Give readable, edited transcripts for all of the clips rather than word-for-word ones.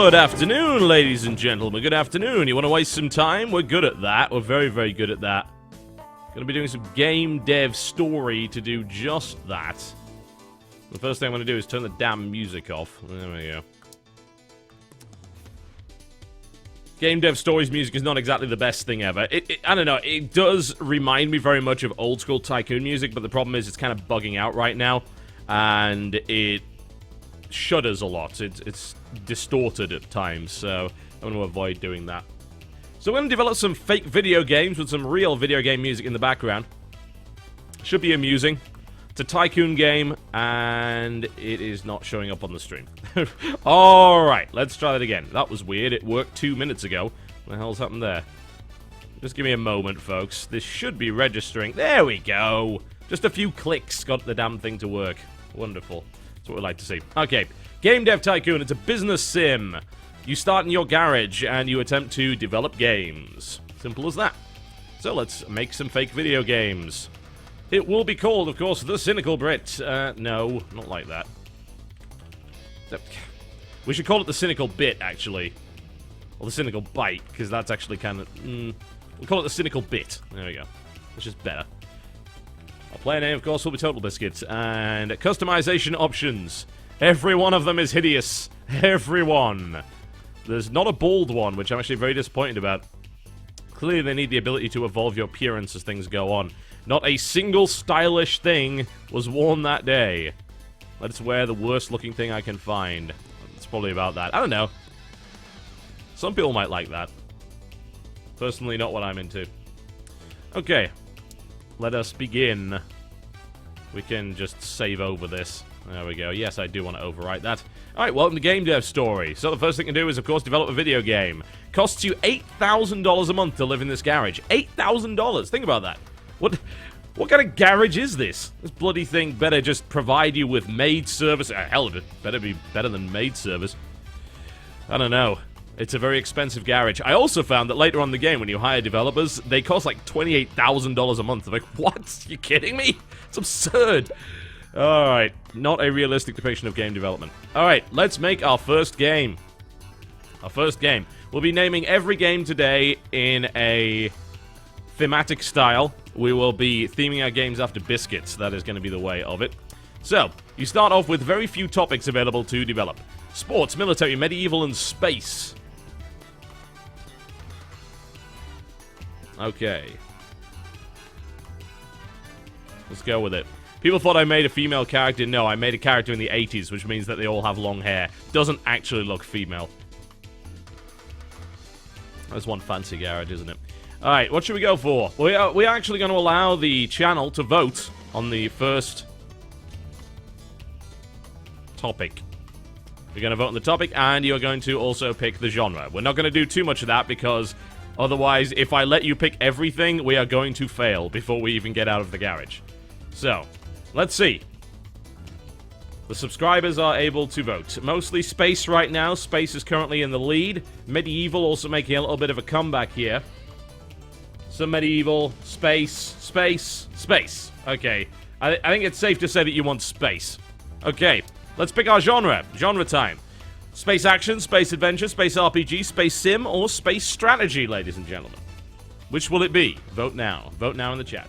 Good afternoon, ladies and gentlemen. Good afternoon. You want to waste some time? We're good at that. We're very, very good at that. Gonna be doing some game dev story to do just that. The first thing I'm gonna do is turn the damn music off. There we go. Game dev stories music is not exactly the best thing ever. I don't know, it does remind me very much of old school Tycoon music, but the problem is it's kind of bugging out right now, and it shudders a lot. It's distorted at times, so I want to avoid doing that. So we're going to develop some fake video games with some real video game music in the background. Should be amusing. It's a Tycoon game, and it is not showing up on the stream. Alright, let's try that again. That was weird. It worked 2 minutes ago. What the hell's happened there? Just give me a moment, folks. This should be registering. There we go. Just a few clicks got the damn thing to work. Wonderful. That's what we like to see. Okay, Game Dev Tycoon. It's a business sim. You start in your garage, and you attempt to develop games. Simple as that. So let's make some fake video games. It will be called, of course, the Cynical Brit. No, not like that. We should call it the Cynical Bit, actually. Or the Cynical Bite, because that's actually kind of... we'll call it the Cynical Bit. There we go. Which is better. Our player name, of course, will be TotalBiscuit. And customization options. Every one of them is hideous. Every one. There's not a bald one, which I'm actually very disappointed about. Clearly, they need the ability to evolve your appearance as things go on. Not a single stylish thing was worn that day. Let's wear the worst looking thing I can find. It's probably about that. I don't know. Some people might like that. Personally, not what I'm into. Okay. Let us begin. We can just save over this. There we go. Yes, I do want to overwrite that. Alright, welcome to Game Dev Story. So the first thing to do is, of course, develop a video game. Costs you $8,000 a month to live in this garage. $8,000! Think about that. What kind of garage is this? This bloody thing better just provide you with maid service. Hell, it better be better than maid service. I don't know. It's a very expensive garage. I also found that later on in the game, when you hire developers, they cost like $28,000 a month. I'm like, what? You kidding me? It's absurd. Alright, not a realistic depiction of game development. Alright, let's make our first game. Our first game. We'll be naming every game today in a thematic style. We will be theming our games after biscuits. That is going to be the way of it. So, you start off with very few topics available to develop. Sports, military, medieval, and space. Okay. Let's go with it. People thought I made a female character. No, I made a character in the 80s, which means that they all have long hair. Doesn't actually look female. That's one fancy garage, isn't it? Alright, what should we go for? We are actually going to allow the channel to vote on the first topic. We're going to vote on the topic, and you're going to also pick the genre. We're not going to do too much of that, because otherwise, if I let you pick everything, we are going to fail before we even get out of the garage. So, let's see. The subscribers are able to vote. Mostly space right now. Space is currently in the lead. Medieval also making a little bit of a comeback here. Some medieval, space, space, space. Okay, I think it's safe to say that you want space. Okay, let's pick our genre. Genre time. Space action, space adventure, space RPG, space sim, or space strategy, ladies and gentlemen. Which will it be? Vote now. Vote now in the chat.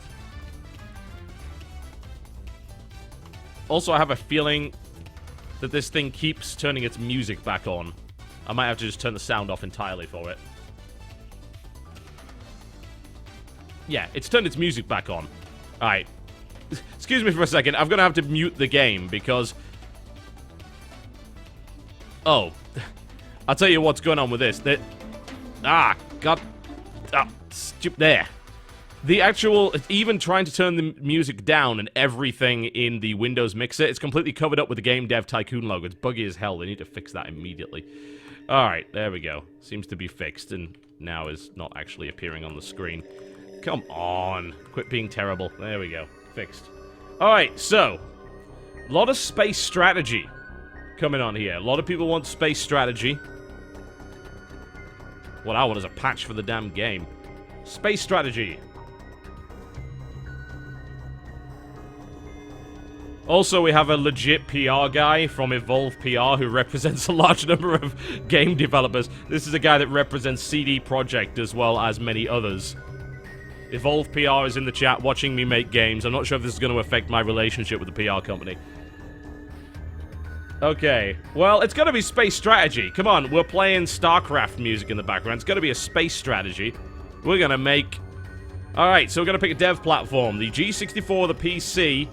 Also, I have a feeling that this thing keeps turning its music back on. I might have to just turn the sound off entirely for it. Yeah, it's turned its music back on. Alright. Excuse me for a second. I'm gonna have to mute the game because... Oh. I'll tell you what's going on with this. God. There. The actual... Even trying to turn the music down and everything in the Windows mixer, it's completely covered up with the Game Dev Tycoon logo. It's buggy as hell. They need to fix that immediately. Alright, there we go. Seems to be fixed, and now is not actually appearing on the screen. Come on. Quit being terrible. There we go. Fixed. Alright, so. A lot of space strategy coming on here. A lot of people want space strategy. What I want is a patch for the damn game. Space strategy. Also, we have a legit PR guy from Evolve PR who represents a large number of game developers. This is a guy that represents CD Projekt as well as many others. Evolve PR is in the chat watching me make games. I'm not sure if this is going to affect my relationship with the PR company. Okay, well, it's gonna be space strategy. Come on, we're playing StarCraft music in the background. It's gonna be a space strategy. We're gonna make... Alright, so we're gonna pick a dev platform. The G64, the PC.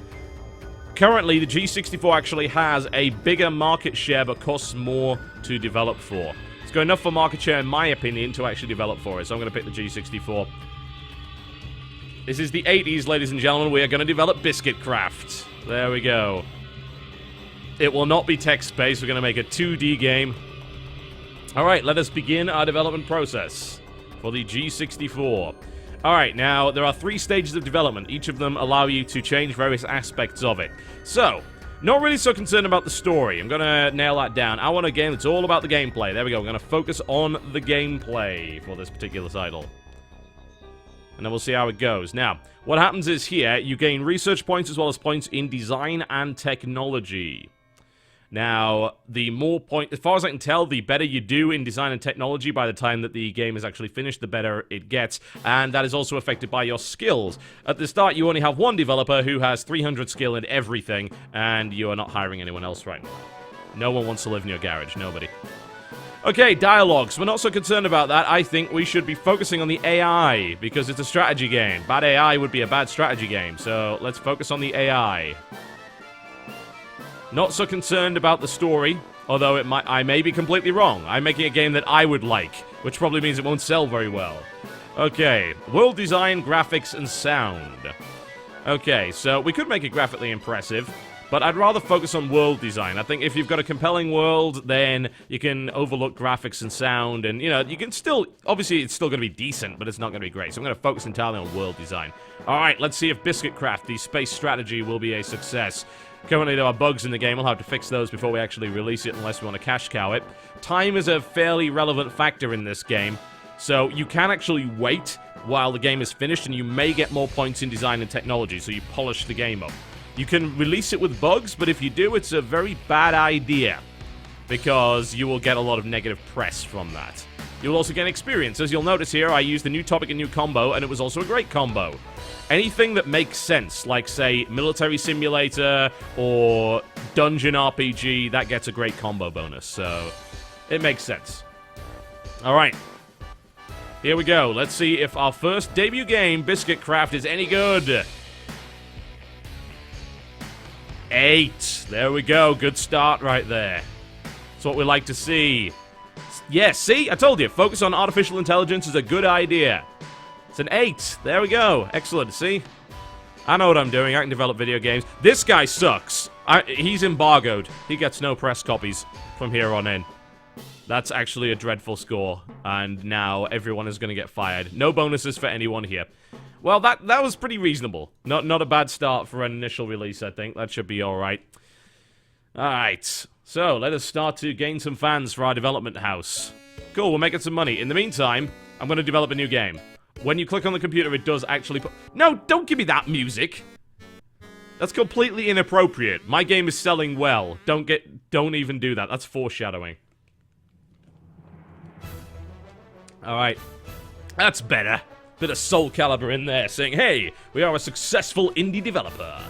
Currently, the G64 actually has a bigger market share, but costs more to develop for. It's got enough for market share, in my opinion, to actually develop for it. So I'm gonna pick the G64. This is the 80s, ladies and gentlemen. We are gonna develop Biscuit Craft. There we go. It will not be text-based. We're going to make a 2D game. Alright, let us begin our development process for the G64. Alright, now, there are 3 stages of development. Each of them allow you to change various aspects of it. So, not really so concerned about the story. I'm going to nail that down. I want a game that's all about the gameplay. There we go. We're going to focus on the gameplay for this particular title. And then we'll see how it goes. Now, what happens is here, you gain research points as well as points in design and technology. Now, the more point, as far as I can tell, the better you do in design and technology by the time that the game is actually finished, the better it gets, and that is also affected by your skills. At the start, you only have one developer who has 300 skill in everything, and you are not hiring anyone else right now. No one wants to live in your garage, nobody. Okay, dialogues. We're not so concerned about that. I think we should be focusing on the AI, because it's a strategy game. Bad AI would be a bad strategy game, so let's focus on the AI. Not so concerned about the story, although I may be completely wrong. I'm making a game that I would like, which probably means it won't sell very well. Okay, world design, graphics, and sound. Okay, so we could make it graphically impressive, but I'd rather focus on world design. I think if you've got a compelling world, then you can overlook graphics and sound, and, you know, you can still... Obviously, it's still going to be decent, but it's not going to be great, so I'm going to focus entirely on world design. Alright, let's see if Biscuit Craft, the space strategy, will be a success. Currently, there are bugs in the game. We'll have to fix those before we actually release it, unless we want to cash cow it. Time is a fairly relevant factor in this game, so you can actually wait while the game is finished, and you may get more points in design and technology, so you polish the game up. You can release it with bugs, but if you do, it's a very bad idea, because you will get a lot of negative press from that. You'll also get experience. As you'll notice here, I used the new topic and new combo, and it was also a great combo. Anything that makes sense, like, say, military simulator or dungeon RPG, that gets a great combo bonus, so it makes sense. Alright. Here we go. Let's see if our first debut game, Biscuit Craft, is any good. 8. There we go. Good start right there. That's what we like to see. Yes, see? I told you. Focus on artificial intelligence is a good idea. It's an 8. There we go. Excellent. See? I know what I'm doing. I can develop video games. This guy sucks. He's embargoed. He gets no press copies from here on in. That's actually a dreadful score. And now everyone is going to get fired. No bonuses for anyone here. Well, that was pretty reasonable. Not a bad start for an initial release, I think. That should be alright. Alright. So, let us start to gain some fans for our development house. Cool, we're making some money. In the meantime, I'm going to develop a new game. When you click on the computer, it does actually put... No, don't give me that music! That's completely inappropriate. My game is selling well. Don't even do that. That's foreshadowing. Alright. That's better. Bit of Soul Calibur in there, saying, hey, we are a successful indie developer.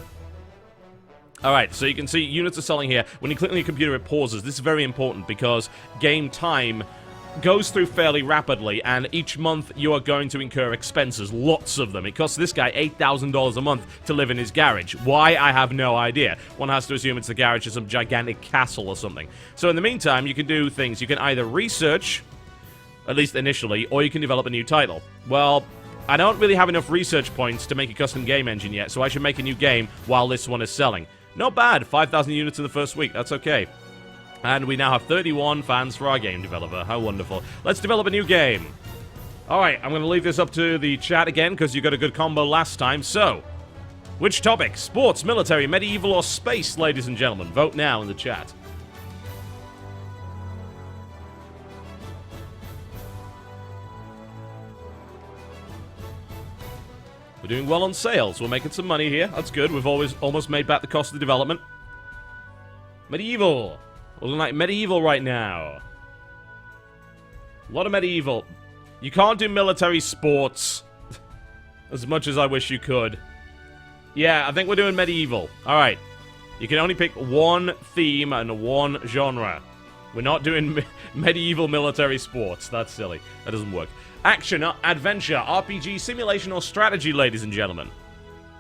Alright, so you can see units are selling here. When you click on your computer, it pauses. This is very important because game time goes through fairly rapidly, and each month you are going to incur expenses, lots of them. It costs this guy $8,000 a month to live in his garage. Why? I have no idea. One has to assume it's the garage of some gigantic castle or something. So in the meantime, you can do things. You can either research, at least initially, or you can develop a new title. Well, I don't really have enough research points to make a custom game engine yet, so I should make a new game while this one is selling. Not bad, 5,000 units in the first week, that's okay. And we now have 31 fans for our game developer. How wonderful. Let's develop a new game. Alright, I'm going to leave this up to the chat again, because you got a good combo last time. So, which topic? Sports, military, medieval, or space, ladies and gentlemen? Vote now in the chat. We're doing well on sales. We're making some money here. That's good. We've almost made back the cost of development. Medieval. We're looking like medieval right now. A lot of medieval. You can't do military sports as much as I wish you could. Yeah, I think we're doing medieval. Alright. You can only pick one theme and one genre. We're not doing medieval military sports. That's silly. That doesn't work. Action, adventure, RPG, simulation, or strategy, ladies and gentlemen.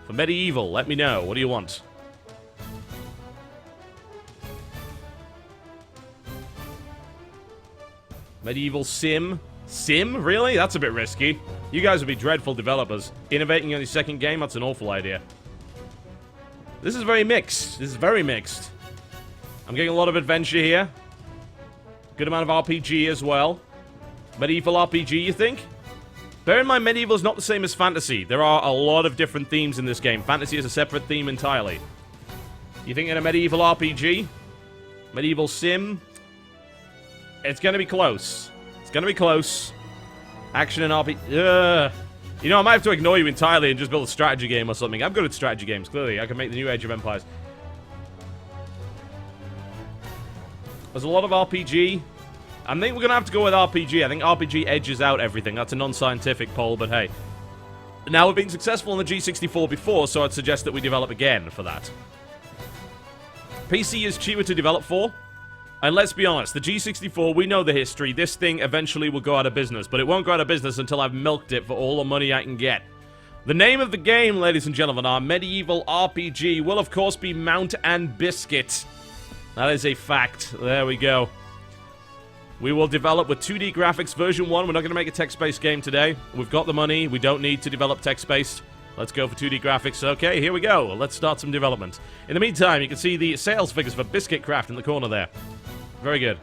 For medieval, let me know. What do you want? Medieval sim? Sim? Really? That's a bit risky. You guys would be dreadful developers. Innovating on your second game? That's an awful idea. This is very mixed. This is very mixed. I'm getting a lot of adventure here. Good amount of RPG as well. Medieval RPG, you think? Bear in mind, medieval is not the same as fantasy. There are a lot of different themes in this game. Fantasy is a separate theme entirely. You thinking a medieval RPG? Medieval sim? It's gonna be close. It's gonna be close. Action and RPG. You know, I might have to ignore you entirely and just build a strategy game or something. I'm good at strategy games, clearly. I can make the new Age of Empires. There's a lot of RPG. I think we're going to have to go with RPG. I think RPG edges out everything. That's a non-scientific poll, but hey. Now, we've been successful on the G64 before, so I'd suggest that we develop again for that. PC is cheaper to develop for. And let's be honest, the G64, we know the history. This thing eventually will go out of business, but it won't go out of business until I've milked it for all the money I can get. The name of the game, ladies and gentlemen, our medieval RPG will, of course, be Mount and Biscuit. That is a fact. There we go. We will develop with 2D graphics version 1. We're not going to make a text-based game today. We've got the money. We don't need to develop text-based. Let's go for 2D graphics. Okay, here we go. Let's start some development. In the meantime, you can see the sales figures for Biscuit Craft in the corner there. Very good.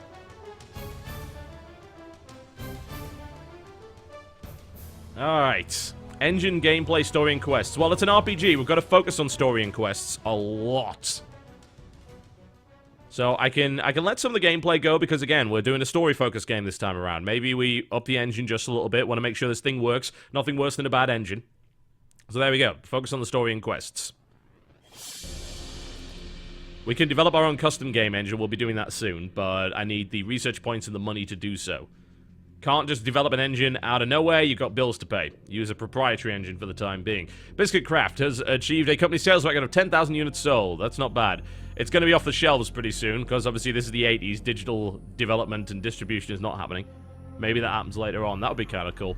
Alright. Engine, gameplay, story, and quests. Well, it's an RPG. We've got to focus on story and quests a lot. So I can let some of the gameplay go because, again, we're doing a story-focused game this time around. Maybe we up the engine just a little bit. Want to make sure this thing works. Nothing worse than a bad engine. So there we go. Focus on the story and quests. We can develop our own custom game engine. We'll be doing that soon, but I need the research points and the money to do so. Can't just develop an engine out of nowhere. You've got bills to pay. Use a proprietary engine for the time being. Biscuit Craft has achieved a company sales record of 10,000 units sold. That's not bad. It's going to be off the shelves pretty soon, because obviously this is the 80s. Digital development and distribution is not happening. Maybe that happens later on. That would be kind of cool.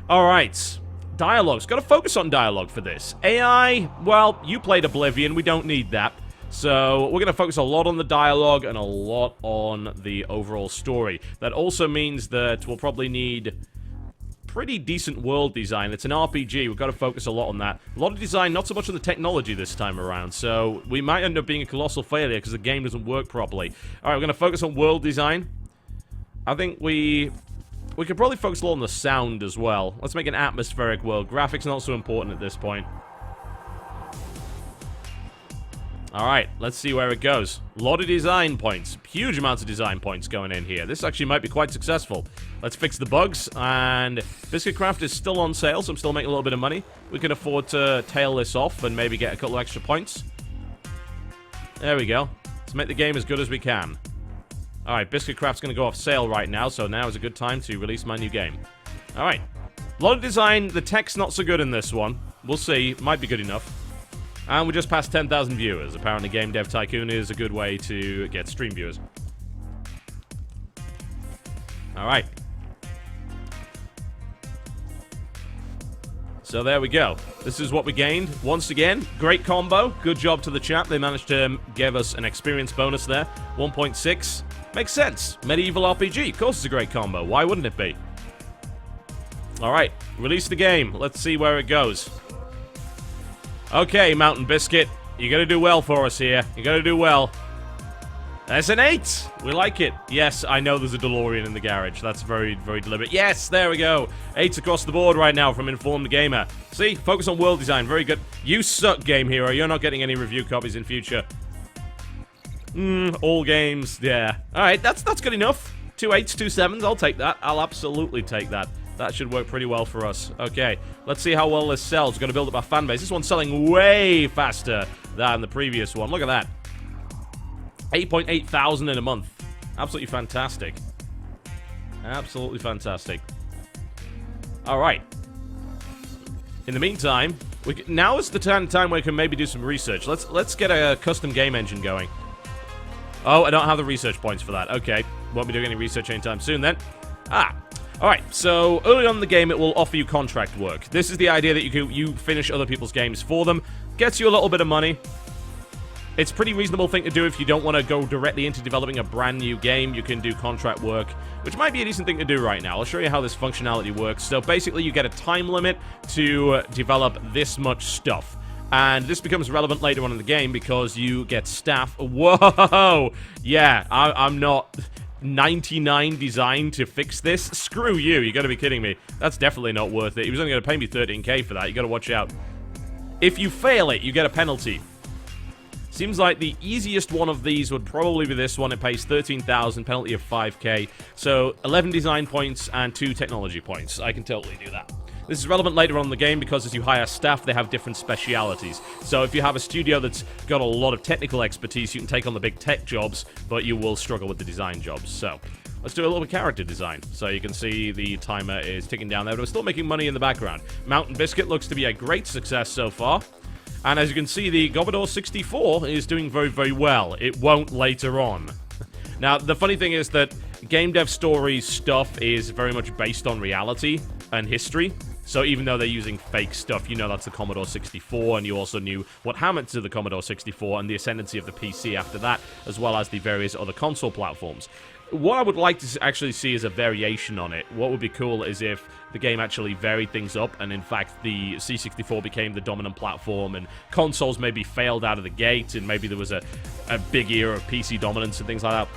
Alright. Dialogue's got to focus on dialogue for this. AI, well, you played Oblivion. We don't need that. So, we're going to focus a lot on the dialogue and a lot on the overall story. That also means that we'll probably need pretty decent world design. It's an RPG. We've got to focus a lot on that. A lot of design, not so much on the technology this time around. So, we might end up being a colossal failure because the game doesn't work properly. Alright, we're going to focus on world design. I think we could probably focus a lot on the sound as well. Let's make an atmospheric world. Graphics not so important at this point. Alright, let's see where it goes. A lot of design points. Huge amounts of design points going in here. This actually might be quite successful. Let's fix the bugs, and Biscuit Craft is still on sale, so I'm still making a little bit of money. We can afford to tail this off and maybe get a couple of extra points. There we go. Let's make the game as good as we can. Alright, Biscuit Craft's going to go off sale right now, so now is a good time to release my new game. Alright. A lot of design. The tech's not so good in this one. We'll see. Might be good enough. And we just passed 10,000 viewers. Apparently, Game Dev Tycoon is a good way to get stream viewers. Alright. So there we go. This is what we gained. Once again, great combo. Good job to the chat. They managed to give us an experience bonus there. 1.6. Makes sense. Medieval RPG. Of course it's a great combo. Why wouldn't it be? Alright. Release the game. Let's see where it goes. Okay, Mountain Biscuit, you're going to do well for us here. You're going to do well. That's an 8. We like it. Yes, I know there's a DeLorean in the garage. That's very, very deliberate. Yes, there we go. 8s across the board right now from Informed Gamer. See, focus on world design. Very good. You suck, Game Hero. You're not getting any review copies in future. All games. Yeah. All right, that's good enough. 2 8s, 2 7s. I'll take that. I'll absolutely take that. That should work pretty well for us. Okay, let's see how well this sells. We're going to build up our fan base. This one's selling way faster than the previous one. Look at that. 8.8 thousand in a month. Absolutely fantastic. Absolutely fantastic. Alright. In the meantime, now is the time where we can maybe do some research. Let's get a custom game engine going. Oh, I don't have the research points for that. Okay. Won't be doing any research anytime soon then. Alright, so early on in the game, it will offer you contract work. This is the idea that you finish other people's games for them. Gets you a little bit of money. It's a pretty reasonable thing to do if you don't want to go directly into developing a brand new game. You can do contract work, which might be a decent thing to do right now. I'll show you how this functionality works. So basically, you get a time limit to develop this much stuff. And this becomes relevant later on in the game because you get staff. Whoa! Yeah, I'm not 99 designed to fix this. Screw you, you gotta be kidding me. That's definitely not worth it. He was only gonna pay me 13k for that. You gotta watch out. If you fail it, you get a penalty. Seems like the easiest one of these would probably be this one. It pays 13,000, penalty of 5k. So 11 design points and 2 technology points. I can totally do that. This is relevant later on in the game because as you hire staff, they have different specialities. So if you have a studio that's got a lot of technical expertise, you can take on the big tech jobs, but you will struggle with the design jobs. So let's do a little character design. So you can see the timer is ticking down there, but we're still making money in the background. Mountain Biscuit looks to be a great success so far. And as you can see, the Commodore 64 is doing very, very well. It won't later on. Now, the funny thing is that Game Dev Stories stuff is very much based on reality and history. So even though they're using fake stuff, you know that's the Commodore 64, and you also knew what happened to the Commodore 64 and the ascendancy of the PC after that, as well as the various other console platforms. What I would like to actually see is a variation on it. What would be cool is if the game actually varied things up, and in fact the C64 became the dominant platform, and consoles maybe failed out of the gate, and maybe there was a big era of PC dominance and things like that.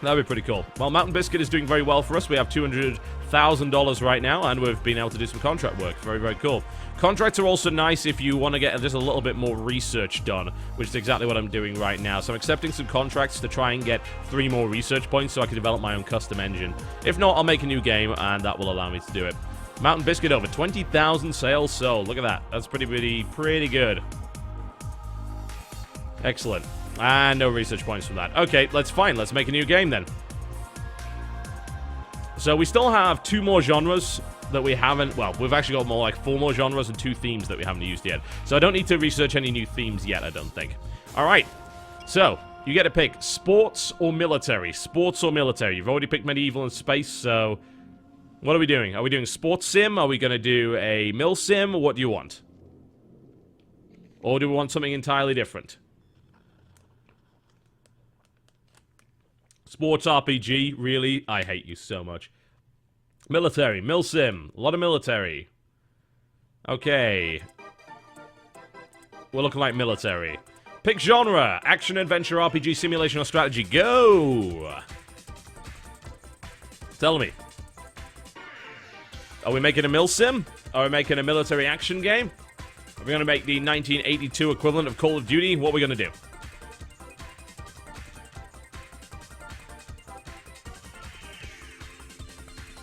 That would be pretty cool. Well, Mountain Biscuit is doing very well for us. We have $200,000 right now, and we've been able to do some contract work. Very, very cool. Contracts are also nice if you want to get just a little bit more research done, which is exactly what I'm doing right now. So I'm accepting some contracts to try and get 3 more research points so I can develop my own custom engine. If not, I'll make a new game, and that will allow me to do it. Mountain Biscuit over 20,000 sales sold. Look at that. That's pretty good. Excellent. And no research points from that. Okay, let's make a new game then. So we still have 2 more genres that we haven't... Well, we've actually got more like 4 more genres and 2 themes that we haven't used yet. So I don't need to research any new themes yet, I don't think. Alright. So, you get to pick sports or military. Sports or military. You've already picked medieval and space, so... What are we doing? Are we doing sports sim? Are we going to do a mil sim? What do you want? Or do we want something entirely different? Sports RPG, really? I hate you so much. Military, milsim, a lot of military. Okay. We're looking like military. Pick genre, action, adventure, RPG, simulation, or strategy. Go! Tell me. Are we making a milsim? Are we making a military action game? Are we going to make the 1982 equivalent of Call of Duty? What are we going to do?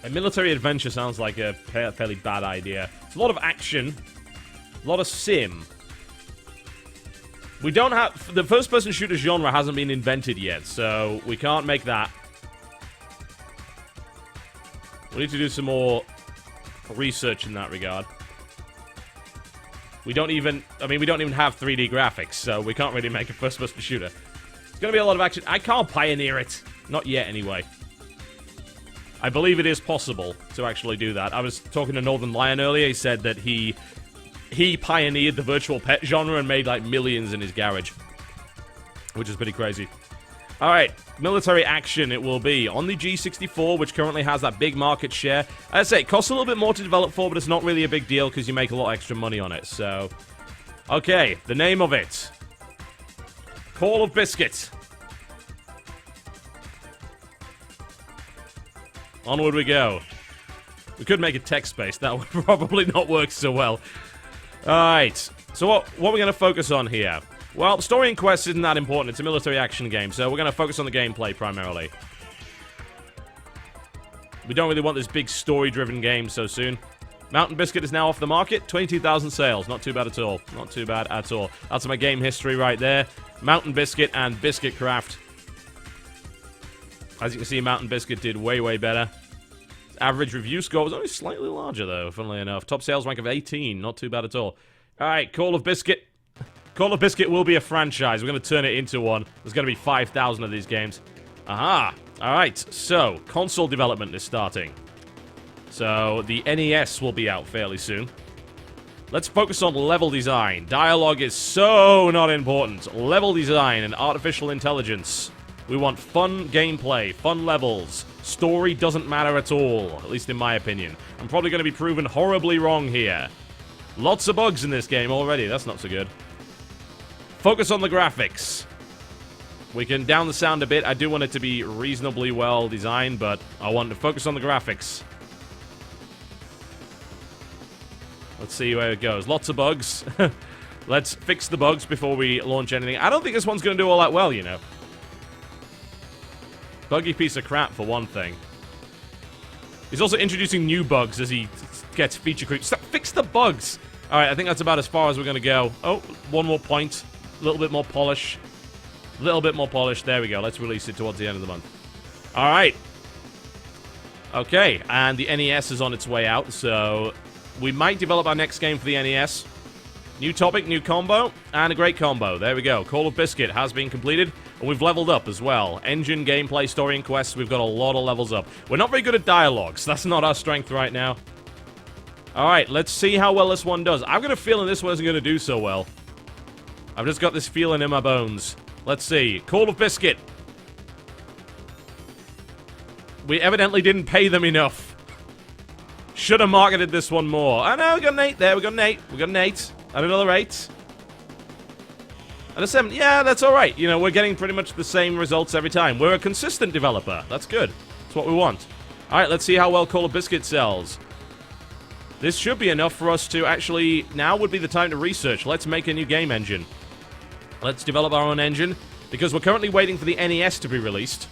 A military adventure sounds like a fairly bad idea. It's a lot of action. A lot of sim. We don't have... The first-person shooter genre hasn't been invented yet, so we can't make that. We need to do some more research in that regard. We don't even... I mean, we don't even have 3D graphics, so we can't really make a first-person shooter. It's gonna be a lot of action. I can't pioneer it. Not yet, anyway. I believe it is possible to actually do that. I was talking to Northern Lion earlier. He said that he pioneered the virtual pet genre and made, like, millions in his garage. Which is pretty crazy. Alright, military action it will be. On the G64, which currently has that big market share. As I say, it costs a little bit more to develop for, but it's not really a big deal because you make a lot extra money on it, so... Okay, the name of it. Call of Biscuit. Onward we go. We could make it text-based. That would probably not work so well. Alright. So what are we going to focus on here? Well, story and quests isn't that important. It's a military action game, so we're going to focus on the gameplay primarily. We don't really want this big story-driven game so soon. Mountain Biscuit is now off the market. 22,000 sales. Not too bad at all. Not too bad at all. That's my game history right there. Mountain Biscuit and Biscuit Craft. As you can see, Mountain Biscuit did way, way better. Average review score was only slightly larger, though, funnily enough. Top sales rank of 18. Not too bad at all. Alright, Call of Biscuit. Call of Biscuit will be a franchise. We're going to turn it into one. There's going to be 5,000 of these games. Aha. Alright, so, console development is starting. So, the NES will be out fairly soon. Let's focus on level design. Dialogue is so not important. Level design and artificial intelligence. We want fun gameplay, fun levels. Story doesn't matter at all, at least in my opinion. I'm probably going to be proven horribly wrong here. Lots of bugs in this game already. That's not so good. Focus on the graphics. We can down the sound a bit. I do want it to be reasonably well designed, but I want to focus on the graphics. Let's see where it goes. Lots of bugs. Let's fix the bugs before we launch anything. I don't think this one's going to do all that well, you know. Buggy piece of crap, for one thing. He's also introducing new bugs as he gets feature creep. Stop, fix the bugs! Alright, I think that's about as far as we're going to go. Oh, one more point. A little bit more polish. A little bit more polish. There we go. Let's release it towards the end of the month. Alright. Okay, and the NES is on its way out, so we might develop our next game for the NES. New topic, new combo, and a great combo. There we go. Call of Biscuit has been completed, and we've leveled up as well. Engine, gameplay, story, and quests, we've got a lot of levels up. We're not very good at dialogues. That's not our strength right now. Alright, let's see how well this one does. I've got a feeling this one isn't going to do so well. I've just got this feeling in my bones. Let's see. Call of Biscuit. We evidently didn't pay them enough. Should have marketed this one more. I know, we got an 8 there. We got an 8. We got an 8. And another 8. And a 7. Yeah, that's alright. You know, we're getting pretty much the same results every time. We're a consistent developer. That's good. That's what we want. Alright, let's see how well Call of Biscuit sells. This should be enough for us to actually... Now would be the time to research. Let's make a new game engine. Let's develop our own engine. Because we're currently waiting for the NES to be released.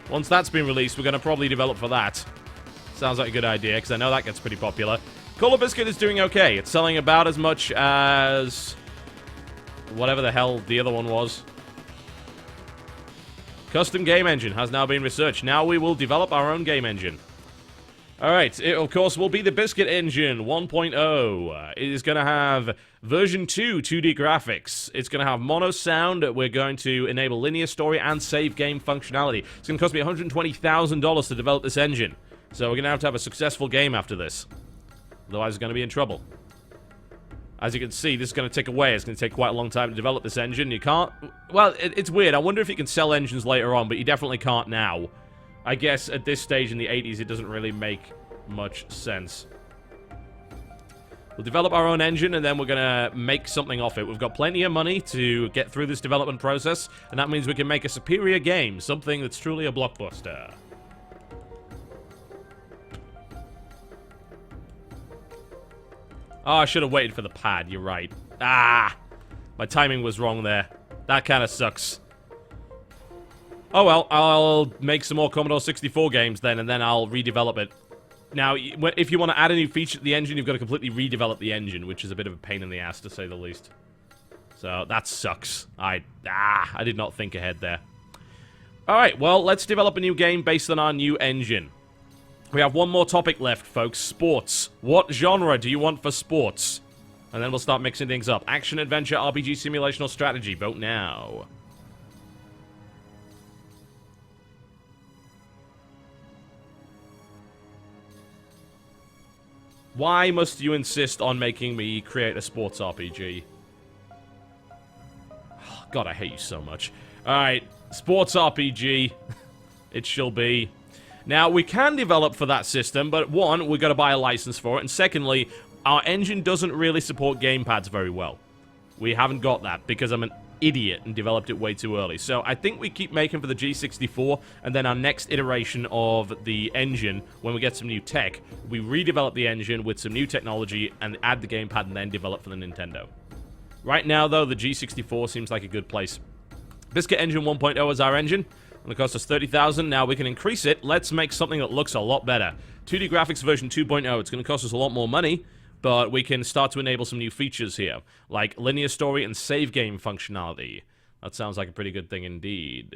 Once that's been released, we're going to probably develop for that. Sounds like a good idea, because I know that gets pretty popular. Call of Biscuit is doing okay. It's selling about as much as... whatever the hell the other one was. Custom game engine has now been researched. Now we will develop our own game engine. Alright, it of course will be the Biscuit Engine 1.0. It is going to have version 2 2D graphics. It's going to have mono sound. We're going to enable linear story and save game functionality. It's going to cost me $120,000 to develop this engine. So we're going to have a successful game after this. Otherwise, we're going to be in trouble. As you can see, this is going to take away. It's going to take quite a long time to develop this engine. You can't... Well, it's weird. I wonder if you can sell engines later on, but you definitely can't now. I guess at this stage in the 80s, it doesn't really make much sense. We'll develop our own engine, and then we're going to make something off it. We've got plenty of money to get through this development process, and that means we can make a superior game, something that's truly a blockbuster. Oh, I should have waited for the pad, you're right. Ah! My timing was wrong there. That kind of sucks. Oh well, I'll make some more Commodore 64 games then, and then I'll redevelop it. Now, if you want to add a new feature to the engine, you've got to completely redevelop the engine, which is a bit of a pain in the ass, to say the least. So, that sucks. I did not think ahead there. Alright, well, let's develop a new game based on our new engine. We have one more topic left, folks. Sports. What genre do you want for sports? And then we'll start mixing things up. Action, adventure, RPG, simulation, or strategy. Vote now. Why must you insist on making me create a sports RPG? Oh, God, I hate you so much. Alright, sports RPG. It shall be. Now, we can develop for that system, but one, we've got to buy a license for it, and secondly, our engine doesn't really support gamepads very well. We haven't got that, because I'm an idiot and developed it way too early. So I think we keep making for the G64, and then our next iteration of the engine, when we get some new tech, we redevelop the engine with some new technology and add the gamepad and then develop for the Nintendo. Right now, though, the G64 seems like a good place. Biscuit Engine 1.0 is our engine. And it cost us 30,000. Now we can increase it. Let's make something that looks a lot better. 2D graphics version 2.0. It's going to cost us a lot more money, but we can start to enable some new features here, like linear story and save game functionality. That sounds like a pretty good thing indeed.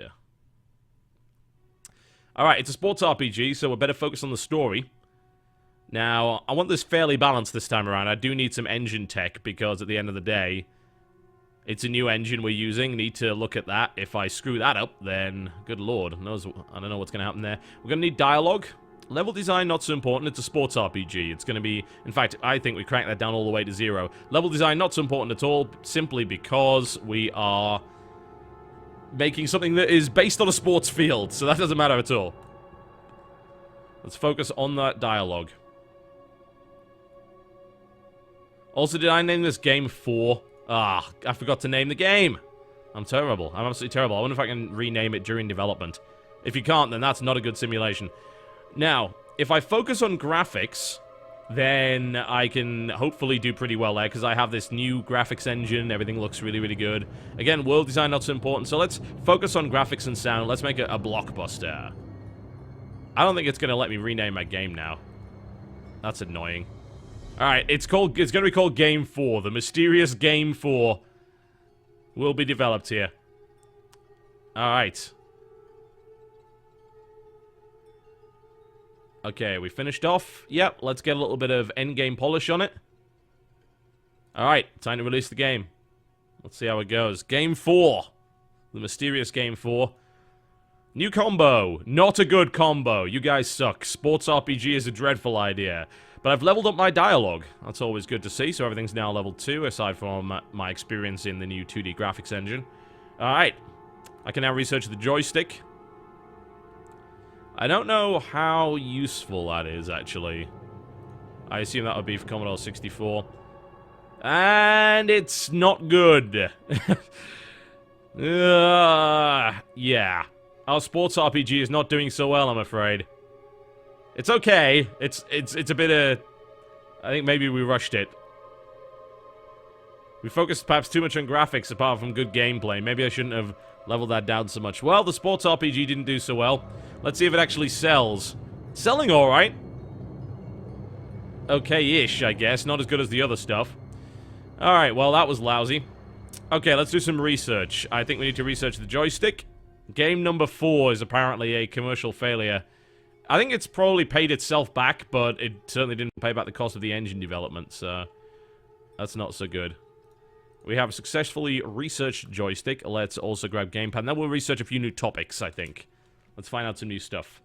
Alright, it's a sports RPG, so we better focus on the story. Now, I want this fairly balanced this time around. I do need some engine tech, because at the end of the day, it's a new engine we're using. Need to look at that. If I screw that up, then good lord, I don't know what's going to happen there. We're going to need dialogue. Level design, not so important. It's a sports RPG. It's going to be... In fact, I think we crank that down all the way to 0. Level design, not so important at all, simply because we are making something that is based on a sports field, so that doesn't matter at all. Let's focus on that dialogue. Also, did I name this game 4? Ah, I forgot to name the game. I'm terrible. I'm absolutely terrible. I wonder if I can rename it during development. If you can't, then that's not a good simulation. Now, if I focus on graphics, then I can hopefully do pretty well there, because I have this new graphics engine. Everything looks really, really good. Again, world design not so important, so let's focus on graphics and sound. Let's make it a blockbuster. I don't think it's going to let me rename my game now. That's annoying. Alright, it's going to be called Game 4. The mysterious Game 4 will be developed here. Alright. Okay, we finished off. Yep, let's get a little bit of endgame polish on it. Alright, time to release the game. Let's see how it goes. Game 4. The mysterious Game 4. New combo. Not a good combo. You guys suck. Sports RPG is a dreadful idea. But I've leveled up my dialogue. That's always good to see. So everything's now level 2, aside from my experience in the new 2D graphics engine. Alright. I can now research the joystick. I don't know how useful that is, actually. I assume that would be for Commodore 64. And it's not good. Yeah. Our sports RPG is not doing so well, I'm afraid. It's okay. It's a bit of... I think maybe we rushed it. We focused perhaps too much on graphics apart from good gameplay. Maybe I shouldn't have leveled that down so much. Well, the sports RPG didn't do so well. Let's see if it actually sells. Selling alright. Okay-ish, I guess. Not as good as the other stuff. Alright, well, that was lousy. Okay, let's do some research. I think we need to research the joystick. Game number 4 is apparently a commercial failure. I think it's probably paid itself back, but it certainly didn't pay back the cost of the engine development, so that's not so good. We have a successfully researched joystick. Let's also grab gamepad. Then we'll research a few new topics, I think. Let's find out some new stuff.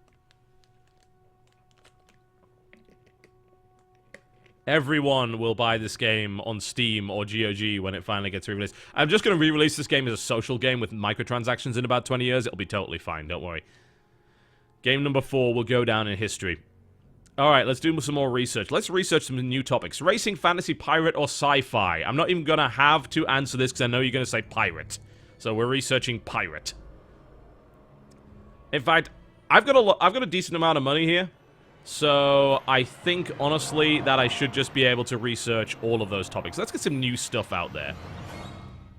Everyone will buy this game on Steam or GOG when it finally gets re-released. I'm just going to re-release this game as a social game with microtransactions in about 20 years. It'll be totally fine, don't worry. Game number 4 will go down in history. Alright, let's do some more research. Let's research some new topics. Racing, fantasy, pirate, or sci-fi? I'm not even going to have to answer this because I know you're going to say pirate. So we're researching pirate. In fact, I've got a decent amount of money here. So I think, honestly, that I should just be able to research all of those topics. Let's get some new stuff out there.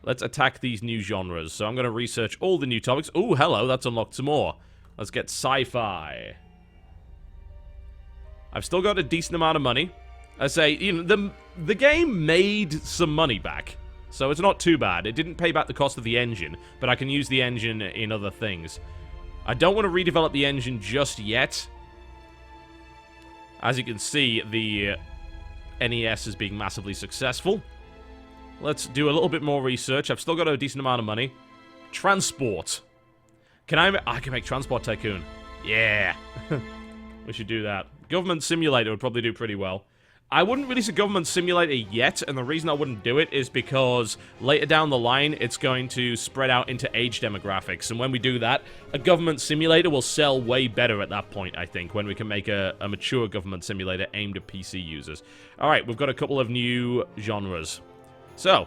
Let's attack these new genres. So I'm going to research all the new topics. Ooh, hello, that's unlocked some more. Let's get sci-fi. I've still got a decent amount of money. I say, you know, the game made some money back. So it's not too bad. It didn't pay back the cost of the engine, but I can use the engine in other things. I don't want to redevelop the engine just yet. As you can see, the NES is being massively successful. Let's do a little bit more research. I've still got a decent amount of money. Transport. I can make Transport Tycoon. Yeah. We should do that. Government Simulator would probably do pretty well. I wouldn't release a Government Simulator yet, and the reason I wouldn't do it is because later down the line, it's going to spread out into age demographics, and when we do that, a Government Simulator will sell way better at that point, I think, when we can make a mature Government Simulator aimed at PC users. Alright, we've got a couple of new genres. So.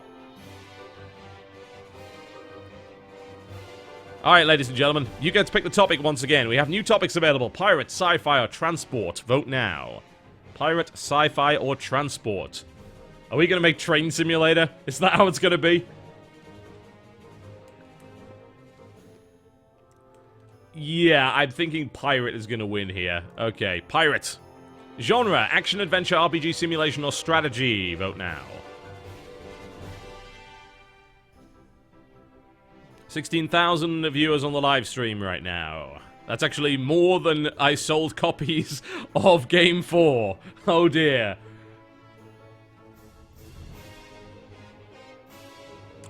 Alright, ladies and gentlemen, you get to pick the topic once again. We have new topics available. Pirate, sci-fi, or transport. Vote now. Pirate, sci-fi, or transport. Are we going to make Train Simulator? Is that how it's going to be? Yeah, I'm thinking pirate is going to win here. Okay, pirate. Genre, action, adventure, RPG, simulation, or strategy. Vote now. 16,000 viewers on the live stream right now. That's actually more than I sold copies of Game 4. Oh dear.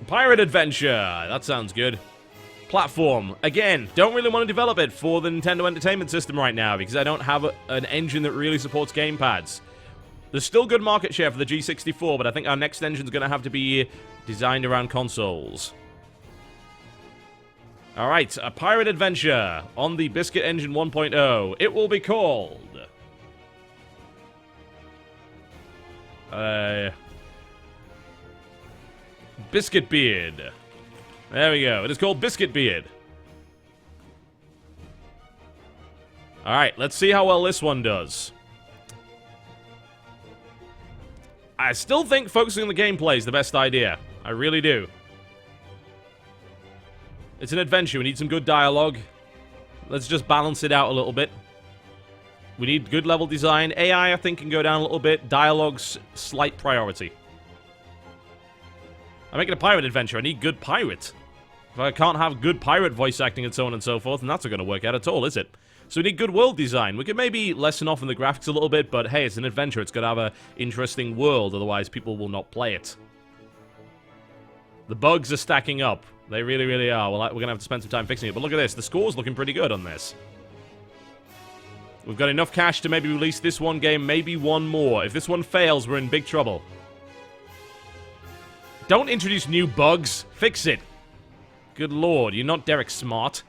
Pirate Adventure. That sounds good. Platform. Again, don't really want to develop it for the Nintendo Entertainment System right now because I don't have an engine that really supports gamepads. There's still good market share for the G64, but I think our next engine's going to have to be designed around consoles. Alright, a pirate adventure on the Biscuit Engine 1.0. It will be called... Biscuit Beard. There we go. It is called Biscuit Beard. Alright, let's see how well this one does. I still think focusing on the gameplay is the best idea. I really do. It's an adventure. We need some good dialogue. Let's just balance it out a little bit. We need good level design. AI, I think, can go down a little bit. Dialogue's slight priority. I'm making a pirate adventure. I need good pirate. If I can't have good pirate voice acting and so on and so forth, then that's not going to work out at all, is it? So we need good world design. We could maybe lessen off on the graphics a little bit, but hey, it's an adventure. It's got to have an interesting world, otherwise people will not play it. The bugs are stacking up. They really, really are. Well, we're going to have to spend some time fixing it. But look at this. The score's looking pretty good on this. We've got enough cash to maybe release this one game, maybe one more. If this one fails, we're in big trouble. Don't introduce new bugs. Fix it. Good lord, you're not Derek Smart.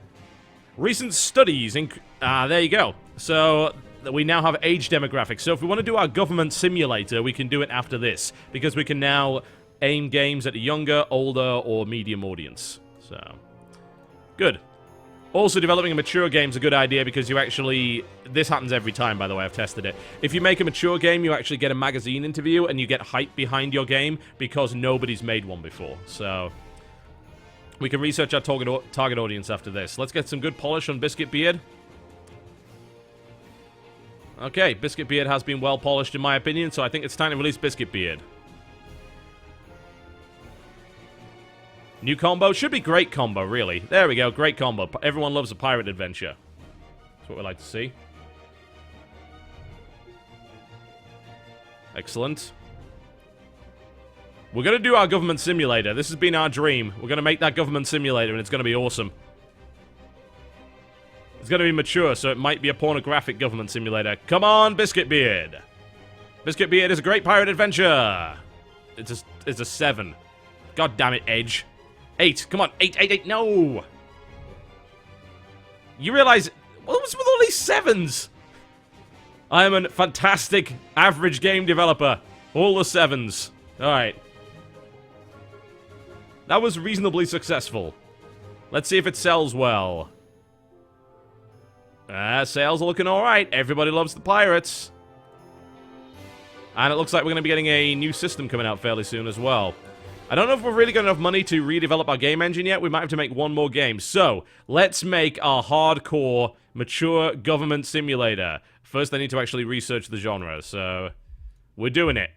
Recent studies in... there you go. So, we now have age demographics. So if we want to do our government simulator, we can do it after this. Because we can now aim games at a younger, older, or medium audience. So, good. Also, developing a mature game is a good idea because you actually... This happens every time, by the way, I've tested it. If you make a mature game, you actually get a magazine interview and you get hype behind your game because nobody's made one before. So, we can research our target audience after this. Let's get some good polish on Biscuit Beard. Okay, Biscuit Beard has been well polished in my opinion, so I think it's time to release Biscuit Beard. New combo? Should be great combo, really. There we go, great combo. Everyone loves a pirate adventure. That's what we like to see. Excellent. We're going to do our government simulator. This has been our dream. We're going to make that government simulator, and it's going to be awesome. It's going to be mature, so it might be a pornographic government simulator. Come on, Biscuit Beard. Biscuit Beard is a great pirate adventure. It's a 7. God damn it, Edge. 8. Come on. 8, 8, 8. No. You realize... What was with all these 7s? I am a fantastic average game developer. All the 7s. Alright. That was reasonably successful. Let's see if it sells well. Sales are looking alright. Everybody loves the pirates. And it looks like we're going to be getting a new system coming out fairly soon as well. I don't know if we've really got enough money to redevelop our game engine yet. We might have to make one more game. So, let's make our hardcore, mature government simulator. First, I need to actually research the genre, so... We're doing it.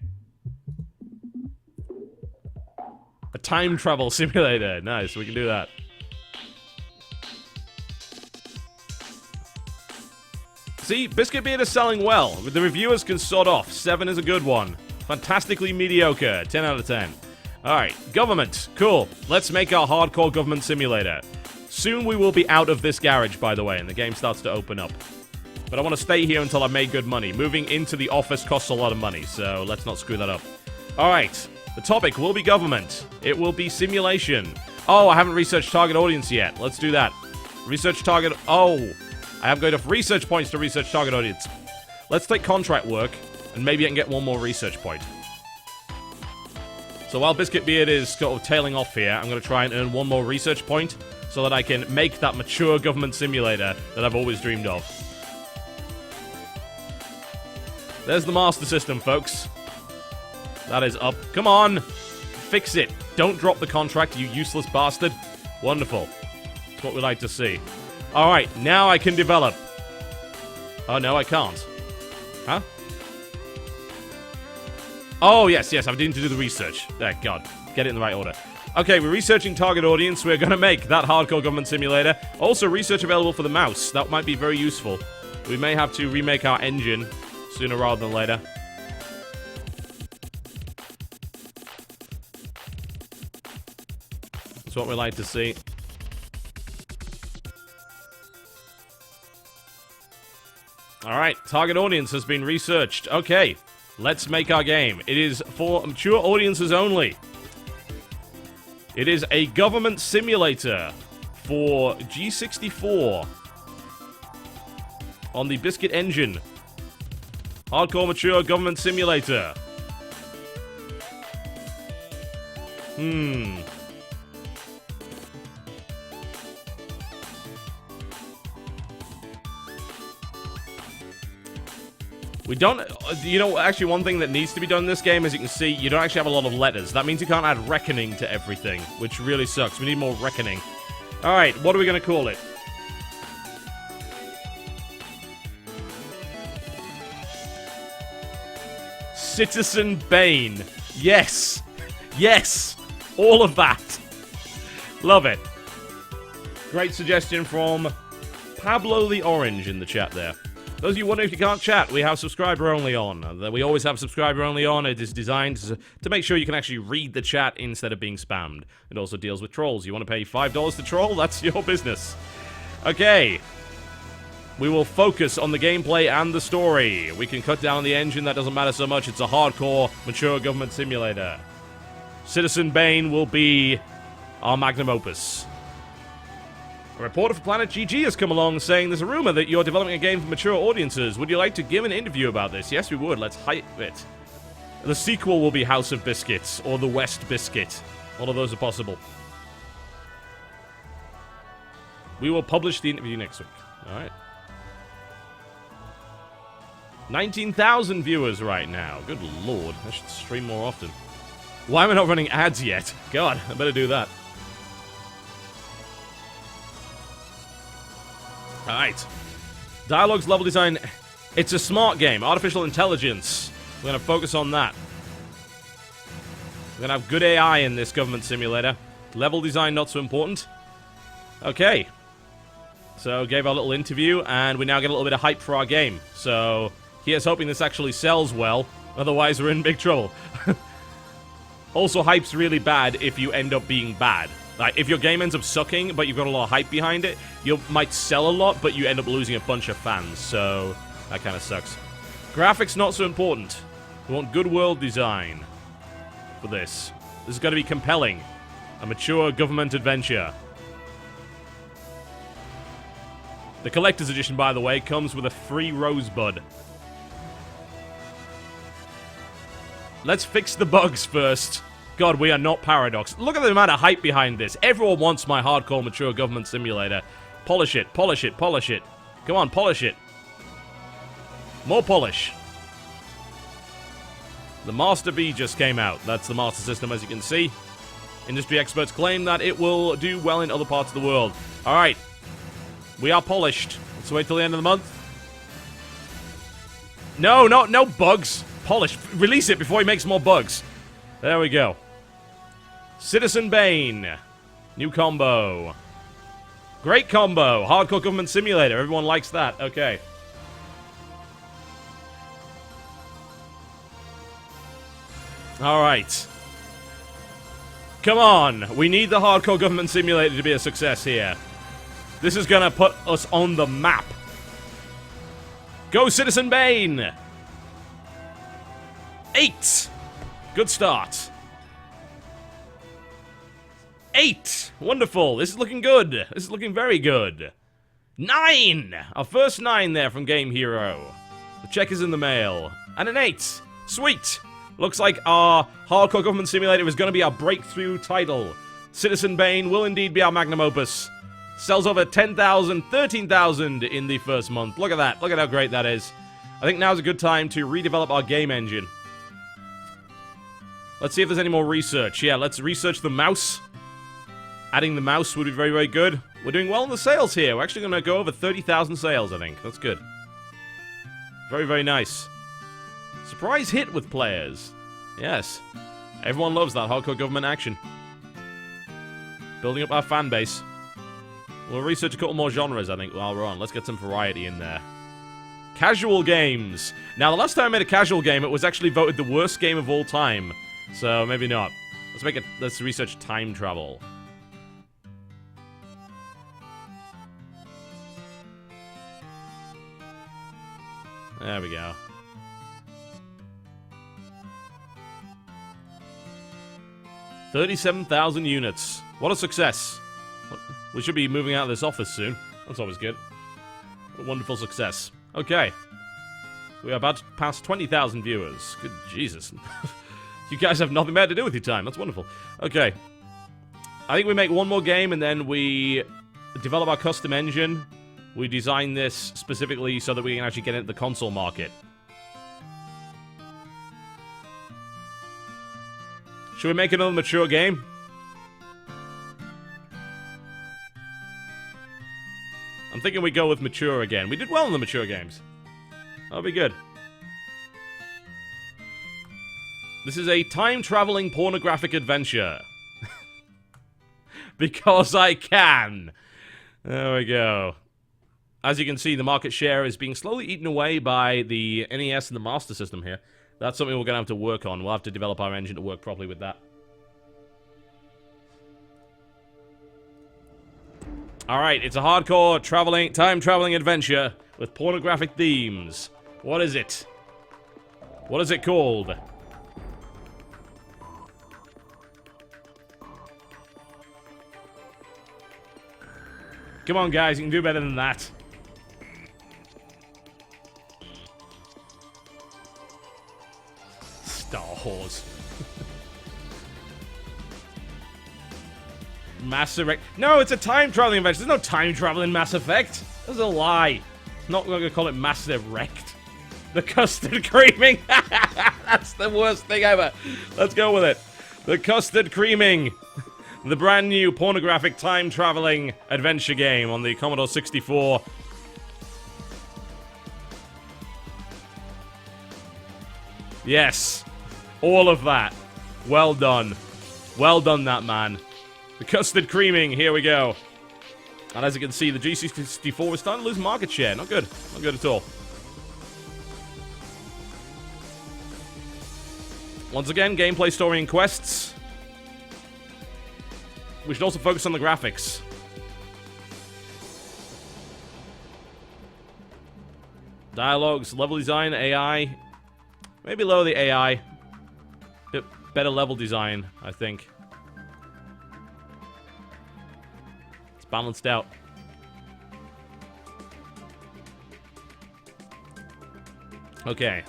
A time travel simulator. Nice, we can do that. See, Biscuit Beard is selling well. The reviewers can sort off. 7 is a good one. Fantastically mediocre. 10 out of 10. Alright, government. Cool. Let's make our hardcore government simulator. Soon we will be out of this garage, by the way, and the game starts to open up. But I want to stay here until I've made good money. Moving into the office costs a lot of money, so let's not screw that up. Alright, the topic will be government. It will be simulation. Oh, I haven't researched target audience yet. Let's do that. Research target... Oh, I haven't got enough research points to research target audience. Let's take contract work, and maybe I can get one more research point. So while Biscuit Beard is sort of tailing off here, I'm going to try and earn one more research point so that I can make that mature government simulator that I've always dreamed of. There's the master system, folks. That is up. Come on! Fix it. Don't drop the contract, you useless bastard. Wonderful. That's what we like to see. Alright, now I can develop. Oh, no, I can't. Huh? Oh, yes, I need to do the research. There, God. Get it in the right order. Okay, we're researching target audience. We're going to make that hardcore government simulator. Also, research available for the mouse. That might be very useful. We may have to remake our engine sooner rather than later. That's what we like to see. Alright, target audience has been researched. Okay, let's make our game. It is for mature audiences only. It is a government simulator for G64 on the Biscuit engine. Hardcore mature government simulator. We don't, you know, actually one thing that needs to be done in this game, as you can see, you don't actually have a lot of letters. That means you can't add reckoning to everything, which really sucks. We need more reckoning. Alright, what are we going to call it? Citizen Bane. Yes. Yes. All of that. Love it. Great suggestion from Pablo the Orange in the chat there. Those of you wondering if you can't chat, we have subscriber only on. We always have subscriber only on. It is designed to make sure you can actually read the chat instead of being spammed. It also deals with trolls. You want to pay $5 to troll? That's your business. Okay. We will focus on the gameplay and the story. We can cut down the engine. That doesn't matter so much. It's a hardcore, mature government simulator. Citizen Bane will be our magnum opus. A reporter for Planet GG has come along saying there's a rumor that you're developing a game for mature audiences. Would you like to give an interview about this? Yes, we would. Let's hype it. The sequel will be House of Biscuits or The West Biscuit. All of those are possible. We will publish the interview next week. All right. 19,000 viewers right now. Good lord. I should stream more often. Why am I not running ads yet? God, I better do that. Alright. Dialogues, level design. It's a smart game. Artificial intelligence. We're going to focus on that. We're going to have good AI in this government simulator. Level design, not so important. Okay. So, gave our little interview, and we now get a little bit of hype for our game. So, here's hoping this actually sells well. Otherwise, we're in big trouble. Also, hype's really bad if you end up being bad. Like, if your game ends up sucking, but you've got a lot of hype behind it, you might sell a lot, but you end up losing a bunch of fans, so that kind of sucks. Graphics, not so important. We want good world design for this. This is going to be compelling. A mature government adventure. The collector's edition, by the way, comes with a free rosebud. Let's fix the bugs first. God, we are not Paradox. Look at the amount of hype behind this. Everyone wants my hardcore mature government simulator. Polish it, polish it, polish it. Come on, polish it. More polish. The Master V just came out. That's the Master System, as you can see. Industry experts claim that it will do well in other parts of the world. Alright. We are polished. Let's wait till the end of the month. No bugs. Polish. Release it before he makes more bugs. There we go. Citizen Bane. New combo. Great combo. Hardcore government simulator. Everyone likes that. Okay. Alright. Come on. We need the hardcore government simulator to be a success here. This is gonna put us on the map. Go Citizen Bane! 8! Good start. 8! Wonderful. This is looking good. This is looking very good. 9! Our first 9 there from Game Hero. The check is in the mail. And an 8. Sweet. Looks like our hardcore government simulator is going to be our breakthrough title. Citizen Bane will indeed be our magnum opus. Sells over 10,000, 13,000 in the first month. Look at that. Look at how great that is. I think now's a good time to redevelop our game engine. Let's see if there's any more research. Yeah, let's research the mouse. Adding the mouse would be very, very good. We're doing well in the sales here. We're actually going to go over 30,000 sales, I think. That's good. Very, very nice. Surprise hit with players. Yes. Everyone loves that hardcore government action. Building up our fan base. We'll research a couple more genres, I think, while we're on. Let's get some variety in there. Casual games. Now, the last time I made a casual game, it was actually voted the worst game of all time. So, maybe not. Let's research time travel. There we go. 37,000 units. What a success. We should be moving out of this office soon. That's always good. What a wonderful success. Okay. We are about to pass 20,000 viewers. Good Jesus. You guys have nothing better to do with your time. That's wonderful. Okay. I think we make one more game and then we develop our custom engine. We design this specifically so that we can actually get into the console market. Should we make another mature game? I'm thinking we go with mature again. We did well in the mature games. That'll be good. This is a time-traveling pornographic adventure. Because I can. There we go. As you can see, the market share is being slowly eaten away by the NES and the Master System here. That's something we're going to have to work on. We'll have to develop our engine to work properly with that. Alright, it's a hardcore time-traveling adventure with pornographic themes. What is it? What is it called? Come on, guys, you can do better than that. Star Whores. Mass Effect. No, it's a time-traveling adventure. There's no time-travel in Mass Effect. That's a lie. Not going to call it Mass Effect. The custard creaming. That's the worst thing ever. Let's go with it. The custard creaming. The brand new pornographic time-traveling adventure game on the Commodore 64. Yes. All of that. Well done. Well done, that man. The custard creaming. Here we go. And as you can see, the G64 is starting to lose market share. Not good. Not good at all. Once again, gameplay, story, and quests. We should also focus on the graphics. Dialogues, level design, AI. Maybe lower the AI. Bit better level design, I think. It's balanced out. Okay.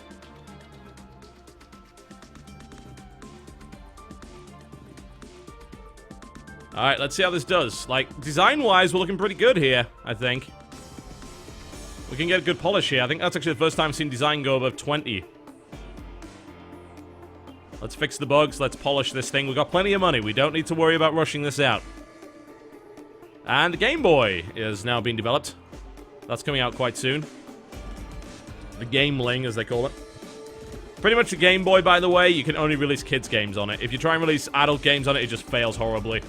Alright, let's see how this does. Like, design-wise, we're looking pretty good here, I think. We can get a good polish here. I think that's actually the first time I've seen design go above 20. Let's fix the bugs. Let's polish this thing. We've got plenty of money. We don't need to worry about rushing this out. And Game Boy is now being developed. That's coming out quite soon. The Gameling, as they call it. Pretty much a Game Boy, by the way, you can only release kids' games on it. If you try and release adult games on it, it just fails horribly.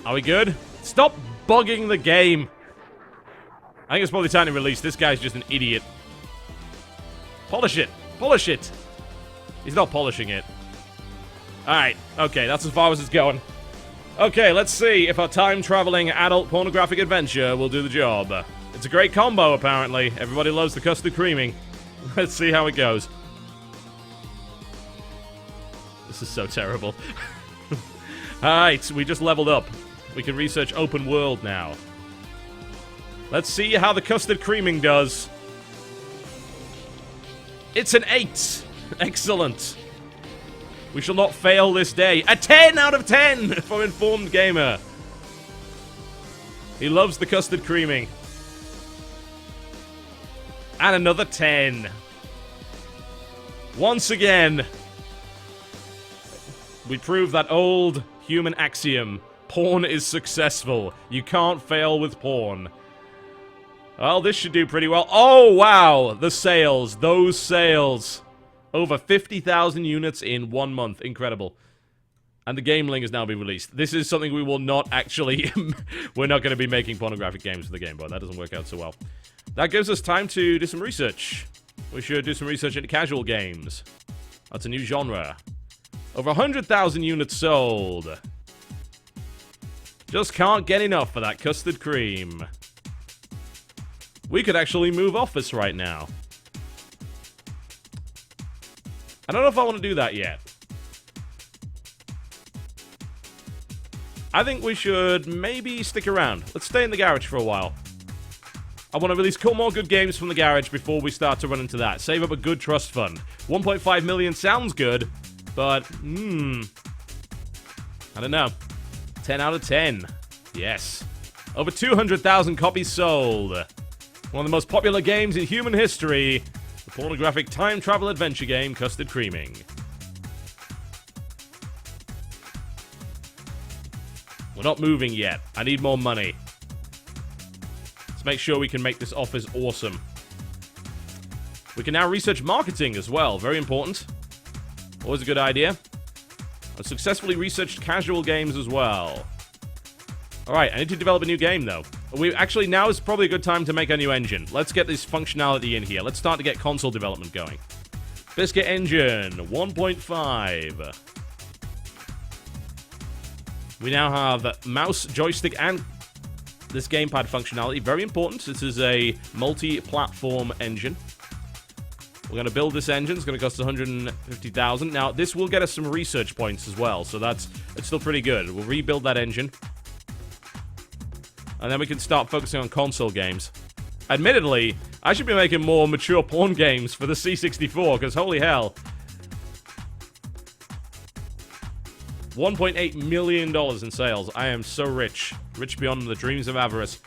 Are we good? Stop bugging the game. I think it's probably time to release. This guy's just an idiot. Polish it. Polish it. He's not polishing it. Alright. Okay, that's as far as it's going. Okay, let's see if our time-traveling adult pornographic adventure will do the job. It's a great combo, apparently. Everybody loves the custard creaming. Let's see how it goes. This is so terrible. Alright, we just leveled up. We can research open world now. Let's see how the custard creaming does. It's an 8. Excellent. We shall not fail this day. A 10 out of 10 for Informed Gamer. He loves the custard creaming. And another 10. Once again. We prove that old human axiom. Porn is successful. You can't fail with porn. Well, this should do pretty well. Oh, wow! The sales. Those sales. Over 50,000 units in 1 month. Incredible. And the game link has now been released. This is something we will not actually... We're not going to be making pornographic games for the Game Boy. That doesn't work out so well. That gives us time to do some research. We should do some research into casual games. That's a new genre. Over 100,000 units sold. Just can't get enough for that custard cream. We could actually move office right now. I don't know if I want to do that yet. I think we should maybe stick around. Let's stay in the garage for a while. I want to release more good games from the garage before we start to run into that. Save up a good trust fund. 1.5 million sounds good, but, I don't know. 10 out of 10. Yes. Over 200,000 copies sold. One of the most popular games in human history. The pornographic time travel adventure game, Custard Creaming. We're not moving yet. I need more money. Let's make sure we can make this office awesome. We can now research marketing as well. Very important. Always a good idea. I've successfully researched casual games as well. Alright, I need to develop a new game though. Actually, now is probably a good time to make a new engine. Let's get this functionality in here. Let's start to get console development going. Biscuit engine 1.5. We now have mouse, joystick, and this gamepad functionality. Very important. This is a multi-platform engine. We're going to build this engine. It's going to cost 150,000. Now, this will get us some research points as well, so it's still pretty good. We'll rebuild that engine. And then we can start focusing on console games. Admittedly, I should be making more mature porn games for the C64, because holy hell. $1.8 million in sales. I am so rich. Rich beyond the dreams of avarice.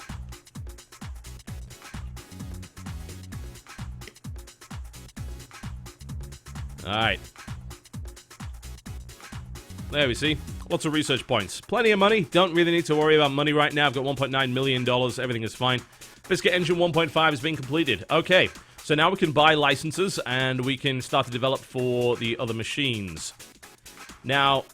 Alright. There we see. Lots of research points. Plenty of money. Don't really need to worry about money right now. I've got $1.9 million. Everything is fine. Biscuit Engine 1.5 has been completed. Okay. So now we can buy licenses and we can start to develop for the other machines. Now,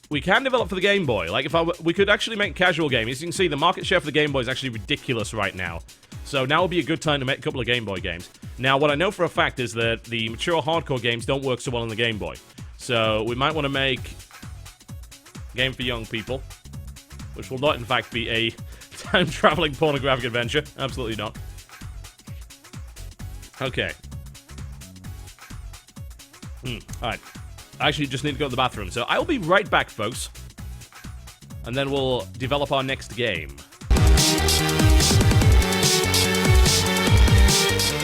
we can develop for the Game Boy. Like, we could actually make casual games. As you can see, the market share for the Game Boy is actually ridiculous right now. So now would be a good time to make a couple of Game Boy games. Now, what I know for a fact is that the mature hardcore games don't work so well on the Game Boy. So we might want to make a game for young people, which will not, in fact, be a time-traveling pornographic adventure. Absolutely not. Okay. Alright. I actually just need to go to the bathroom. So I'll be right back, folks. And then we'll develop our next game.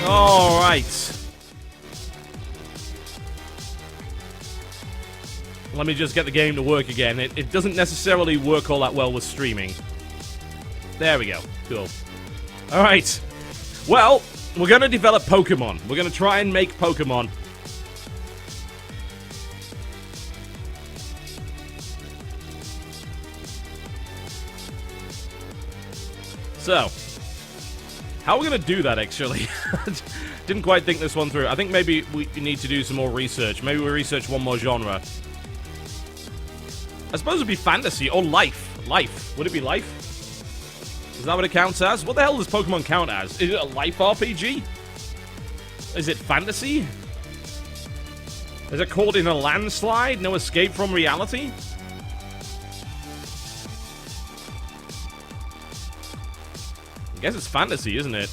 Alright. Let me just get the game to work again. It doesn't necessarily work all that well with streaming. There we go. Cool. Alright. Well, we're going to develop Pokemon. We're going to try and make Pokemon. So, how are we going to do that, actually? Didn't quite think this one through. I think maybe we need to do some more research. Maybe we research one more genre. I suppose it would be fantasy or life. Life. Would it be life? Is that what it counts as? What the hell does Pokemon count as? Is it a life RPG? Is it fantasy? Is it called In a Landslide? No Escape from Reality? I guess it's fantasy, isn't it?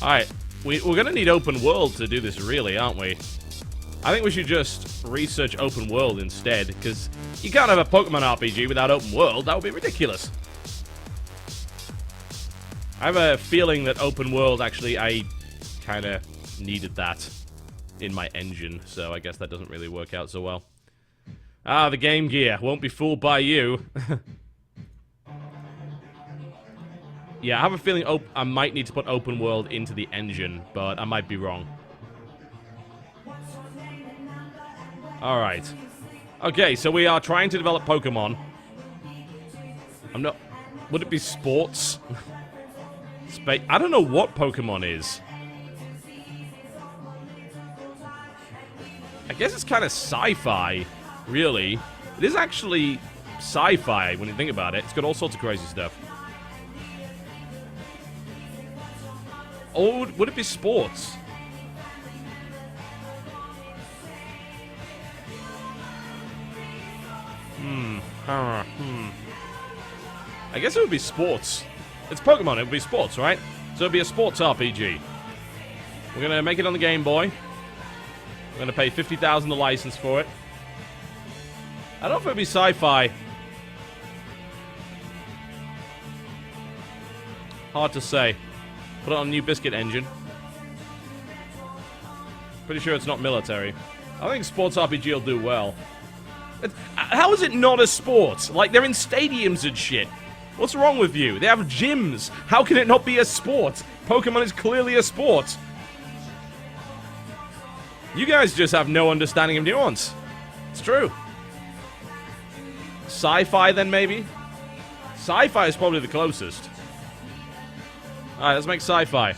Alright, we're going to need open world to do this, really, aren't we? I think we should just research open world instead, because you can't have a Pokemon RPG without open world. That would be ridiculous. I have a feeling that open world, actually, I kind of needed that in my engine, so I guess that doesn't really work out so well. Ah, the Game Gear. Won't be fooled by you. Yeah, I have a feeling I might need to put open world into the engine, but I might be wrong. Alright. Okay, so we are trying to develop Pokemon. I'm not... Would it be sports? I don't know what Pokemon is. I guess it's kind of sci-fi, really. It is actually sci-fi when you think about it. It's got all sorts of crazy stuff. Or would it be sports? I guess it would be sports. It's Pokemon, it would be sports, right? So it would be a sports RPG. We're going to make it on the Game Boy. We're going to pay $50,000 the license for it. I don't know if it would be sci-fi. Hard to say. Put it on a new biscuit engine. Pretty sure it's not military. I think sports RPG will do well. How is it not a sport? Like, they're in stadiums and shit. What's wrong with you? They have gyms. How can it not be a sport? Pokemon is clearly a sport. You guys just have no understanding of nuance. It's true. Sci-fi, then, maybe? Sci-fi is probably the closest. Alright, let's make sci-fi.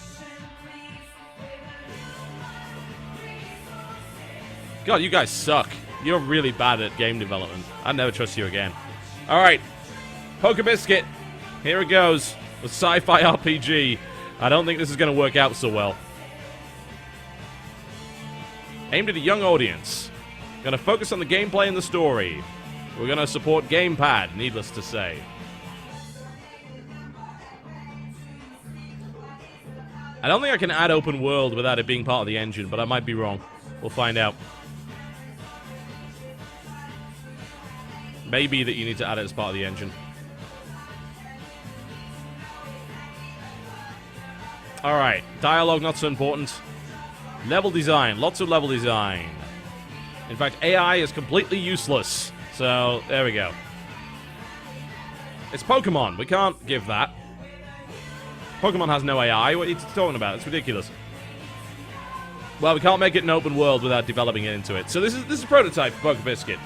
God, you guys suck. You're really bad at game development. I'd never trust you again. Alright. TotalBiscuit. Here it goes. With sci-fi RPG. I don't think this is going to work out so well. Aimed at a young audience. Gonna focus on the gameplay and the story. We're gonna support Gamepad, needless to say. I don't think I can add open world without it being part of the engine, but I might be wrong. We'll find out. Maybe that you need to add it as part of the engine. Alright, dialogue not so important. Level design, lots of level design. In fact, AI is completely useless. So, there we go. It's Pokemon, we can't give that. Pokemon has no AI, what are you talking about? It's ridiculous. Well, we can't make it an open world without developing it into it. So this is a prototype for TotalBiscuit.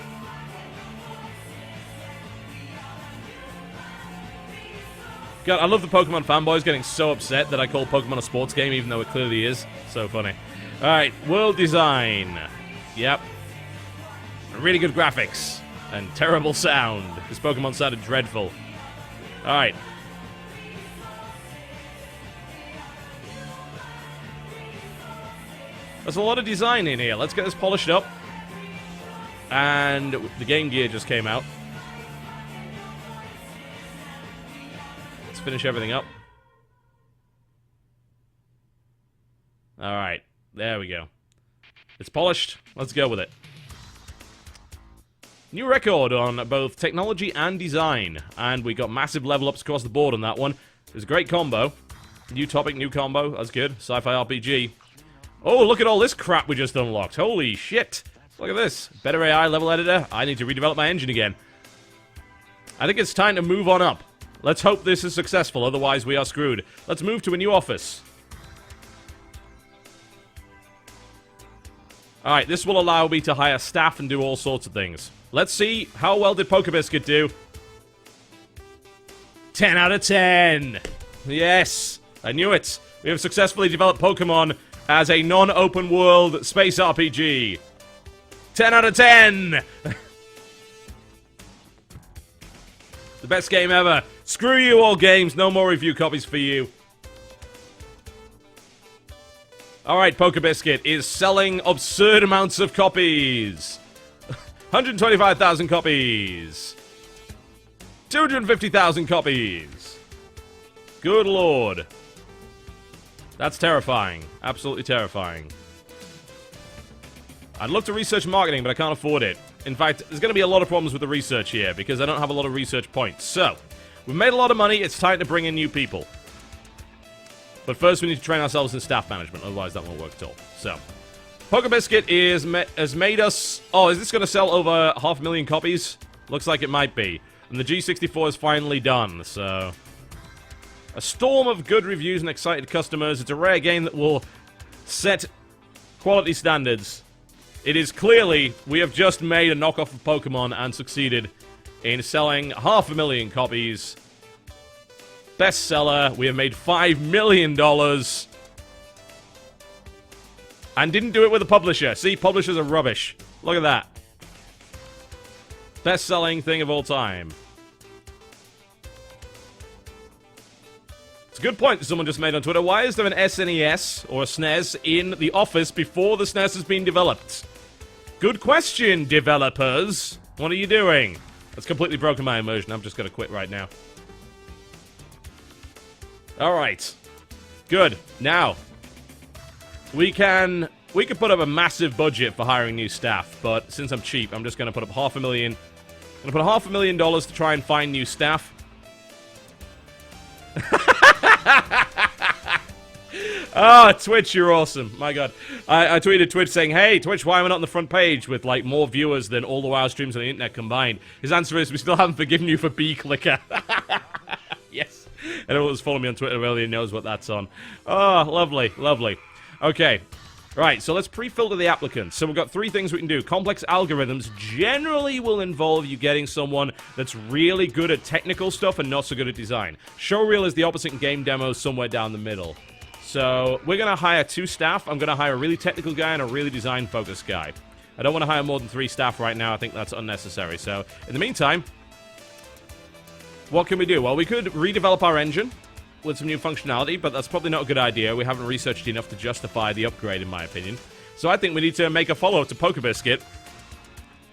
God, I love the Pokemon fanboys getting so upset that I call Pokemon a sports game, even though it clearly is. So funny. Alright, world design. Yep. Really good graphics. And terrible sound. This Pokemon sounded dreadful. Alright. There's a lot of design in here. Let's get this polished up. And the Game Gear just came out. Let's finish everything up. Alright. There we go. It's polished. Let's go with it. New record on both technology and design. And we got massive level ups across the board on that one. It was a great combo. New topic, new combo. That's good. Sci-fi RPG. Oh, look at all this crap we just unlocked. Holy shit. Look at this. Better AI level editor. I need to redevelop my engine again. I think it's time to move on up. Let's hope this is successful, otherwise we are screwed. Let's move to a new office. Alright, this will allow me to hire staff and do all sorts of things. Let's see, how well did TotalBiscuit do? 10 out of 10! Yes! I knew it! We have successfully developed Pokemon as a non-open world space RPG. 10 out of 10! The best game ever. Screw you all games, no more review copies for you. Alright, TotalBiscuit is selling absurd amounts of copies. 125,000 copies. 250,000 copies. Good lord. That's terrifying. Absolutely terrifying. I'd love to research marketing, but I can't afford it. In fact, there's going to be a lot of problems with the research here, because I don't have a lot of research points. So, we've made a lot of money, it's time to bring in new people. But first we need to train ourselves in staff management, otherwise that won't work at all. So, TotalBiscuit has made us... Oh, is this going to sell over 500,000 copies? Looks like it might be. And the G64 is finally done, so... A storm of good reviews and excited customers. It's a rare game that will set quality standards. It is clearly, we have just made a knockoff of Pokemon and succeeded in selling 500,000 copies. Bestseller, we have made $5 million. And didn't do it with a publisher. See, publishers are rubbish. Look at that. Best-selling thing of all time. It's a good point that someone just made on Twitter. Why is there an SNES or a SNES in the office before the SNES has been developed? Good question, developers. What are you doing? That's completely broken my immersion. I'm just going to quit right now. Alright. Good. Now, we could put up a massive budget for hiring new staff, but since I'm cheap, I'm just going to put up $500,000. I'm going to put $500,000 to try and find new staff. Ah, Twitch, you're awesome. My god. I tweeted Twitch saying, hey, Twitch, why am I not on the front page with, like, more viewers than all the WoW streams on the internet combined? His answer is, we still haven't forgiven you for B-Clicker. Yes. Anyone who's following me on Twitter really knows what that's on. Oh, lovely, lovely. Okay. Right, so let's pre-filter the applicants. So we've got 3 things we can do. Complex algorithms generally will involve you getting someone that's really good at technical stuff and not so good at design. Showreel is the opposite in game demos, somewhere down the middle. So we're going to hire 2 staff. I'm going to hire a really technical guy and a really design-focused guy. I don't want to hire more than 3 staff right now. I think that's unnecessary. So in the meantime, what can we do? Well, we could redevelop our engine with some new functionality, but that's probably not a good idea. We haven't researched enough to justify the upgrade, in my opinion. So I think we need to make a follow-up to TotalBiscuit.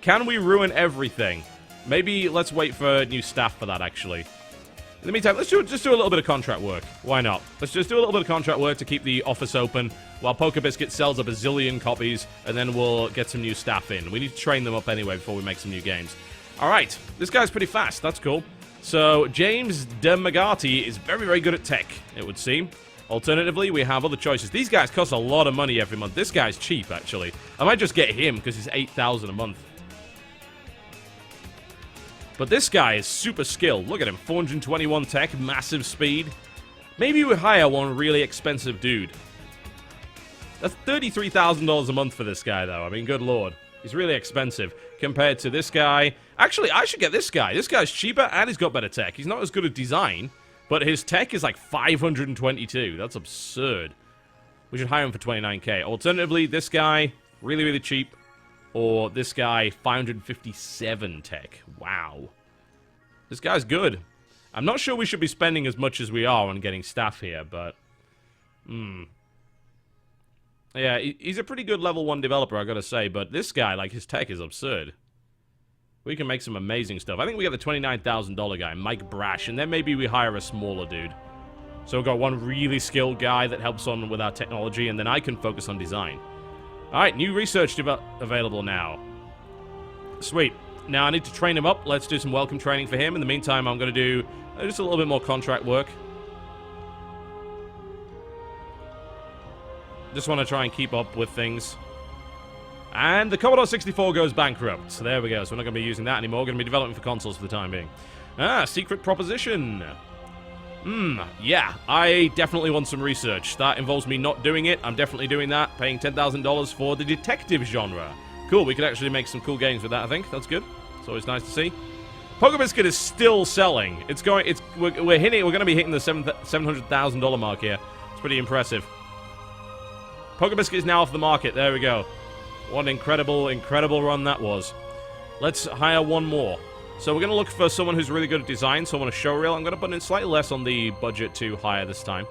Can we ruin everything? Maybe let's wait for new staff for that, actually. In the meantime, let's just do a little bit of contract work. Why not? Let's just do a little bit of contract work to keep the office open while TotalBiscuit sells a bazillion copies, and then we'll get some new staff in. We need to train them up anyway before we make some new games. Alright, this guy's pretty fast. That's cool. So, James DeMagati is very, very good at tech, it would seem. Alternatively, we have other choices. These guys cost a lot of money every month. This guy's cheap, actually. I might just get him, because he's $8,000 a month. But this guy is super skilled. Look at him. 421 tech, massive speed. Maybe we hire one really expensive dude. That's $33,000 a month for this guy, though. I mean, good lord. He's really expensive compared to this guy. Actually, I should get this guy. This guy's cheaper and he's got better tech. He's not as good at design, but his tech is like 522. That's absurd. We should hire him for 29k. Alternatively, this guy, really, really cheap. Or this guy, 557 tech. Wow. This guy's good. I'm not sure we should be spending as much as we are on getting staff here, but... Yeah, he's a pretty good level 1 developer, I gotta say, but this guy, like, his tech is absurd. We can make some amazing stuff. I think we got the $29,000 guy, Mike Brash, and then maybe we hire a smaller dude. So we've got one really skilled guy that helps on with our technology, and then I can focus on design. Alright, new research available now. Sweet. Now I need to train him up. Let's do some welcome training for him. In the meantime, I'm gonna do just a little bit more contract work. Just want to try and keep up with things. And the Commodore 64 goes bankrupt. So there we go. So we're not going to be using that anymore. We're going to be developing for consoles for the time being. Ah, secret proposition. Yeah. I definitely want some research. That involves me not doing it. I'm definitely doing that. Paying $10,000 for the detective genre. Cool. We could actually make some cool games with that, I think. That's good. It's always nice to see. TotalBiscuit is still selling. We're going to be hitting the $700,000 mark here. It's pretty impressive. TotalBiscuit is now off the market. There we go. What an incredible, incredible run that was. Let's hire one more. So we're going to look for someone who's really good at design, someone a showreel. I'm going to put in slightly less on the budget to hire this time.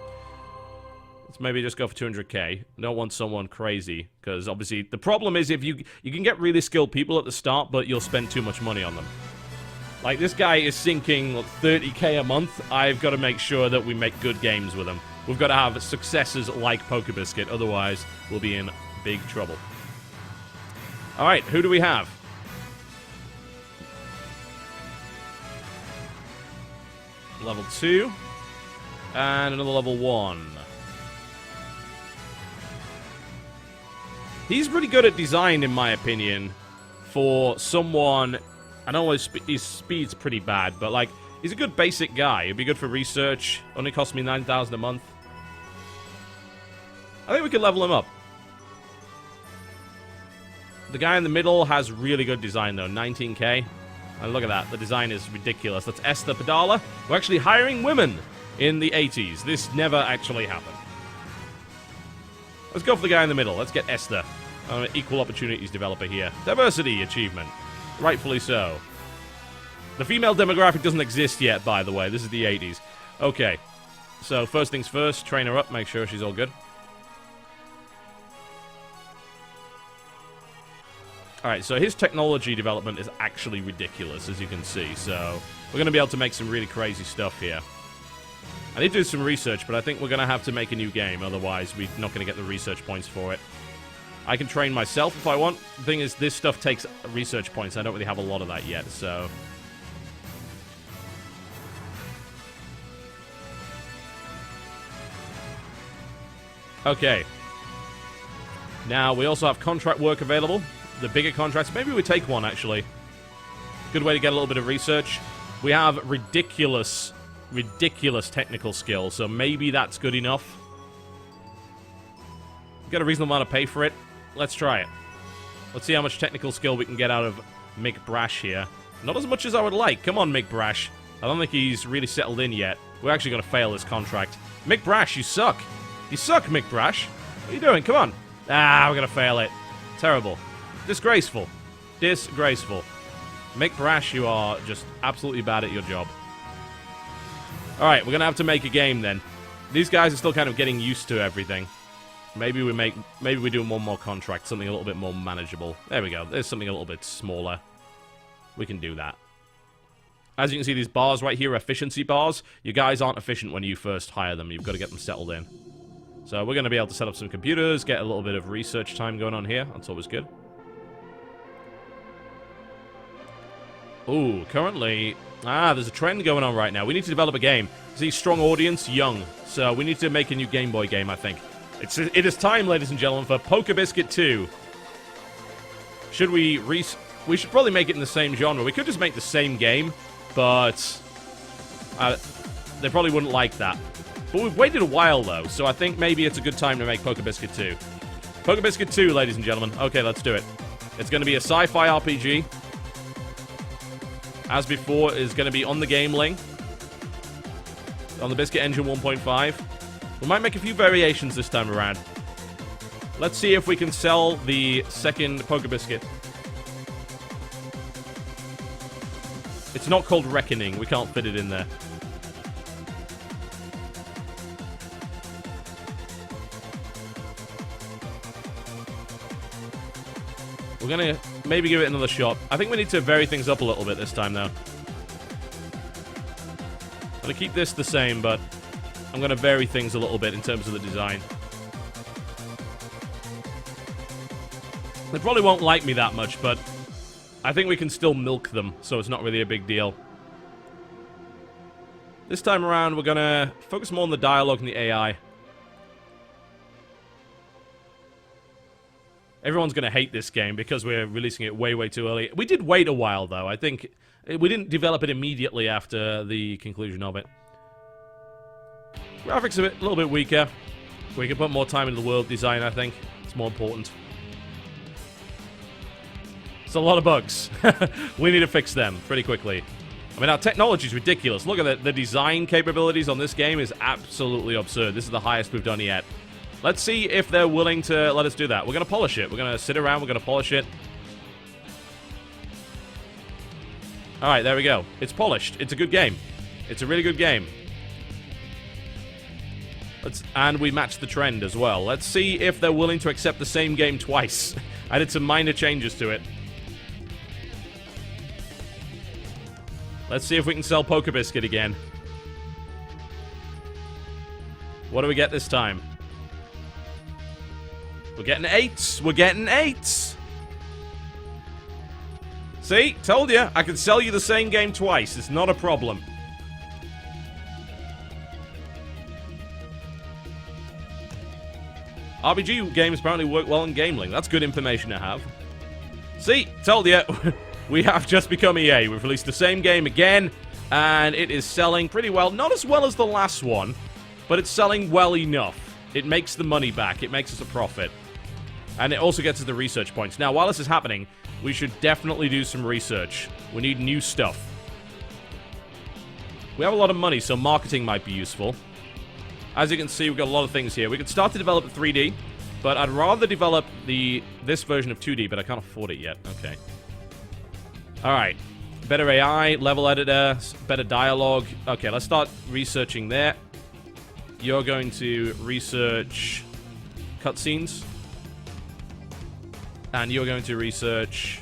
Let's maybe just go for 200k. I don't want someone crazy, because obviously the problem is if you can get really skilled people at the start, but you'll spend too much money on them. Like, this guy is sinking 30k a month. I've got to make sure that we make good games with him. We've got to have successes like TotalBiscuit, otherwise we'll be in big trouble. Alright, who do we have? Level 2. And another level 1. He's pretty good at design, in my opinion, for someone... I know his speed's pretty bad, but, like, he's a good basic guy. He'd be good for research. Only cost me $9,000 a month. I think we could level him up. The guy in the middle has really good design, though. 19k. And look at that. The design is ridiculous. That's Esther Padala. We're actually hiring women in the 80s. This never actually happened. Let's go for the guy in the middle. Let's get Esther. Equal opportunities developer here. Diversity achievement. Rightfully so. The female demographic doesn't exist yet, by the way. This is the 80s. Okay. So, first things first. Train her up. Make sure she's all good. Alright, so his technology development is actually ridiculous, as you can see. So, we're going to be able to make some really crazy stuff here. I need to do some research, but I think we're going to have to make a new game. Otherwise, we're not going to get the research points for it. I can train myself if I want. The thing is, this stuff takes research points. I don't really have a lot of that yet, so... Okay. Now, we also have contract work available. The bigger contracts. Maybe we take one, actually. Good way to get a little bit of research. We have ridiculous technical skill, so maybe that's good enough. Get a reasonable amount of pay for it. Let's try it. Let's see how much technical skill we can get out of Mick Brash here. Not as much as I would like. Come on, Mick Brash. I don't think he's really settled in yet. We're actually going to fail this contract. Mick Brash, you suck. You suck, Mick Brash. What are you doing? Come on. Ah, we're going to fail it. Terrible. Disgraceful. Disgraceful. Mick Brash, you are just absolutely bad at your job. Alright, we're going to have to make a game then. These guys are still kind of getting used to everything. Maybe we do one more contract, something a little bit more manageable. There we go. There's something a little bit smaller. We can do that. As you can see, these bars right here are efficiency bars. You guys aren't efficient when you first hire them. You've got to get them settled in. So we're going to be able to set up some computers, get a little bit of research time going on here. That's always good. Ooh, currently... there's a trend going on right now. We need to develop a game. See, strong audience, young. So we need to make a new Game Boy game, I think. It is time, ladies and gentlemen, for Pornographic 2. Should we should probably make it in the same genre. We could just make the same game, but... they probably wouldn't like that. But we've waited a while, though, so I think maybe it's a good time to make Pornographic 2. Pornographic 2, ladies and gentlemen. Okay, let's do it. It's going to be a sci-fi RPG. As before, is going to be on the game link. On the Biscuit Engine 1.5. We might make a few variations this time around. Let's see if we can sell the second Pornographic. It's not called Reckoning. We can't fit it in there. We're going to maybe give it another shot. I think we need to vary things up a little bit this time, though. I'm going to keep this the same, but I'm going to vary things a little bit in terms of the design. They probably won't like me that much, but I think we can still milk them, so it's not really a big deal. This time around, we're going to focus more on the dialogue and the AI. Everyone's going to hate this game because we're releasing it way, way too early. We did wait a while, though. I think we didn't develop it immediately after the conclusion of it. Graphics a little bit weaker. We can put more time into the world design, I think. It's more important. It's a lot of bugs. We need to fix them pretty quickly. I mean, our technology is ridiculous. Look at the design capabilities on this game is absolutely absurd. This is the highest we've done yet. Let's see if they're willing to let us do that. We're going to polish it. We're going to sit around. We're going to polish it. Alright, there we go. It's polished. It's a good game. It's a really good game. And we matched the trend as well. Let's see if they're willing to accept the same game twice. I did some minor changes to it. Let's see if we can sell Pornographic again. What do we get this time? We're getting 8s. We're getting 8s. See? Told you. I can sell you the same game twice. It's not a problem. RPG games apparently work well in Game Link. That's good information to have. See? Told you. We have just become EA. We've released the same game again, and it is selling pretty well. Not as well as the last one, but it's selling well enough. It makes the money back. It makes us a profit. And it also gets us the research points. Now, while this is happening, we should definitely do some research. We need new stuff. We have a lot of money, so marketing might be useful. As you can see, we've got a lot of things here. We could start to develop 3D, but I'd rather develop this version of 2D, but I can't afford it yet. Okay. Alright. Better AI, level editor, better dialogue. Okay, let's start researching there. You're going to research cutscenes. And you're going to research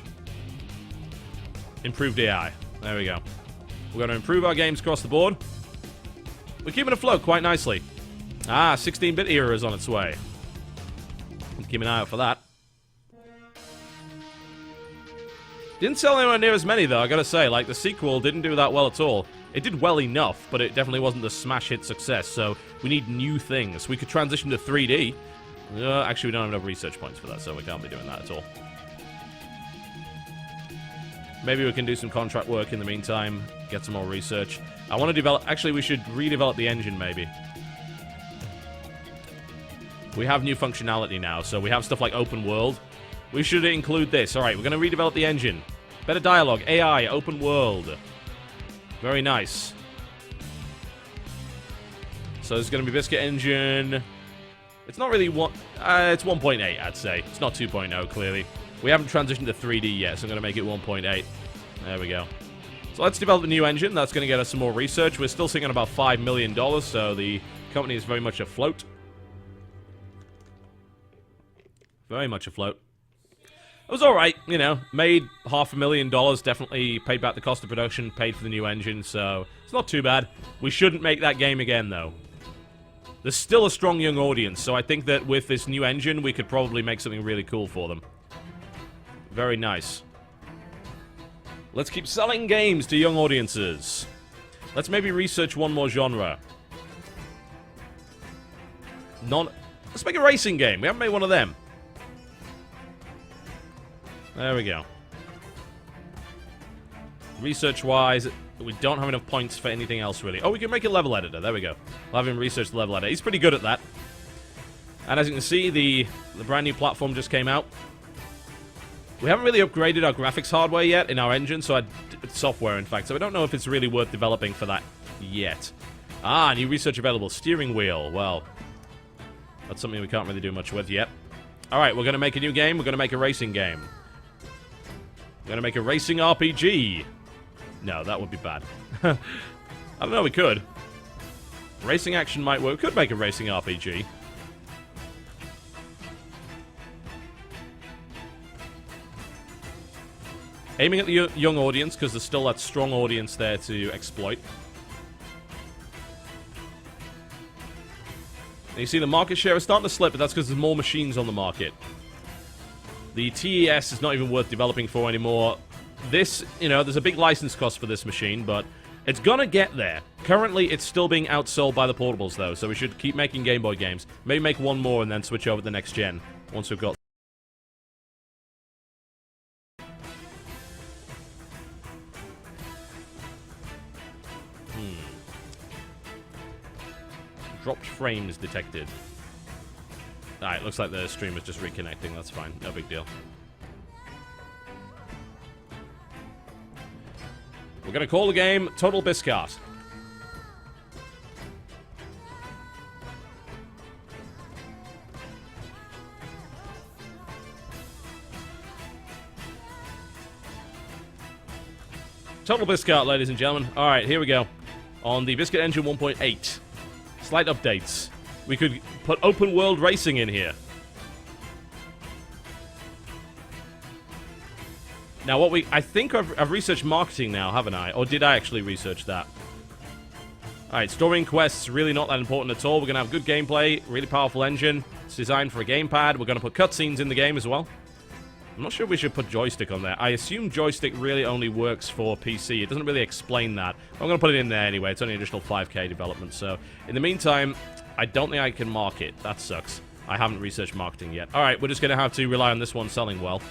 improved AI. There we go. We're going to improve our games across the board. We're keeping it afloat quite nicely. Ah, 16-bit era is on its way. Keep an eye out for that. Didn't sell anywhere near as many, though, I gotta say. Like, the sequel didn't do that well at all. It did well enough, but it definitely wasn't the smash hit success, so we need new things. We could transition to 3D. Actually, we don't have enough research points for that, so we can't be doing that at all. Maybe we can do some contract work in the meantime, get some more research. I want to develop... Actually, we should redevelop the engine, maybe. We have new functionality now, so we have stuff like open world. We should include this. Alright, we're going to redevelop the engine. Better dialogue, AI, open world. Very nice. So there's going to be Biscuit engine. It's not really one... it's 1.8, I'd say. It's not 2.0, clearly. We haven't transitioned to 3D yet, so I'm going to make it 1.8. There we go. So let's develop a new engine. That's going to get us some more research. We're still sitting at about $5 million, so the company is very much afloat. Very much afloat. It was alright, you know. Made $500,000, definitely paid back the cost of production, paid for the new engine, so it's not too bad. We shouldn't make that game again, though. There's still a strong young audience, so I think that with this new engine, we could probably make something really cool for them. Very nice. Let's keep selling games to young audiences. Let's maybe research one more genre. Let's make a racing game. We haven't made one of them. There we go. Research-wise, we don't have enough points for anything else, really. Oh, we can make a level editor. There we go. We'll have him research the level editor. He's pretty good at that. And as you can see, the brand new platform just came out. We haven't really upgraded our graphics hardware yet in our engine, software, in fact, so I don't know if it's really worth developing for that yet. Ah, new research available. Steering wheel. Well, that's something we can't really do much with yet. Alright, we're going to make a new game. We're going to make a racing game. We're going to make a racing RPG. No, that would be bad. I don't know, we could. Racing action might work. We could make a racing RPG. Aiming at the young audience, because there's still that strong audience there to exploit. And you see the market share is starting to slip, but that's because there's more machines on the market. The TES is not even worth developing for anymore. This, you know, there's a big license cost for this machine, but it's gonna get there. Currently, it's still being outsold by the portables, though, so we should keep making Game Boy games. Maybe make one more and then switch over to the next gen, once we've got... Dropped frames detected. Alright, looks like the stream is just reconnecting. That's fine. No big deal. We're going to call the game TotalBiscuit. TotalBiscuit, ladies and gentlemen. Alright, here we go. On the Biscuit Engine 1.8. Slight updates. We could put open world racing in here. Now, I think I've researched marketing now, haven't I? Or did I actually research that? Alright, story and quests, really not that important at all. We're going to have good gameplay, really powerful engine. It's designed for a gamepad. We're going to put cutscenes in the game as well. I'm not sure we should put joystick on there. I assume joystick really only works for PC. It doesn't really explain that. I'm going to put it in there anyway. It's only additional 5K development. So, in the meantime, I don't think I can mark it. That sucks. I haven't researched marketing yet. Alright, we're just going to have to rely on this one selling well.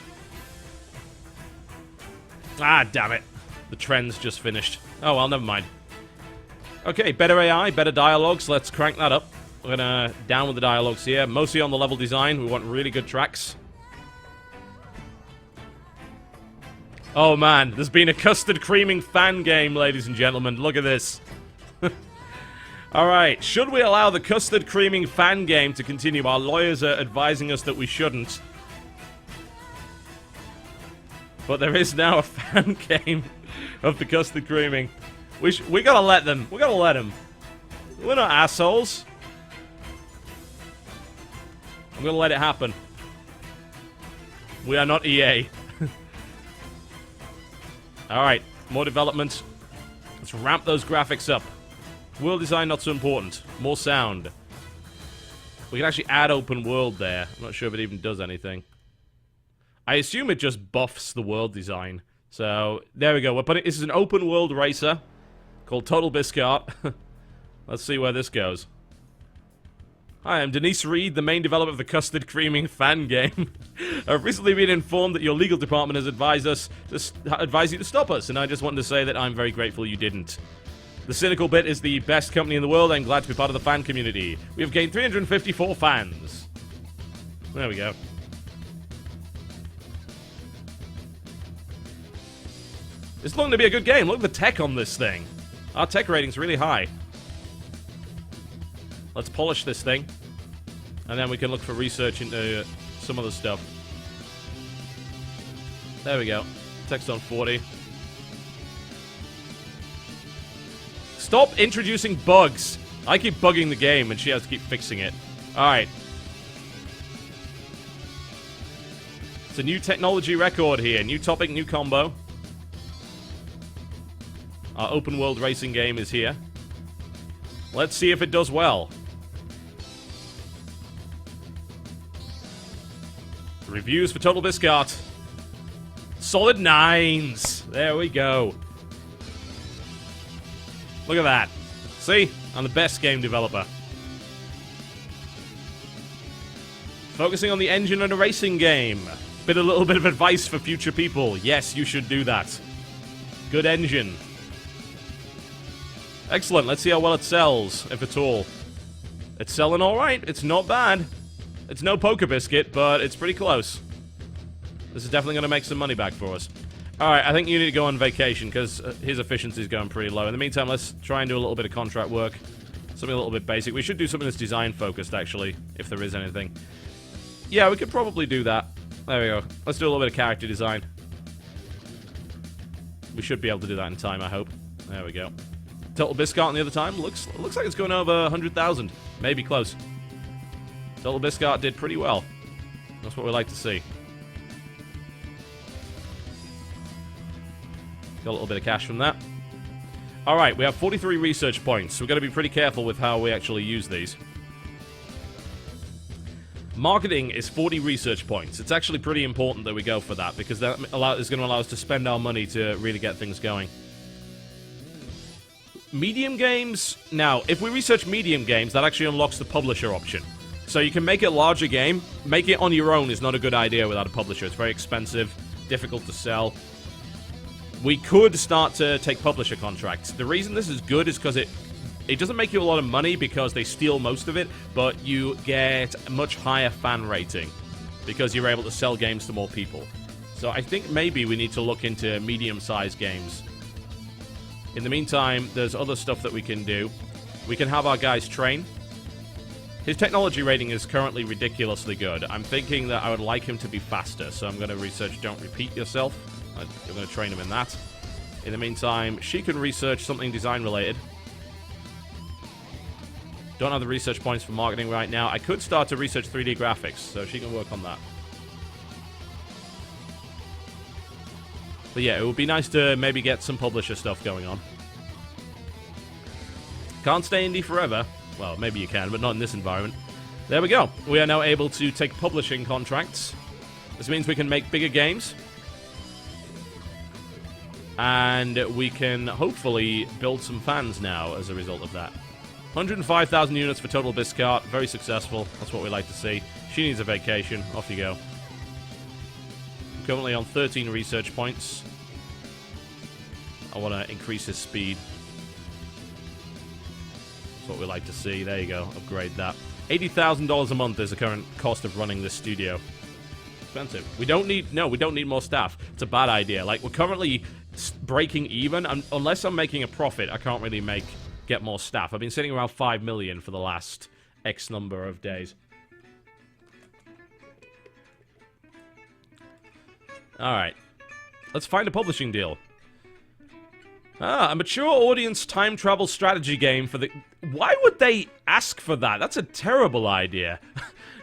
Ah, damn it. The trend's just finished. Oh, well, never mind. Okay, better AI, better dialogues. Let's crank that up. We're going to down with the dialogues here. Mostly on the level design. We want really good tracks. Oh man, there's been a custard creaming fan game, ladies and gentlemen. Look at this. Alright, should we allow the custard creaming fan game to continue? Our lawyers are advising us that we shouldn't. But there is now a fan game of the custard creaming. We gotta let them. We gotta let them. We're not assholes. I'm gonna let it happen. We are not EA. Alright, more development. Let's ramp those graphics up. World design, not so important. More sound. We can actually add open world there. I'm not sure if it even does anything. I assume it just buffs the world design. So, there we go. We're putting, this is an open world racer called TotalBiscuit. Let's see where this goes. Hi, I'm Denise Reed, the main developer of the custard creaming fan game. I've recently been informed that your legal department has advised you to stop us, and I just wanted to say that I'm very grateful you didn't. The Cynical Bit is the best company in the world. I'm glad to be part of the fan community. We have gained 354 fans. There we go. It's looking to be a good game. Look at the tech on this thing. Our tech rating's really high. Let's polish this thing. And then we can look for research into some other stuff. There we go. Text on 40. Stop introducing bugs. I keep bugging the game and she has to keep fixing it. Alright. It's a new technology record here. New topic, new combo. Our open world racing game is here. Let's see if it does well. Reviews for TotalBiscuit. Solid 9s. There we go. Look at that. See? I'm the best game developer. Focusing on the engine and a racing game. A little bit of advice for future people. Yes, you should do that. Good engine. Excellent. Let's see how well it sells, if at all. It's selling alright. It's not bad. It's no poker biscuit, but it's pretty close. This is definitely going to make some money back for us. Alright, I think you need to go on vacation, because his efficiency is going pretty low. In the meantime, let's try and do a little bit of contract work. Something a little bit basic. We should do something that's design-focused, actually, if there is anything. Yeah, we could probably do that. There we go. Let's do a little bit of character design. We should be able to do that in time, I hope. There we go. TotalBiscuit on the other time looks like it's going over 100,000. Maybe close. TotalBiscuit did pretty well. That's what we like to see. Got a little bit of cash from that. Alright, we have 43 research points, so we've got to be pretty careful with how we actually use these. Marketing is 40 research points. It's actually pretty important that we go for that, because that is going to allow us to spend our money to really get things going. Medium games. Now, if we research medium games, that actually unlocks the publisher option. So you can make it a larger game. Make it on your own is not a good idea without a publisher. It's very expensive, difficult to sell. We could start to take publisher contracts. The reason this is good is because it doesn't make you a lot of money because they steal most of it, but you get a much higher fan rating because you're able to sell games to more people. So I think maybe we need to look into medium-sized games. In the meantime, there's other stuff that we can do. We can have our guys train. His technology rating is currently ridiculously good. I'm thinking that I would like him to be faster, so I'm going to research Don't Repeat Yourself. I'm going to train him in that. In the meantime, she can research something design-related. Don't have the research points for marketing right now. I could start to research 3D graphics, so she can work on that. But yeah, it would be nice to maybe get some publisher stuff going on. Can't stay indie forever. Well, maybe you can, but not in this environment. There we go. We are now able to take publishing contracts. This means we can make bigger games. And we can hopefully build some fans now as a result of that. 105,000 units for TotalBiscuit. Very successful. That's what we like to see. She needs a vacation. Off you go. I'm currently on 13 research points. I want to increase his speed. That's what we like to see. There you go. Upgrade that. $80,000 a month is the current cost of running this studio. expensive. We don't need... No, we don't need more staff. It's a bad idea. Like, we're currently breaking even. Unless I'm making a profit, I can't really get more staff. I've been sitting around 5 million for the last X number of days. Alright. Let's find a publishing deal. Ah, a mature audience time travel strategy game for the... Why would they ask for that? That's a terrible idea.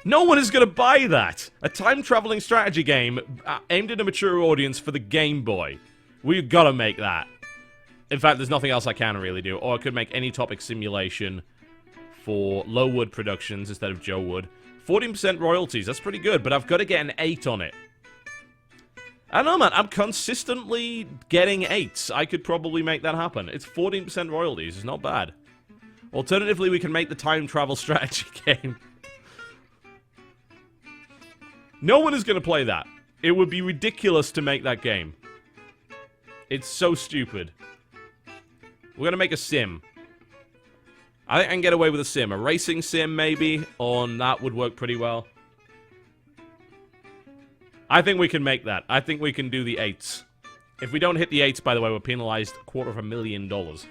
No one is going to buy that. A time-traveling strategy game aimed at a mature audience for the Game Boy. We've got to make that. In fact, there's nothing else I can really do. Or I could make any topic simulation for Low Wood Productions instead of Joe Wood. 14% royalties, that's pretty good, but I've got to get an 8 on it. I don't know, man. I'm consistently getting 8s. I could probably make that happen. It's 14% royalties. It's not bad. Alternatively, we can make the time travel strategy game. No one is going to play that. It would be ridiculous to make that game. It's so stupid. We're going to make a sim. I think I can get away with a sim. A racing sim, maybe. On that would work pretty well. I think we can make that. I think we can do the 8s. If we don't hit the 8s, by the way, we're penalized $250,000.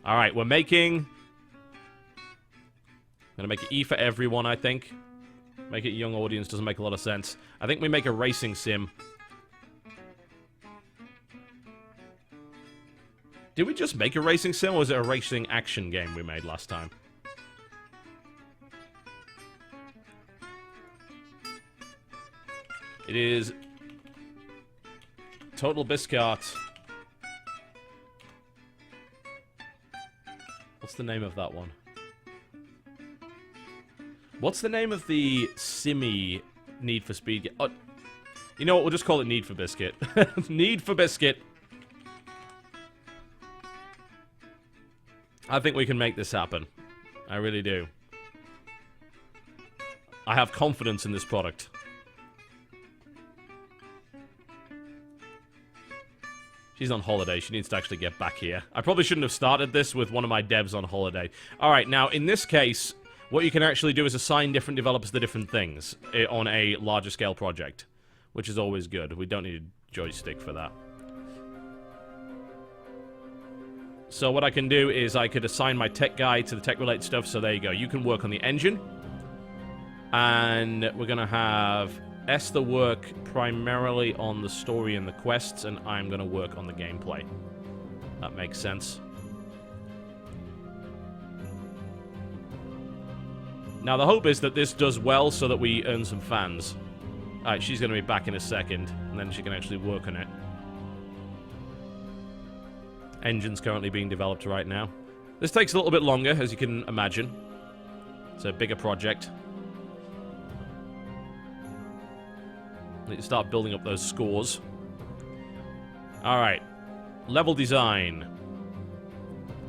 Alright, we're making... I'm gonna make it E for everyone, I think. Make it a young audience doesn't make a lot of sense. I think we make a racing sim. Did we just make a racing sim, or was it a racing action game we made last time? It is... TotalBiscuit. What's the name of that one? What's the name of the Simmy Need for Speed game? Oh, you know what? We'll just call it Need for Biscuit. Need for Biscuit. I think we can make this happen. I really do. I have confidence in this product. She's on holiday. She needs to actually get back here. I probably shouldn't have started this with one of my devs on holiday. Alright, now, in this case... What you can actually do is assign different developers to different things on a larger scale project, which is always good. We don't need a joystick for that. So what I can do is I could assign my tech guy to the tech-related stuff, so there you go. You can work on the engine, and we're going to have Esther work primarily on the story and the quests, and I'm going to work on the gameplay. That makes sense. Now, the hope is that this does well so that we earn some fans. Alright, she's going to be back in a second, and then she can actually work on it. Engine's currently being developed right now. This takes a little bit longer, as you can imagine. It's a bigger project. Need to start building up those scores. Alright. Level design.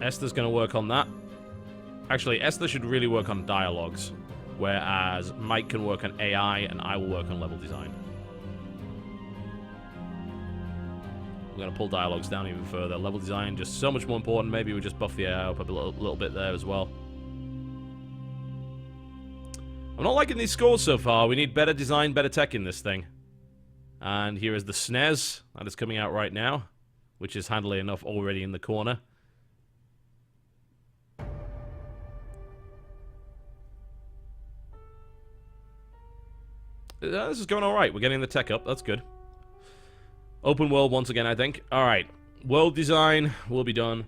Esther's going to work on that. Actually, Esther should really work on dialogues, whereas Mike can work on AI, and I will work on level design. We're going to pull dialogues down even further. Level design, just so much more important. Maybe we just buff the AI up a little bit there as well. I'm not liking these scores so far. We need better design, better tech in this thing. And here is the SNES that is coming out right now, which is handily enough already in the corner. This is going alright. We're getting the tech up. That's good. Open world once again, I think. Alright. World design will be done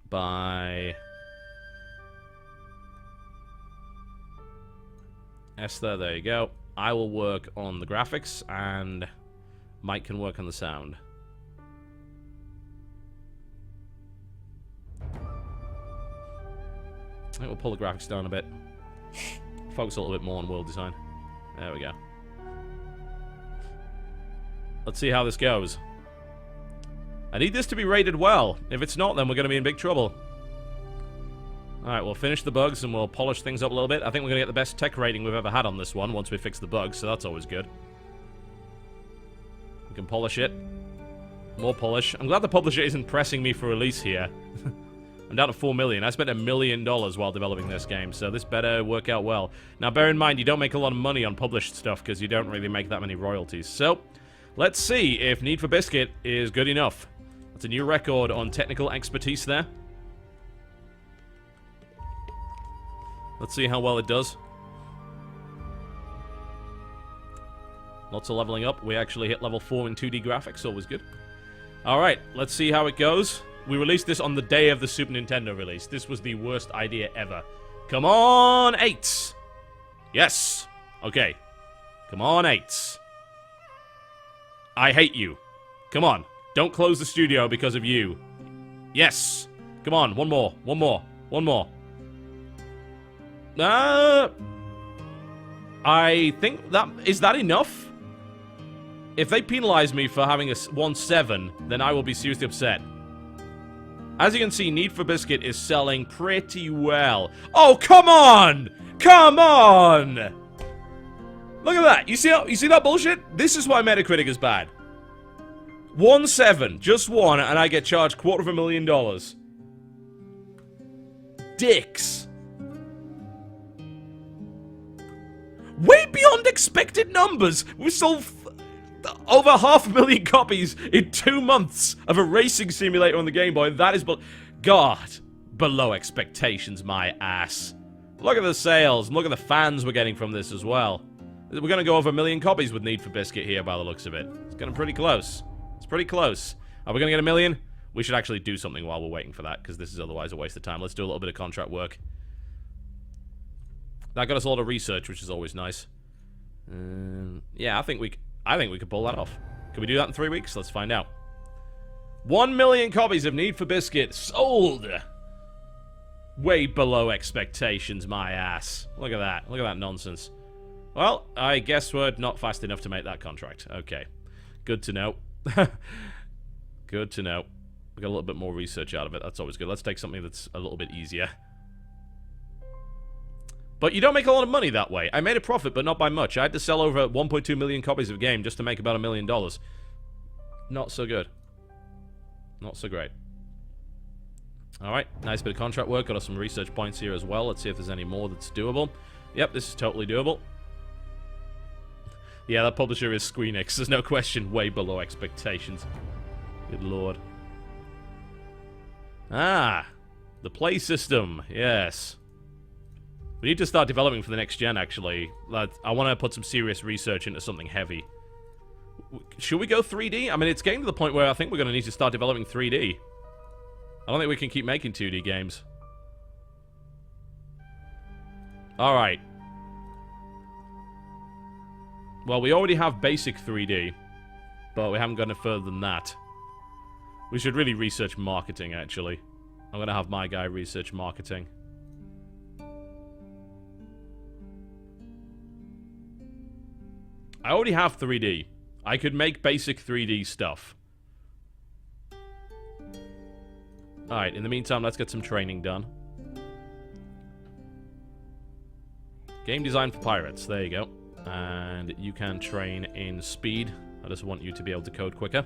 by... Esther, there you go. I will work on the graphics, and Mike can work on the sound. I think we'll pull the graphics down a bit. Focus a little bit more on world design. There we go. Let's see how this goes. I need this to be rated well. If it's not, then we're going to be in big trouble. Alright, we'll finish the bugs and we'll polish things up a little bit. I think we're going to get the best tech rating we've ever had on this one once we fix the bugs, so that's always good. We can polish it. More polish. I'm glad the publisher isn't pressing me for release here. I'm down to 4 million. I spent $1 million while developing this game, so this better work out well. Now, bear in mind, you don't make a lot of money on published stuff because you don't really make that many royalties. So, let's see if Need for Biscuit is good enough. That's a new record on technical expertise there. Let's see how well it does. Lots of leveling up. We actually hit level 4 in 2D graphics. Always good. Alright, let's see how it goes. We released this on the day of the Super Nintendo release. This was the worst idea ever. Come on, 8s! Yes! Okay. Come on, 8s. I hate you. Come on. Don't close the studio because of you. Yes! Come on, one more. One more. One more. I think that... Is that enough? If they penalize me for having a 1-7, then I will be seriously upset. As you can see, Need for Biscuit is selling pretty well. Oh, come on! Come on! Look at that. You see that bullshit? This is why Metacritic is bad. 1-7, just one, and I get charged $250,000. Dicks. Way beyond expected numbers. We sold over 500,000 copies in 2 months of a racing simulator on the Game Boy. That is, God, below expectations, my ass. Look at the sales, and look at the fans we're getting from this as well. We're going to go over 1 million copies with Need for Biscuit here by the looks of it. It's getting pretty close. It's pretty close. Are we going to get 1 million? We should actually do something while we're waiting for that, because this is otherwise a waste of time. Let's do a little bit of contract work. That got us a lot of research, which is always nice. Yeah, I think we could pull that off. Can we do that in 3 weeks? Let's find out. 1 million copies of Need for Biscuit sold! Way below expectations, my ass. Look at that. Look at that nonsense. Well, I guess we're not fast enough to make that contract. Okay. Good to know. Good to know. We got a little bit more research out of it. That's always good. Let's take something that's a little bit easier. But you don't make a lot of money that way. I made a profit, but not by much. I had to sell over 1.2 million copies of a game just to make about $1 million. Not so good. Not so great. Alright, nice bit of contract work. Got us some research points here as well. Let's see if there's any more that's doable. Yep, this is totally doable. Yeah, that publisher is Squeenix. There's no question. Way below expectations. Good lord. Ah, the play system. Yes. We need to start developing for the next gen, actually. I want to put some serious research into something heavy. Should we go 3D? I mean, it's getting to the point where I think we're going to need to start developing 3D. I don't think we can keep making 2D games. Alright. Well, we already have basic 3D, but we haven't gone any further than that. We should really research marketing, actually. I'm going to have my guy research marketing. I already have 3D. I could make basic 3D stuff. Alright, in the meantime, let's get some training done. Game design for pirates. There you go. And you can train in speed. I just want you to be able to code quicker.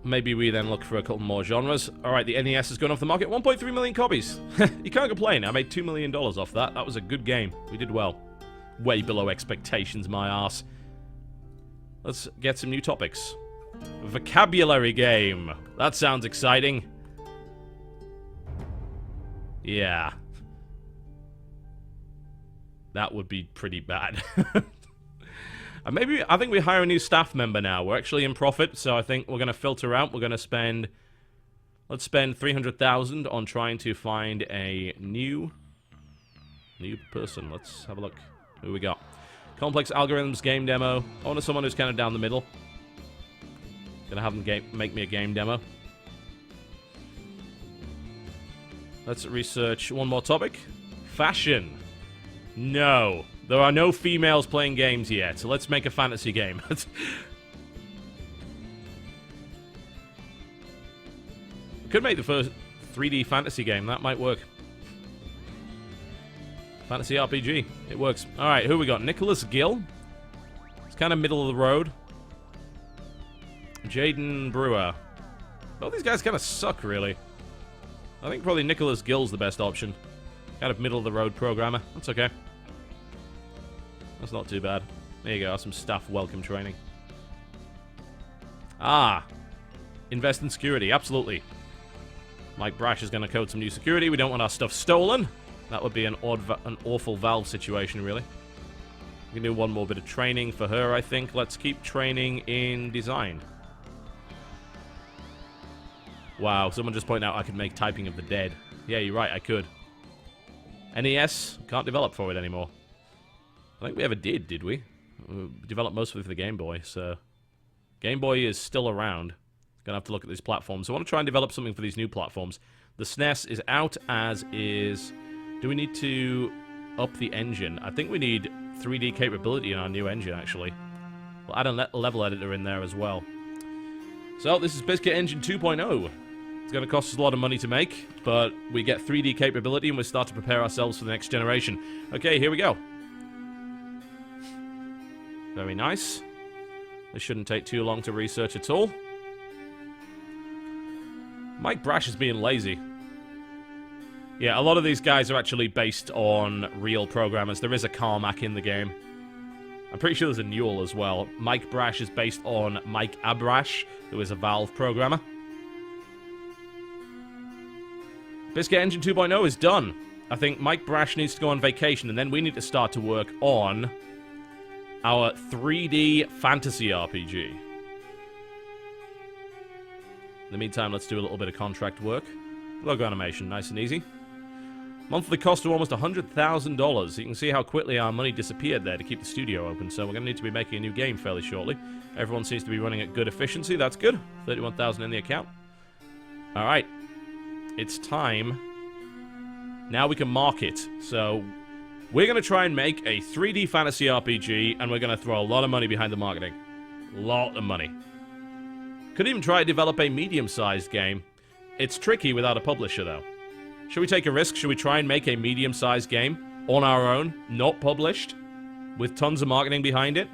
Maybe we then look for a couple more genres. Alright, the NES has gone off the market. 1.3 million copies. You can't complain. I made $2 million off that. That was a good game. We did well. Way below expectations, my arse. Let's get some new topics. Vocabulary game. That sounds exciting. Yeah. That would be pretty bad. I think we hire a new staff member now. We're actually in profit, so I think we're going to filter out. We're going to spend... Let's spend $300,000 on trying to find a new person. Let's have a look. Who we got? Complex algorithms, game demo. I want someone who's kind of down the middle. Gonna have them make me a game demo. Let's research one more topic. Fashion. No. There are no females playing games yet, so let's make a fantasy game. Could make the first 3D fantasy game. That might work. Fantasy RPG. It works. Alright, who we got? Nicholas Gill. It's kind of middle of the road. Jaden Brewer. Both these guys kind of suck, really. I think probably Nicholas Gill's the best option. Kind of middle-of-the-road programmer. That's okay. That's not too bad. There you go, some staff welcome training. Ah. Invest in security, absolutely. Mike Brash is going to code some new security. We don't want our stuff stolen. That would be an awful Valve situation, really. We can do one more bit of training for her, I think. Let's keep training in design. Wow, someone just pointed out I could make Typing of the Dead. Yeah, you're right, I could. NES, can't develop for it anymore. I think we ever did we? We developed mostly for the Game Boy, so... Game Boy is still around. Gonna have to look at these platforms. So I want to try and develop something for these new platforms. The SNES is out, as is... Do we need to up the engine? I think we need 3D capability in our new engine, actually. We'll add a level editor in there as well. So, this is Biscuit Engine 2.0. It's going to cost us a lot of money to make, but we get 3D capability and we start to prepare ourselves for the next generation. Okay, here we go. Very nice. This shouldn't take too long to research at all. Mike Brash is being lazy. Yeah, a lot of these guys are actually based on real programmers. There is a Carmack in the game. I'm pretty sure there's a Newell as well. Mike Brash is based on Mike Abrash, who is a Valve programmer. Biscuit Engine 2.0 is done. I think Mike Brash needs to go on vacation, and then we need to start to work on our 3D fantasy RPG. In the meantime, let's do a little bit of contract work. Logo animation, nice and easy. Monthly cost of almost $100,000. You can see how quickly our money disappeared there to keep the studio open, so we're going to need to be making a new game fairly shortly. Everyone seems to be running at good efficiency, that's good. 31,000 in the account. Alright. It's time. Now we can market. So, we're going to try and make a 3D fantasy RPG, and we're going to throw a lot of money behind the marketing. A lot of money. Could even try to develop a medium-sized game. It's tricky without a publisher, though. Should we take a risk? Should we try and make a medium-sized game on our own, not published, with tons of marketing behind it?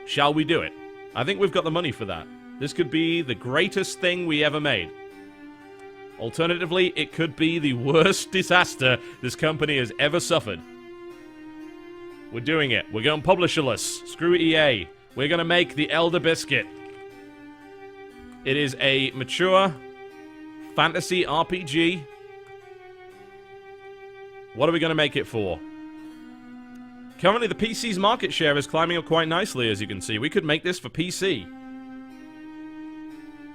Shall we do it? I think we've got the money for that. This could be the greatest thing we ever made. Alternatively, it could be the worst disaster this company has ever suffered. We're doing it. We're going publisherless. Screw EA. We're going to make the Elder Biscuit. It is a mature fantasy RPG. What are we going to make it for? Currently, the PC's market share is climbing up quite nicely, as you can see. We could make this for PC.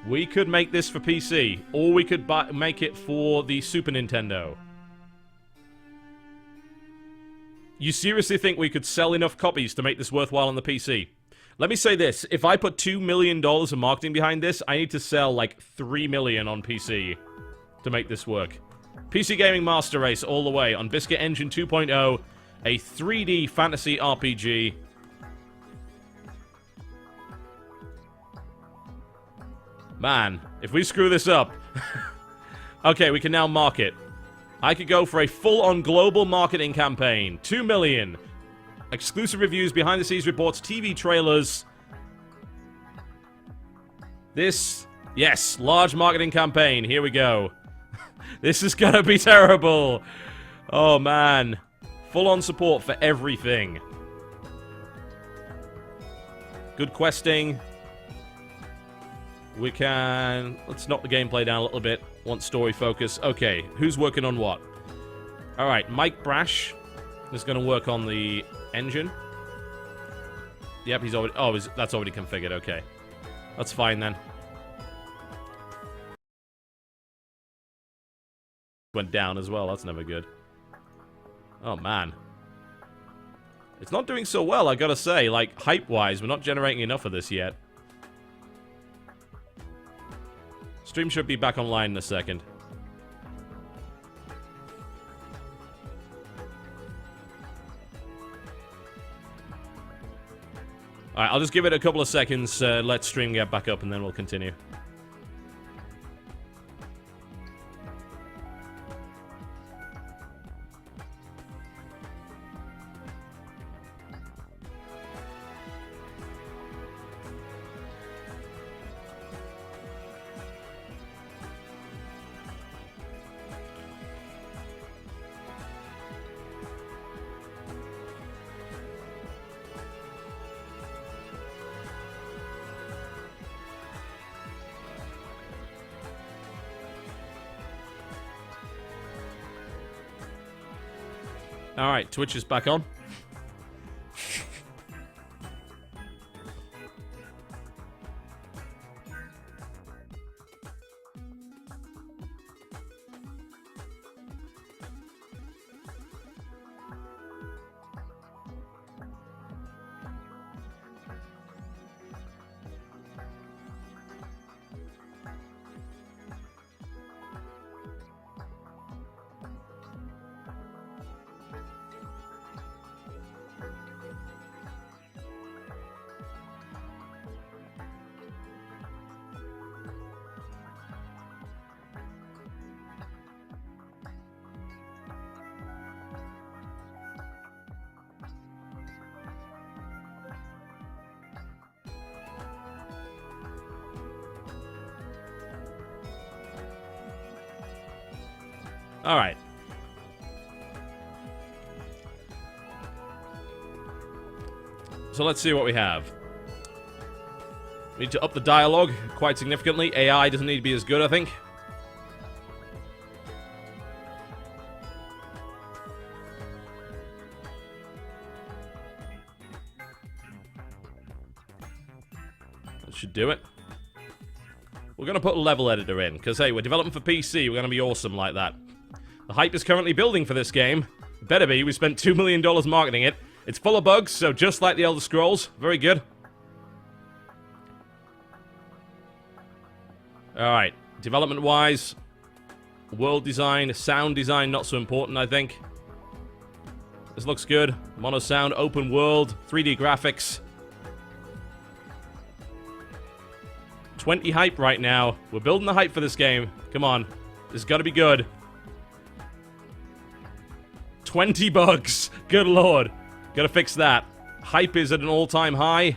We could make this for PC. Or we could make it for the Super Nintendo. You seriously think we could sell enough copies to make this worthwhile on the PC? Let me say this. If I put $2 million of marketing behind this, I need to sell like $3 million on PC to make this work. PC Gaming Master Race all the way on Biscuit Engine 2.0, a 3D fantasy RPG. Man, if we screw this up... Okay, we can now market. I could go for a full-on global marketing campaign. 2 million. Exclusive reviews, behind-the-scenes reports, TV trailers. This... Yes, large marketing campaign. Here we go. This is gonna be terrible. Oh, man. Full-on support for everything. Good questing. We can... Let's knock the gameplay down a little bit. Want story focus. Okay, who's working on what? Alright, Mike Brash is going to work on the engine. Yep, he's already... Oh, that's already configured. Okay. That's fine, then. Went down as well. That's never good. Oh, man. It's not doing so well, I gotta say. Like, hype-wise, we're not generating enough of this yet. Stream should be back online in a second. Alright, I'll just give it a couple of seconds, let stream get back up, and then we'll continue. Alright, Twitch is back on. Alright. So let's see what we have. We need to up the dialogue quite significantly. AI doesn't need to be as good, I think. That should do it. We're going to put a level editor in, because, hey, we're developing for PC. We're going to be awesome like that. The hype is currently building for this game. Better be. We spent $2 million marketing it. It's full of bugs, so just like the Elder Scrolls. Very good. Alright. Development-wise, world design, sound design, not so important, I think. This looks good. Mono sound, open world, 3D graphics. 20 hype right now. We're building the hype for this game. Come on. This has got to be good. 20 bugs. Good lord. Gotta fix that. Hype is at an all-time high.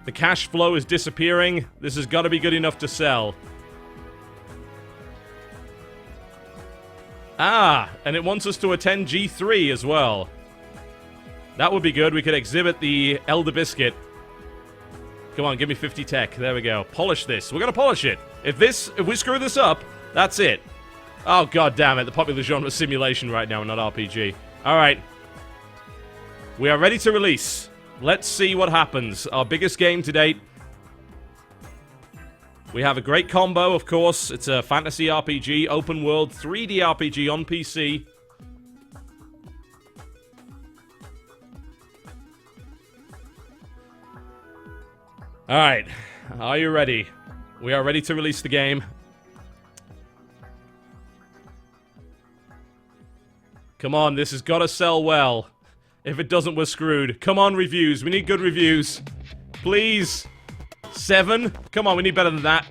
The cash flow is disappearing. This has got to be good enough to sell. Ah, and it wants us to attend G3 as well. That would be good. We could exhibit the Elder Biscuit. Come on, give me 50 tech. There we go. Polish this. We're gonna polish it. If we screw this up, that's it. Oh, god damn it. The popular genre is simulation right now and not RPG. Alright. We are ready to release. Let's see what happens. Our biggest game to date. We have a great combo, of course. It's a fantasy RPG, open world, 3D RPG on PC. Alright. Are you ready? We are ready to release the game. Come on, this has got to sell well. If it doesn't, we're screwed. Come on, reviews. We need good reviews. Please. 7? Come on, we need better than that.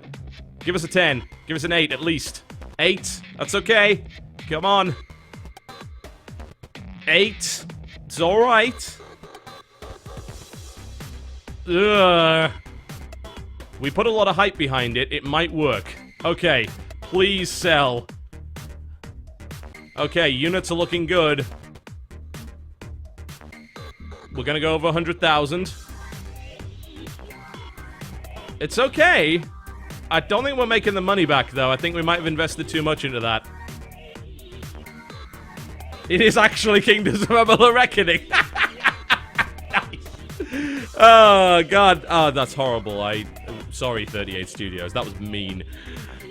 Give us a 10. Give us an 8, at least. 8. That's okay. Come on. 8. It's alright. Ugh. We put a lot of hype behind it. It might work. Okay. Please sell. Okay, units are looking good. We're gonna go over 100,000. It's okay. I don't think we're making the money back, though. I think we might have invested too much into that. It is actually Kingdoms of Amalur Reckoning. Nice. Oh, God. Oh, that's horrible. Sorry, 38 Studios. That was mean.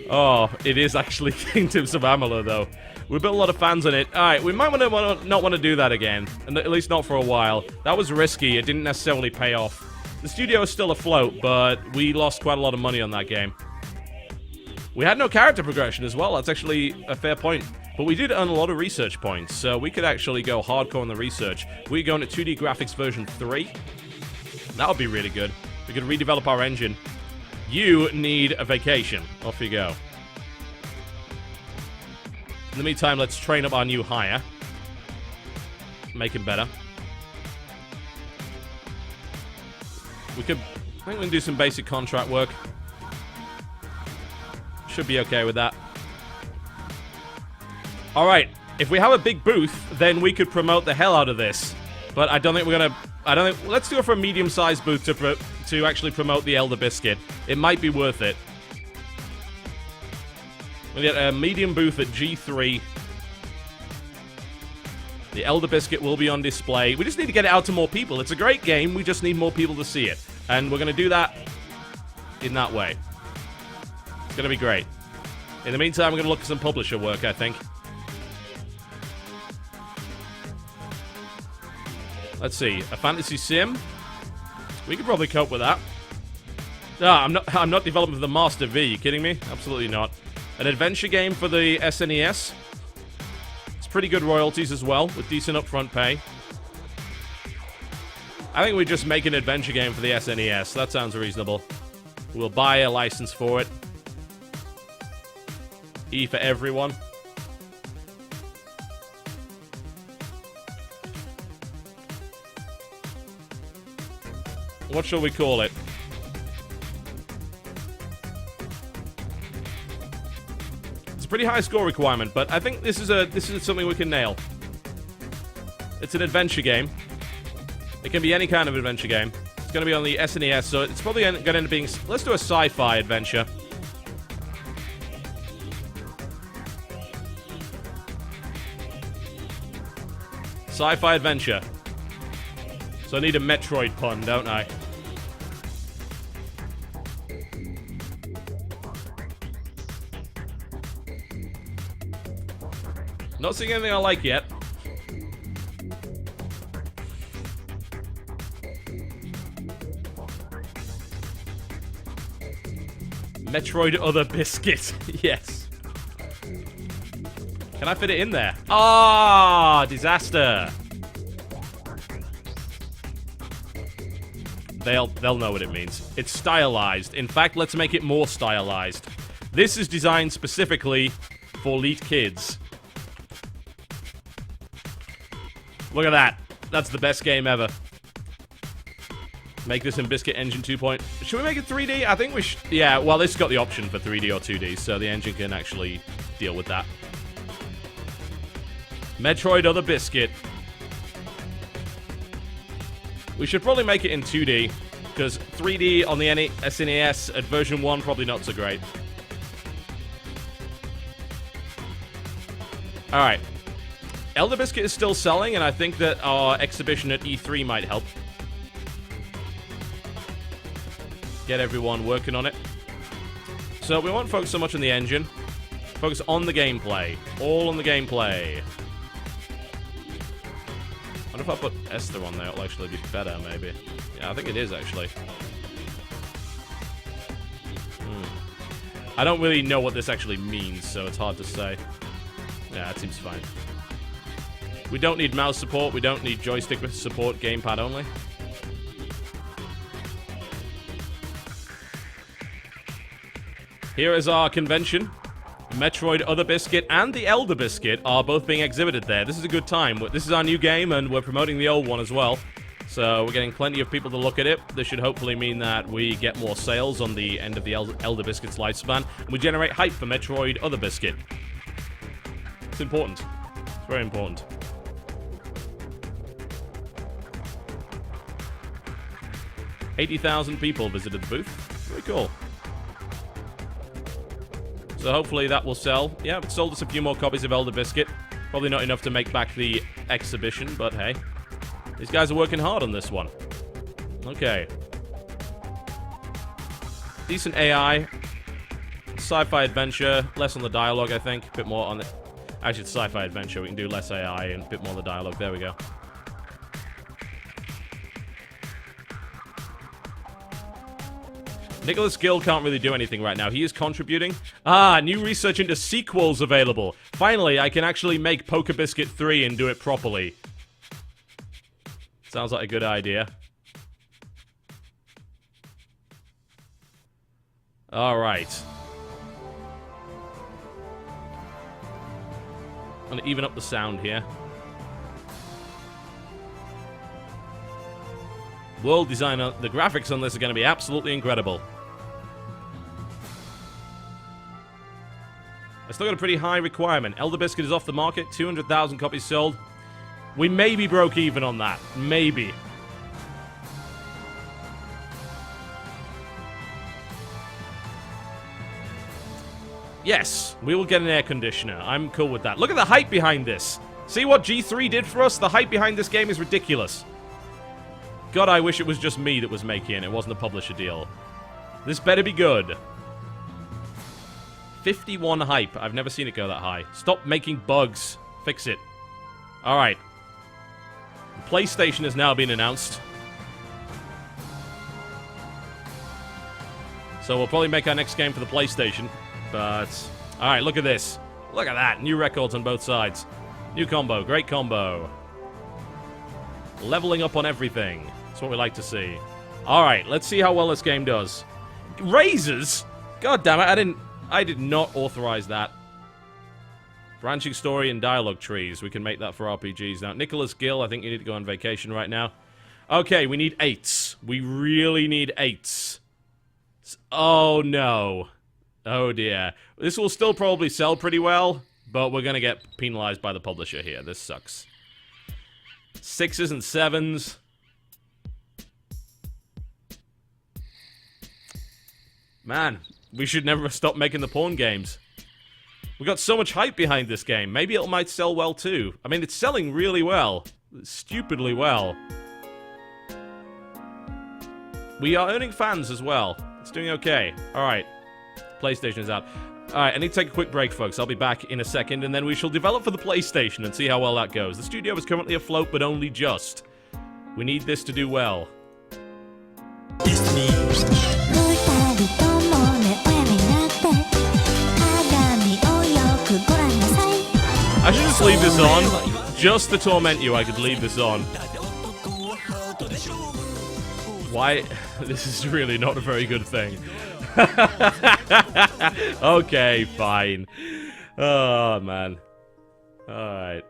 Oh, it is actually Kingdoms of Amalur, though. We built a lot of fans on it. Alright, we might not want to do that again. And at least not for a while. That was risky. It didn't necessarily pay off. The studio is still afloat, but we lost quite a lot of money on that game. We had no character progression as well. That's actually a fair point. But we did earn a lot of research points, so we could actually go hardcore on the research. We go into 2D graphics version 3. That would be really good. We could redevelop our engine. You need a vacation. Off you go. In the meantime, let's train up our new hire. Make him better. I think we can do some basic contract work. Should be okay with that. Alright, if we have a big booth, then we could promote the hell out of this. But I don't think we're gonna... let's do it for a medium-sized booth to actually promote the Elder Biscuit. It might be worth it. We'll get a medium booth at G3. The Elder Biscuit will be on display. We just need to get it out to more people. It's a great game. We just need more people to see it. And we're going to do that in that way. It's going to be great. In the meantime, we're going to look at some publisher work, I think. Let's see. A fantasy sim. We could probably cope with that. I'm not developing for the Master V. You kidding me? Absolutely not. An adventure game for the SNES. It's pretty good royalties as well, with decent upfront pay. I think we just make an adventure game for the SNES. That sounds reasonable. We'll buy a license for it. E for everyone. What shall we call it? It's a pretty high score requirement, but I think this is something we can nail. It's an adventure game. It can be any kind of adventure game. It's going to be on the SNES, so it's probably going to end up being... Let's do a sci-fi adventure. Sci-fi adventure. So I need a Metroid pun, don't I? Not seeing anything I like yet. Metroid Other Biscuit. Yes. Can I fit it in there? Ah, disaster. They'll know what it means. It's stylized. In fact, let's make it more stylized. This is designed specifically for elite kids. Look at that. That's the best game ever. Make this in Biscuit Engine 2. Should we make it 3D? I think we should. Yeah, well, this has got the option for 3D or 2D, so the engine can actually deal with that. Metroid Other Biscuit. We should probably make it in 2D, because 3D on the SNES at version 1, probably not so great. Alright. Elder Biscuit is still selling, and I think that our exhibition at E3 might help. Get everyone working on it. So we won't focus so much on the engine. Focus on the gameplay. All on the gameplay. I wonder if I put Esther on there, it'll actually be better, maybe. Yeah, I think it is, actually. I don't really know what this actually means, so it's hard to say. Yeah, it seems fine. We don't need mouse support, we don't need joystick support, gamepad only. Here is our convention. Metroid Other Biscuit and the Elder Biscuit are both being exhibited there. This is a good time. This is our new game, and we're promoting the old one as well. So we're getting plenty of people to look at it. This should hopefully mean that we get more sales on the end of the Elder Biscuit's lifespan, and we generate hype for Metroid Other Biscuit. It's important. It's very important. $80,000 people visited the booth. Very cool. So hopefully that will sell. Yeah, it sold us a few more copies of Elder Biscuit. Probably not enough to make back the exhibition, but hey. These guys are working hard on this one. Okay. Decent AI. Sci-fi adventure. Less on the dialogue, I think. A bit more on the... Actually, it's sci-fi adventure. We can do less AI and a bit more on the dialogue. There we go. Nicholas Gill can't really do anything right now. He is contributing. Ah, new research into sequels available. Finally, I can actually make Poker Biscuit 3 and do it properly. Sounds like a good idea. Alright. I'm gonna even up the sound here. World design, the graphics on this are gonna be absolutely incredible. I still got a pretty high requirement. Elder Biscuit is off the market, 200,000 copies sold. We maybe broke even on that. Maybe. Yes, we will get an air conditioner. I'm cool with that. Look at the hype behind this. See what G3 did for us? The hype behind this game is ridiculous. God, I wish it was just me that was making it. It wasn't a publisher deal. This better be good. 51 hype. I've never seen it go that high. Stop making bugs. Fix it. Alright. PlayStation has now been announced. So we'll probably make our next game for the PlayStation. But, alright, look at this. Look at that. New records on both sides. New combo. Great combo. Leveling up on everything. That's what we like to see. Alright, let's see how well this game does. Razors? God damn it, I did not authorize that. Branching story and dialogue trees. We can make that for RPGs now. Nicholas Gill, I think you need to go on vacation right now. Okay, we need 8s. We really need 8s. Oh, no. Oh, dear. This will still probably sell pretty well, but we're gonna get penalized by the publisher here. This sucks. 6s and 7s. Man, we should never stop making the porn games. We got so much hype behind this game. Maybe it might sell well too. I mean, it's selling really well. Stupidly well. We are earning fans as well. It's doing okay. Alright. PlayStation is out. Alright, I need to take a quick break, folks. I'll be back in a second, and then we shall develop for the PlayStation and see how well that goes. The studio is currently afloat, but only just. We need this to do well. I should just leave this on. Just to torment you, I could leave this on. Why? This is really not a very good thing. Okay, fine. Oh, man. Alright.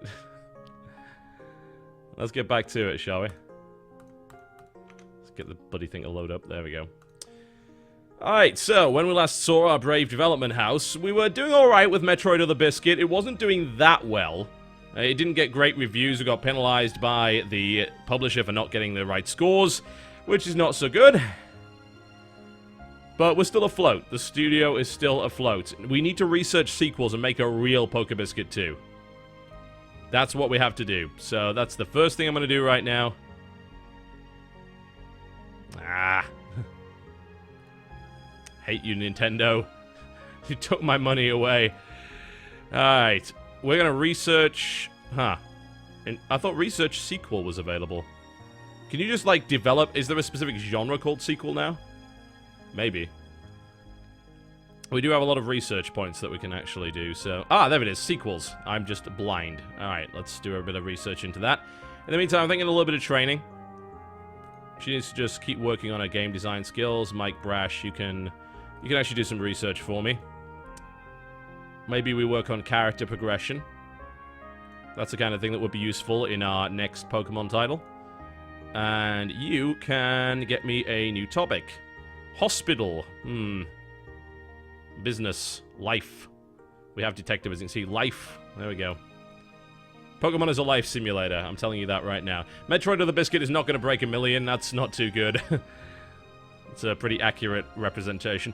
Let's get back to it, shall we? Let's get the bloody thing to load up. There we go. Alright, so, when we last saw our brave development house, we were doing alright with Metroid or the Biscuit. It wasn't doing that well. It didn't get great reviews. We got penalized by the publisher for not getting the right scores, which is not so good. But we're still afloat. The studio is still afloat. We need to research sequels and make a real TotalBiscuit 2. That's what we have to do. So that's the first thing I'm going to do right now. Ah. Hate you, Nintendo. You took my money away. Alright. We're going to research... Huh. And I thought research sequel was available. Can you just, like, develop... Is there a specific genre called sequel now? Maybe. We do have a lot of research points that we can actually do, so... Ah, there it is. Sequels. I'm just blind. Alright, let's do a bit of research into that. In the meantime, I'm thinking a little bit of training. She needs to just keep working on her game design skills. Mike Brash, you can actually do some research for me. Maybe we work on character progression. That's the kind of thing that would be useful in our next Pokemon title. And you can get me a new topic. Hospital. Business. Life. We have detective, as you can see. Life. There we go. Pokemon is a life simulator. I'm telling you that right now. Metroid or the Biscuit is not going to break 1 million. That's not too good. It's a pretty accurate representation.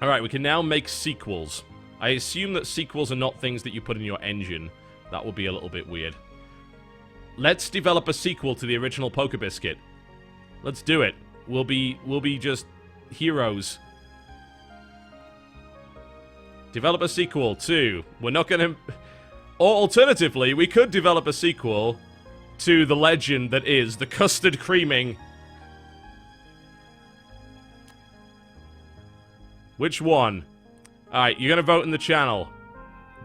Alright, we can now make sequels. I assume that sequels are not things that you put in your engine. That would be a little bit weird. Let's develop a sequel to the original TotalBiscuit. Let's do it. We'll be just heroes. Develop a sequel to... We're not gonna... Or alternatively, we could develop a sequel to the legend that is the custard creaming. Which one? Alright, you're gonna vote in the channel.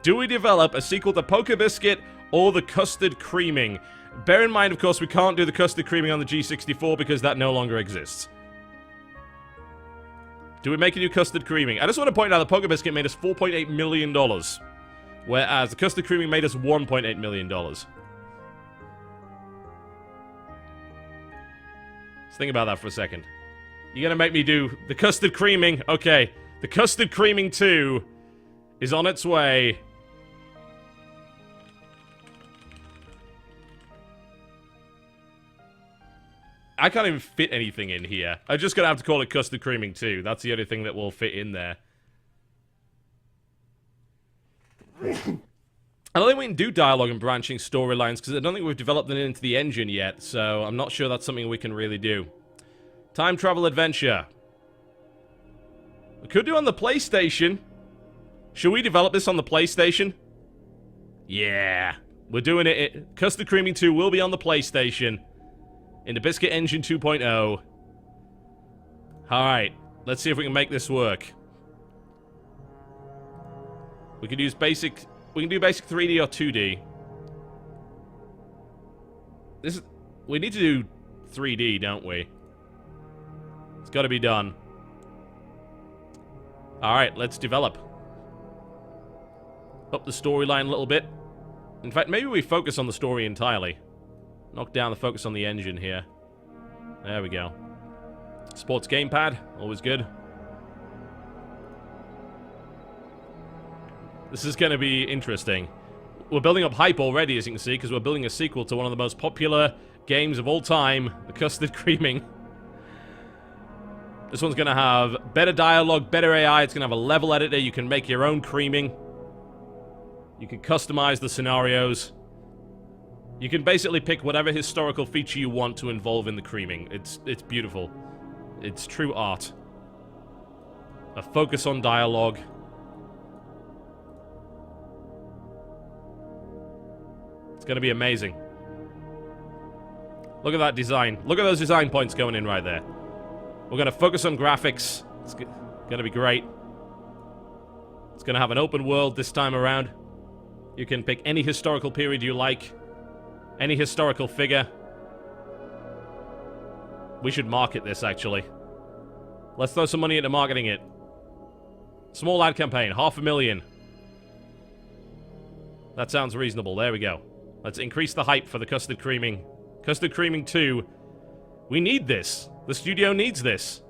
Do we develop a sequel to TotalBiscuit or the custard creaming? Bear in mind, of course, we can't do the custard creaming on the G64 because that no longer exists. Do we make a new custard creaming? I just want to point out that TotalBiscuit made us $4.8 million. Whereas the custard creaming made us $1.8 million. Let's think about that for a second. You're gonna make me do the custard creaming. Okay. The custard creaming 2 is on its way. I can't even fit anything in here. I'm just gonna have to call it custard creaming 2. That's the only thing that will fit in there. I don't think we can do dialogue and branching storylines, because I don't think we've developed them into the engine yet, so I'm not sure that's something we can really do. Time travel adventure. We could do on the PlayStation. Should we develop this on the PlayStation? Yeah. We're doing it. Custard Creaming 2 will be on the PlayStation. In the Biscuit Engine 2.0. Alright. Let's see if we can make this work. We can use basic... We can do basic 3D or 2D. This is... We need to do 3D, don't we? It's got to be done. Alright, let's develop. Up the storyline a little bit. In fact, maybe we focus on the story entirely. Knock down the focus on the engine here. There we go. Sports gamepad, always good. This is going to be interesting. We're building up hype already, as you can see, because we're building a sequel to one of the most popular games of all time, the Custard Creaming. This one's going to have better dialogue, better AI. It's going to have a level editor. You can make your own creaming. You can customize the scenarios. You can basically pick whatever historical feature you want to involve in the creaming. It's beautiful. It's true art. A focus on dialogue. It's going to be amazing. Look at that design. Look at those design points going in right there. We're going to focus on graphics. It's going to be great. It's going to have an open world this time around. You can pick any historical period you like. Any historical figure. We should market this, actually. Let's throw some money into marketing it. Small ad campaign, $500,000. That sounds reasonable. There we go. Let's increase the hype for the Custard Creaming. Custard Creaming 2. We need this. The studio needs this.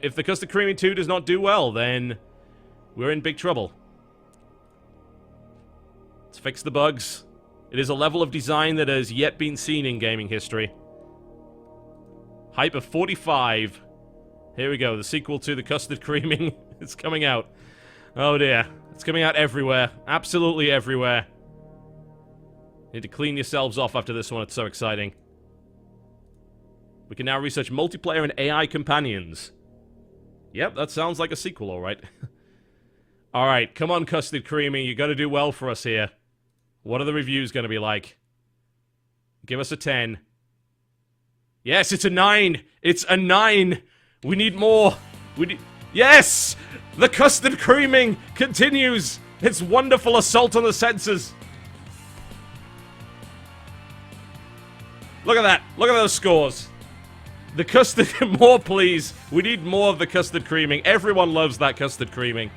If the Custard Creaming 2 does not do well, then we're in big trouble. Let's fix the bugs. It is a level of design that has yet been seen in gaming history. Hype of 45. Here we go, the sequel to the Custard Creaming. It's coming out. Oh dear. It's coming out everywhere. Absolutely everywhere. Need to clean yourselves off after this one, it's so exciting. We can now research multiplayer and AI companions. Yep, that sounds like a sequel, alright. Alright, come on, Custard Creaming, you gotta do well for us here. What are the reviews gonna be like? Give us a 10. Yes, it's a 9! It's a 9! We need more! We need... Yes! The Custard Creaming continues its wonderful assault on the senses! Look at that! Look at those scores! The custard... More, please! We need more of the Custard Creaming. Everyone loves that Custard Creaming.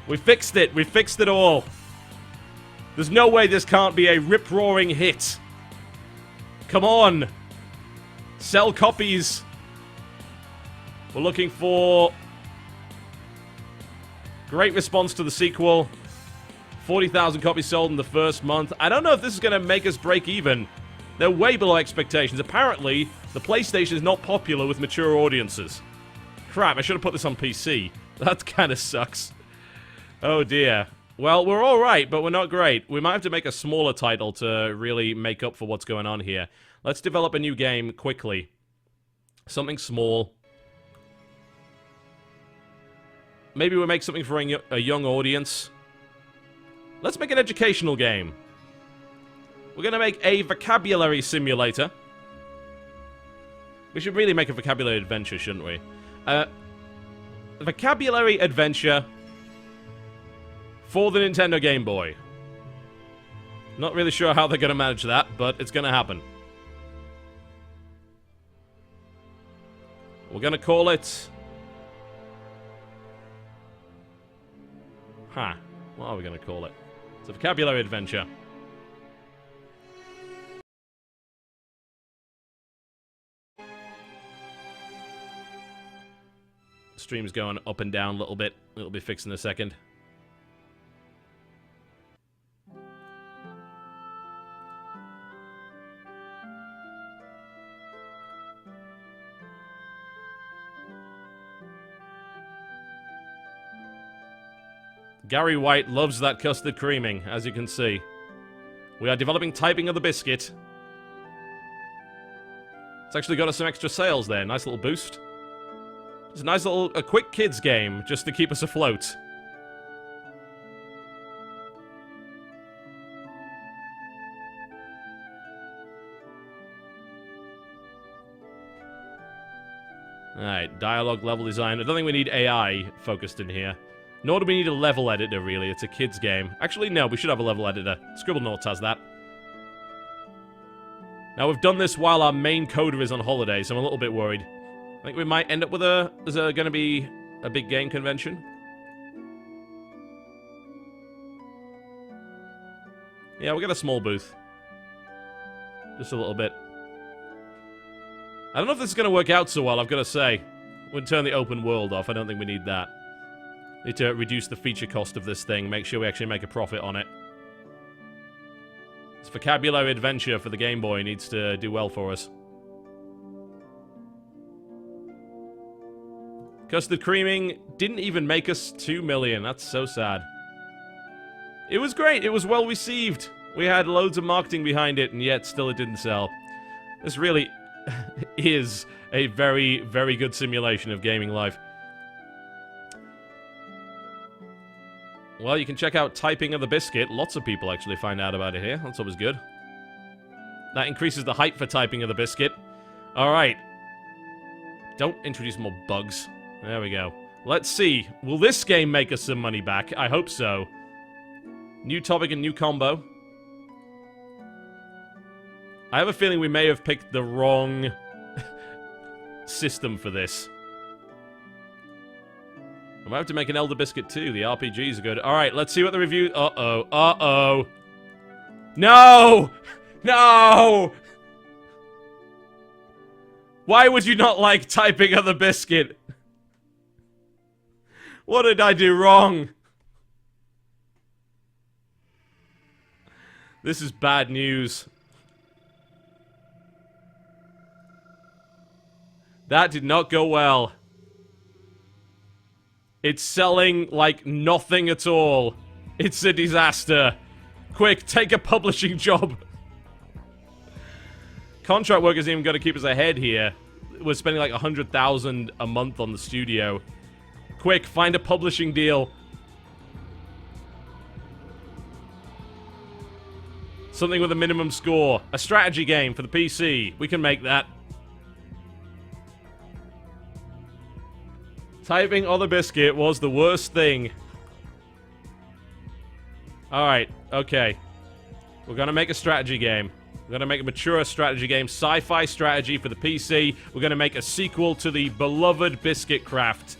We fixed it! We fixed it all! There's no way this can't be a rip-roaring hit. Come on! Sell copies! We're looking for... Great response to the sequel. 40,000 copies sold in the first month. I don't know if this is going to make us break even. They're way below expectations. Apparently, the PlayStation is not popular with mature audiences. Crap, I should have put this on PC. That kind of sucks. Oh dear. Well, we're alright, but we're not great. We might have to make a smaller title to really make up for what's going on here. Let's develop a new game quickly. Something small. Maybe we'll make something for a young audience. Let's make an educational game. We're going to make a vocabulary simulator. We should really make a vocabulary adventure, shouldn't we? A vocabulary adventure for the Nintendo Game Boy. Not really sure how they're going to manage that, but it's going to happen. We're going to call it... Huh. What are we going to call it? It's a vocabulary adventure. Stream's going up and down a little bit. It'll be fixed in a second. Gary White loves that custard creaming, as you can see. We are developing typing of the biscuit. It's actually got us some extra sales there. Nice little boost. It's a nice little, a quick kids game, just to keep us afloat. Alright, dialogue, level design. I don't think we need AI focused in here. Nor do we need a level editor, really. It's a kid's game. Actually, no, we should have a level editor. Scribblenauts has that. Now, we've done this while our main coder is on holiday, so I'm a little bit worried. I think we might end up with a... Is there going to be a big game convention? Yeah, we'll get a small booth. Just a little bit. I don't know if this is going to work out so well, I've got to say. We'll turn the open world off. I don't think we need that. Need to reduce the feature cost of this thing, make sure we actually make a profit on it. This vocabulary adventure for the Game Boy needs to do well for us. Custard creaming didn't even make us 2 million. That's so sad. It was great. It was well received. We had loads of marketing behind it, and yet still it didn't sell. This really is a very, very good simulation of gaming life. Well, you can check out Typing of the Biscuit. Lots of people actually find out about it here. That's always good. That increases the hype for Typing of the Biscuit. Alright. Don't introduce more bugs. There we go. Let's see. Will this game make us some money back? I hope so. New topic and new combo. I have a feeling we may have picked the wrong system for this. I might have to make an Elder Biscuit too. The RPGs are good. Alright, let's see what the review... Uh-oh. Uh-oh. No! No! Why would you not like Typing of the Biscuit? What did I do wrong? This is bad news. That did not go well. It's selling like nothing at all. It's a disaster. Quick, take a publishing job. Contract workers even got to keep us ahead here. We're spending like 100,000 a month on the studio. Quick, find a publishing deal. Something with a minimum score. A strategy game for the PC. We can make that. Typing on the Biscuit was the worst thing. Alright, okay. We're gonna make a strategy game. We're gonna make a mature strategy game. Sci-fi strategy for the PC. We're gonna make a sequel to the beloved Biscuit Craft.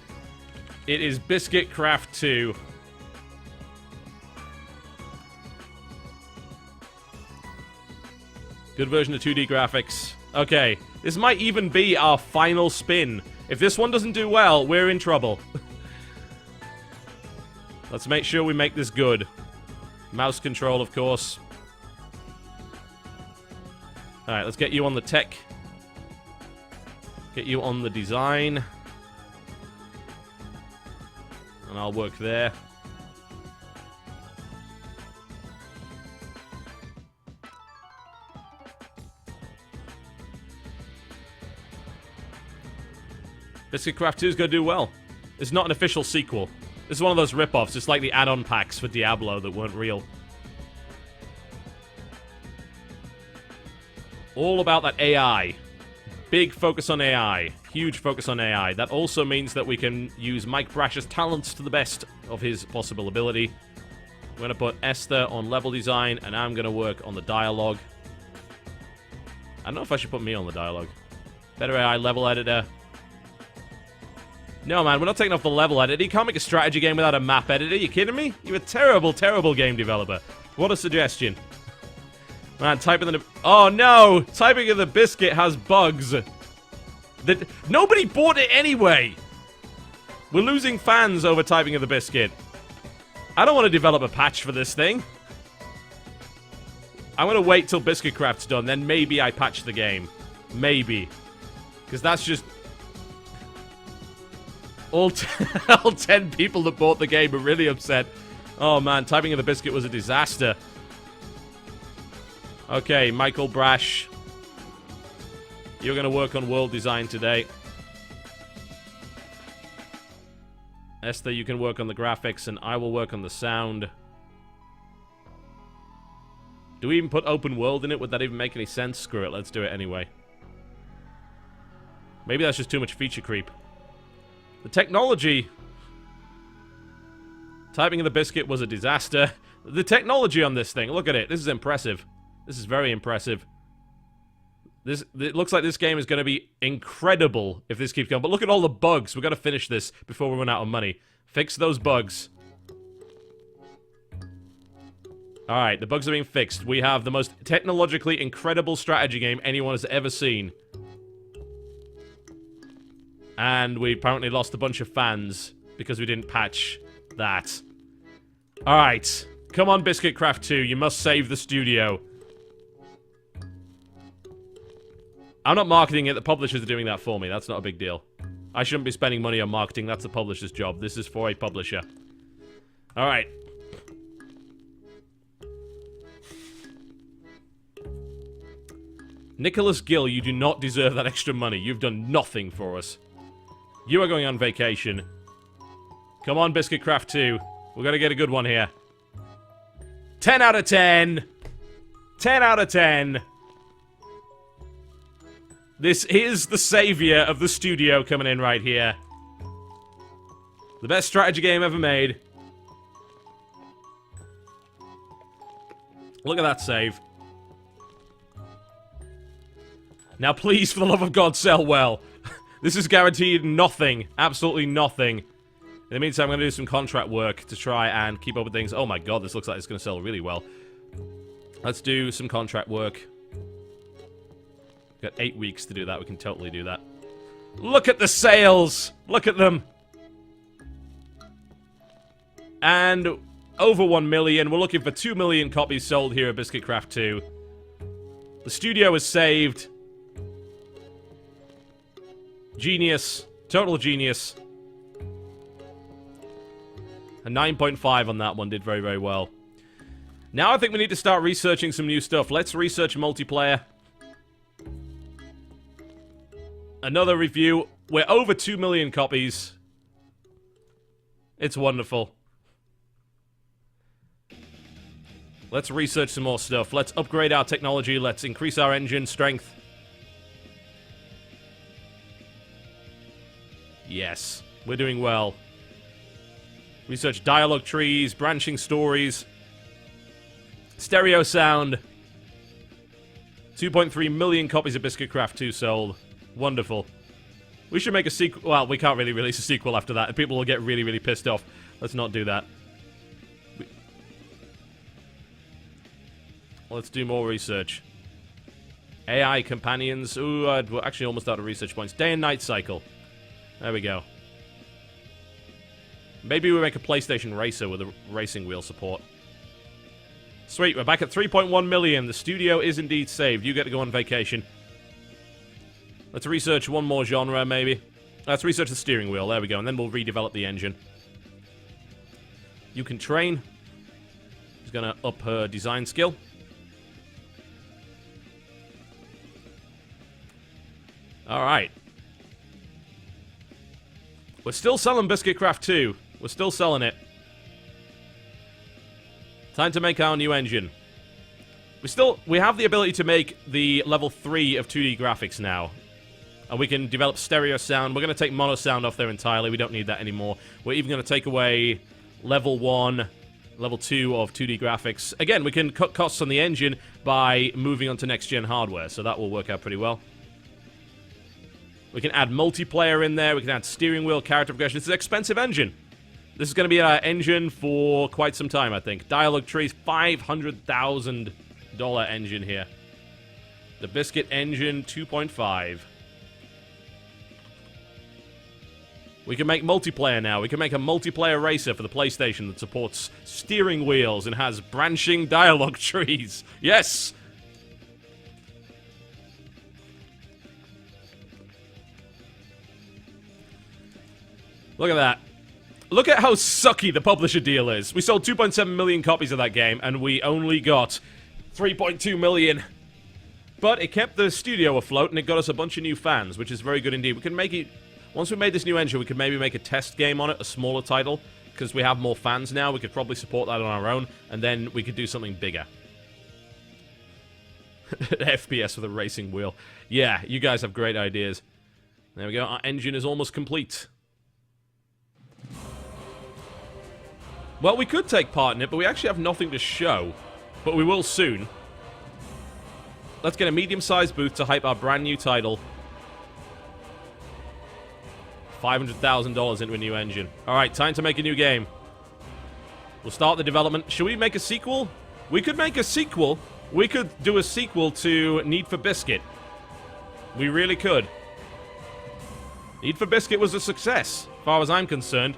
It is Biscuit Craft 2. Good version of 2D graphics. Okay, this might even be our final spin. If this one doesn't do well, we're in trouble. Let's make sure we make this good. Mouse control, of course. Alright, let's get you on the tech. Get you on the design. And I'll work there. Biscuit Craft 2 is going to do well. It's not an official sequel. This is one of those rip-offs, just like the add-on packs for Diablo that weren't real. All about that AI. Big focus on AI. Huge focus on AI. That also means that we can use Mike Brash's talents to the best of his possible ability. I'm going to put Esther on level design, and I'm going to work on the dialogue. I don't know if I should put me on the dialogue. Better AI level editor. No, man, we're not taking off the level editor. You can't make a strategy game without a map editor. You kidding me? You're a terrible, terrible game developer. What a suggestion. Man, typing the... Oh, no! Typing of the Biscuit has bugs. That nobody bought it anyway! We're losing fans over Typing of the Biscuit. I don't want to develop a patch for this thing. I'm going to wait till Biscuit Craft's done, then maybe I patch the game. Maybe. Because that's just... all 10 people that bought the game are really upset. Oh, man. Typing of the biscuit was a disaster. Okay, Michael Brash. You're going to work on world design today. Esther, you can work on the graphics, and I will work on the sound. Do we even put open world in it? Would that even make any sense? Screw it, let's do it anyway. Maybe that's just too much feature creep. The technology... Typing of the biscuit was a disaster. The technology on this thing, look at it. This is impressive. This is very impressive. It looks like this game is going to be incredible if this keeps going. But look at all the bugs. We've got to finish this before we run out of money. Fix those bugs. Alright, the bugs are being fixed. We have the most technologically incredible strategy game anyone has ever seen. And we apparently lost a bunch of fans because we didn't patch that. Alright. Come on, Biscuit Craft 2. You must save the studio. I'm not marketing it. The publishers are doing that for me. That's not a big deal. I shouldn't be spending money on marketing. That's the publisher's job. This is for a publisher. Alright. Nicholas Gill, you do not deserve that extra money. You've done nothing for us. You are going on vacation. Come on, Biscuit Craft 2. We've got to get a good one here. 10 out of 10. 10 out of 10. This is the savior of the studio coming in right here. The best strategy game ever made. Look at that save. Now please, for the love of God, sell well. This is guaranteed nothing. Absolutely nothing. In the meantime, I'm going to do some contract work to try and keep up with things. Oh my god, this looks like it's going to sell really well. Let's do some contract work. Got 8 weeks to do that. We can totally do that. Look at the sales! Look at them! And over 1 million. We're looking for 2 million copies sold here at Biscuit Craft 2. The studio is saved. Genius. Total genius. A 9.5 on that one. Did very, very well. Now I think we need to start researching some new stuff. Let's research multiplayer. Another review. We're over 2 million copies. It's wonderful. Let's research some more stuff. Let's upgrade our technology. Let's increase our engine strength. Yes, we're doing well. Research dialogue trees, branching stories, stereo sound. 2.3 million copies of Biscuit Craft 2 sold. Wonderful. We should make a sequel. Well, we can't really release a sequel after that. People will get really, really pissed off. Let's not do that. Let's do more research. AI companions. Ooh, we're actually almost out of research points. Day and night cycle. There we go. Maybe we make a PlayStation Racer with a racing wheel support. Sweet, we're back at 3.1 million. The studio is indeed saved. You get to go on vacation. Let's research one more genre, maybe. Let's research the steering wheel. There we go. And then we'll redevelop the engine. You can train. She's going to up her design skill. Alright. We're still selling Biscuit Craft 2. We're still selling it. Time to make our new engine. We have the ability to make the level 3 of 2D graphics now. And we can develop stereo sound. We're going to take mono sound off there entirely. We don't need that anymore. We're even going to take away level 1, level 2 of 2D graphics. Again, we can cut costs on the engine by moving on to next-gen hardware. So that will work out pretty well. We can add multiplayer in there. We can add steering wheel, character progression. It's an expensive engine. This is going to be our engine for quite some time, I think. Dialogue trees, $500,000 engine here. The Biscuit Engine 2.5. We can make multiplayer now. We can make a multiplayer racer for the PlayStation that supports steering wheels and has branching dialogue trees. Yes! Look at that. Look at how sucky the publisher deal is. We sold 2.7 million copies of that game, and we only got 3.2 million. But it kept the studio afloat, and it got us a bunch of new fans, which is very good indeed. We can make it... Once we made this new engine, we could maybe make a test game on it, a smaller title, because we have more fans now. We could probably support that on our own, and then we could do something bigger. FPS with a racing wheel. Yeah, you guys have great ideas. There we go. Our engine is almost complete. Well, we could take part in it, but we actually have nothing to show. But we will soon. Let's get a medium-sized booth to hype our brand new title. $500,000 into a new engine. Alright, time to make a new game. We'll start the development. Should we make a sequel? We could make a sequel. We could do a sequel to Need for Biscuit. We really could. Need for Biscuit was a success, as far as I'm concerned.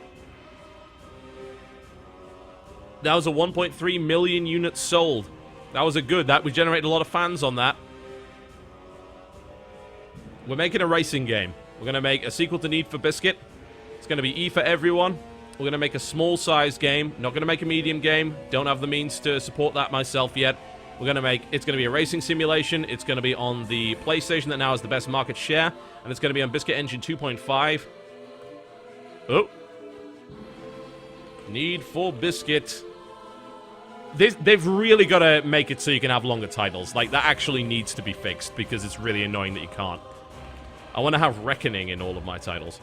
That was a 1.3 million units sold. That was a good. We generated a lot of fans on that. We're making a racing game. We're going to make a sequel to Need for Biscuit. It's going to be E for everyone. We're going to make a small-sized game. Not going to make a medium game. Don't have the means to support that myself yet. We're going to make... It's going to be a racing simulation. It's going to be on the PlayStation that now has the best market share. And it's going to be on Biscuit Engine 2.5. Oh. Need for Biscuit. They've really got to make it so you can have longer titles. Like, that actually needs to be fixed, because it's really annoying that you can't. I want to have Reckoning in all of my titles.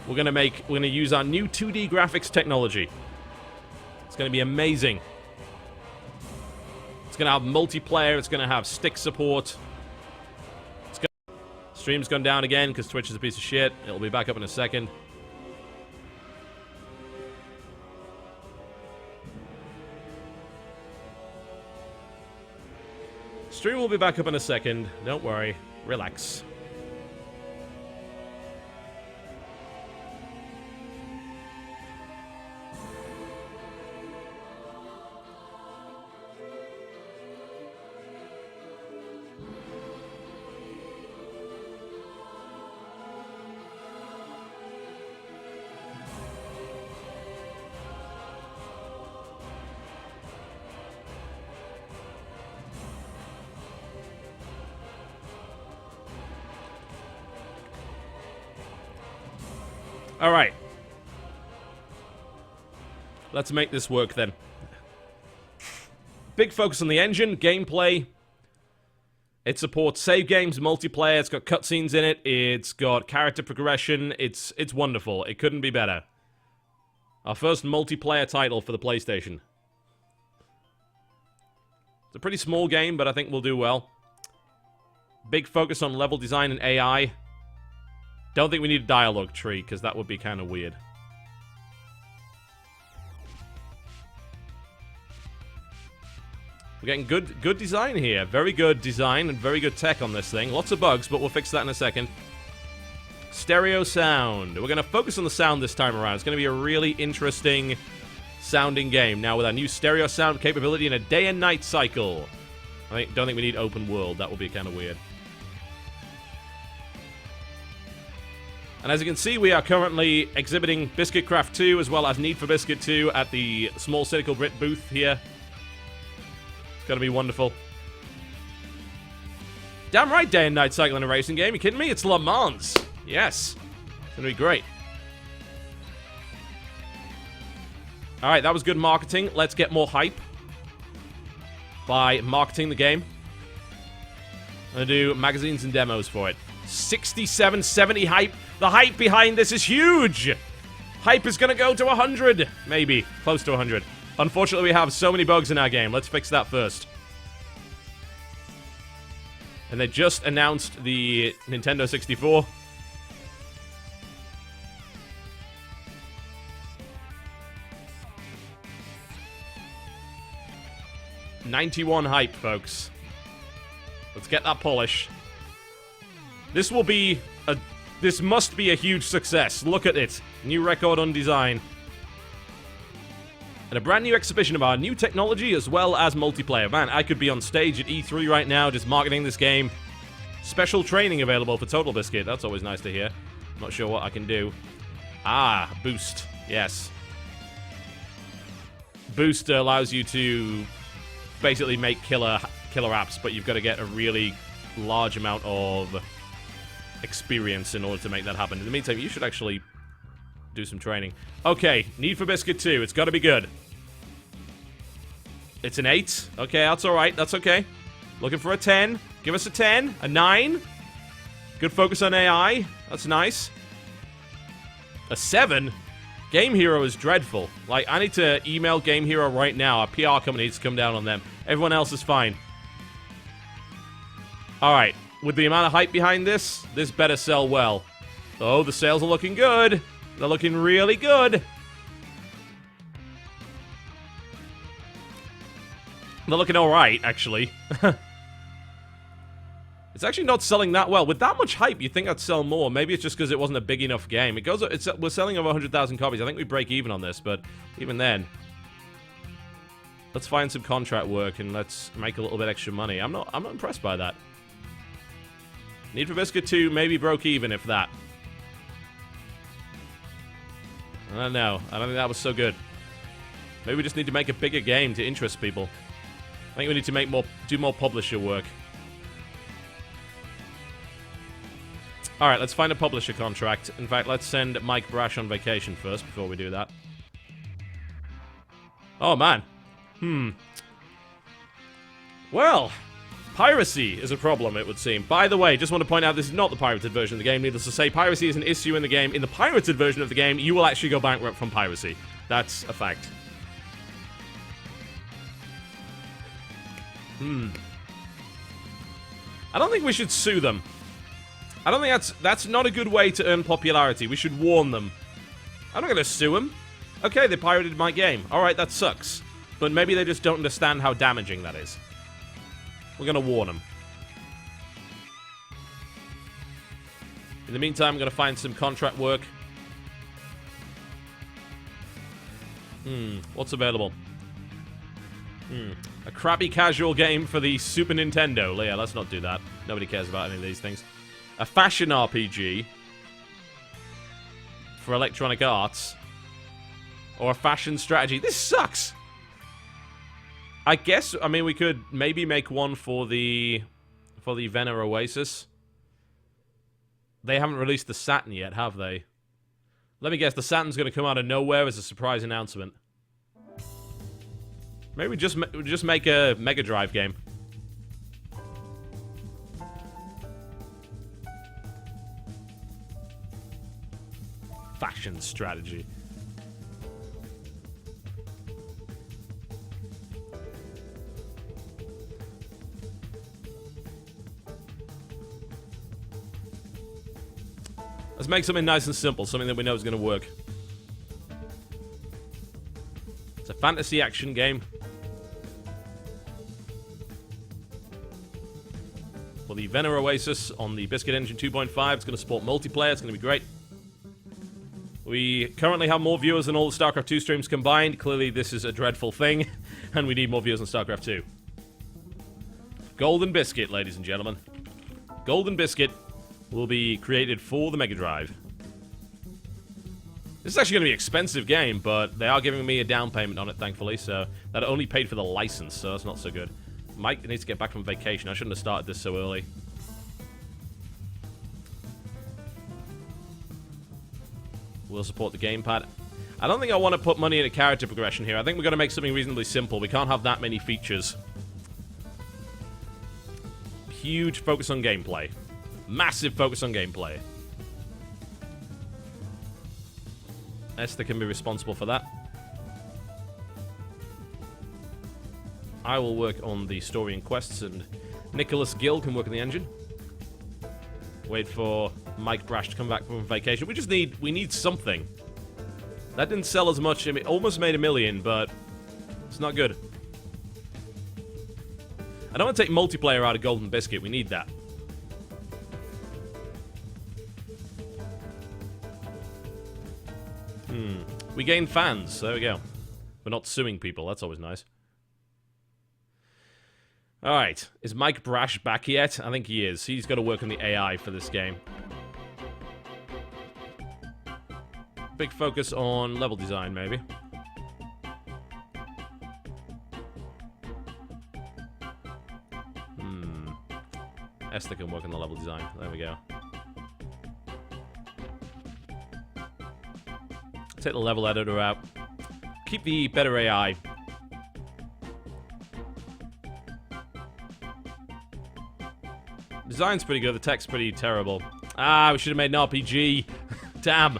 We're going to use our new 2D graphics technology. It's going to be amazing. It's going to have multiplayer. It's going to have stick support. Stream's gone down again because Twitch is a piece of shit. It'll be back up in a second. Stream will be back up in a second. Don't worry. Relax. Alright. Let's make this work then. Big focus on the engine, gameplay. It supports save games, multiplayer, it's got cutscenes in it, it's got character progression, it's wonderful. It couldn't be better. Our first multiplayer title for the PlayStation. It's a pretty small game, but I think we'll do well. Big focus on level design and AI. Don't think we need a dialogue tree, because that would be kind of weird. We're getting good design here. Very good design and very good tech on this thing. Lots of bugs, but we'll fix that in a second. Stereo sound. We're going to focus on the sound this time around. It's going to be a really interesting sounding game. Now, with our new stereo sound capability and a day and night cycle. Don't think we need open world. That would be kind of weird. And as you can see, we are currently exhibiting Biscuit Craft 2 as well as Need for Biscuit 2 at the small Cynical Brit booth here. It's going to be wonderful. Damn right, day and night cycle in a racing game. You kidding me? It's Le Mans. Yes. It's going to be great. Alright, that was good marketing. Let's get more hype by marketing the game. I'm going to do magazines and demos for it. 67, 70 hype. The hype behind this is huge. Hype is going to go to 100. Maybe. Close to 100. Unfortunately, we have so many bugs in our game. Let's fix that first. And they just announced the Nintendo 64. $91 hype, folks. Let's get that polish. This will be a... This must be a huge success. Look at it. New record on design. And a brand new exhibition of our new technology as well as multiplayer. Man, I could be on stage at E3 right now just marketing this game. Special training available for TotalBiscuit. That's always nice to hear. Not sure what I can do. Ah, boost. Yes. Booster allows you to basically make killer apps, but you've got to get a really large amount of experience in order to make that happen. In the meantime, you should actually do some training. Okay, Need for Biscuit 2. It's got to be good. It's an 8. Okay, that's alright. That's okay. Looking for a 10. Give us a 10. A 9. Good focus on AI. That's nice. A 7? Game Hero is dreadful. Like, I need to email Game Hero right now. Our PR company needs to come down on them. Everyone else is fine. Alright. With the amount of hype behind this better sell well. Oh, the sales are looking good. They're looking really good. They're looking alright, actually. It's actually not selling that well. With that much hype, you'd think I'd sell more. Maybe it's just because it wasn't a big enough game. We're selling over 100,000 copies. I think we break even on this, but even then. Let's find some contract work and let's make a little bit extra money. I'm not impressed by that. Need for Biscuit 2 maybe broke even, if that. I don't know. I don't think that was so good. Maybe we just need to make a bigger game to interest people. I think we need to do more publisher work. Alright, let's find a publisher contract. In fact, let's send Mike Brash on vacation first before we do that. Oh, man. Well, piracy is a problem, it would seem. By the way, just want to point out this is not the pirated version of the game. Needless to say, piracy is an issue in the game. In the pirated version of the game, you will actually go bankrupt from piracy. That's a fact. I don't think we should sue them. I don't think that's not a good way to earn popularity. We should warn them. I'm not going to sue them. Okay, they pirated my game. Alright, that sucks. But maybe they just don't understand how damaging that is. We're going to warn them. In the meantime, I'm going to find some contract work. What's available? A crappy casual game for the Super Nintendo. Yeah, let's not do that. Nobody cares about any of these things. A fashion RPG for Electronic Arts. Or a fashion strategy. This sucks! I guess, I mean, we could maybe make one for the Venner Oasis. They haven't released the Saturn yet, have they? Let me guess, the Saturn's going to come out of nowhere as a surprise announcement. Maybe we just make a Mega Drive game. Fashion strategy. Let's make something nice and simple, something that we know is going to work. It's a fantasy action game. For the Venner Oasis on the Biscuit Engine 2.5, it's going to support multiplayer, it's going to be great. We currently have more viewers than all the StarCraft 2 streams combined. Clearly this is a dreadful thing, and we need more viewers on StarCraft 2. Golden Biscuit, ladies and gentlemen. Golden Biscuit will be created for the Mega Drive. This is actually going to be an expensive game, but they are giving me a down payment on it, thankfully, so that only paid for the license, so that's not so good. Mike needs to get back from vacation. I shouldn't have started this so early. We'll support the gamepad. I don't think I want to put money into character progression here. I think we're going to make something reasonably simple. We can't have that many features. Huge focus on gameplay. Massive focus on gameplay. Esther can be responsible for that. I will work on the story and quests, and Nicholas Gill can work on the engine. Wait for Mike Brash to come back from vacation. We need something. That didn't sell as much. It almost made $1 million, but it's not good. I don't want to take multiplayer out of Golden Biscuit. We need that. We gain fans. There we go. We're not suing people. That's always nice. Alright. Is Mike Brash back yet? I think he is. He's got to work on the AI for this game. Big focus on level design, maybe. Esther can work on the level design. There we go. Take the level editor out. Keep the better AI. Design's pretty good. The tech's pretty terrible. Ah, we should have made an RPG. Damn.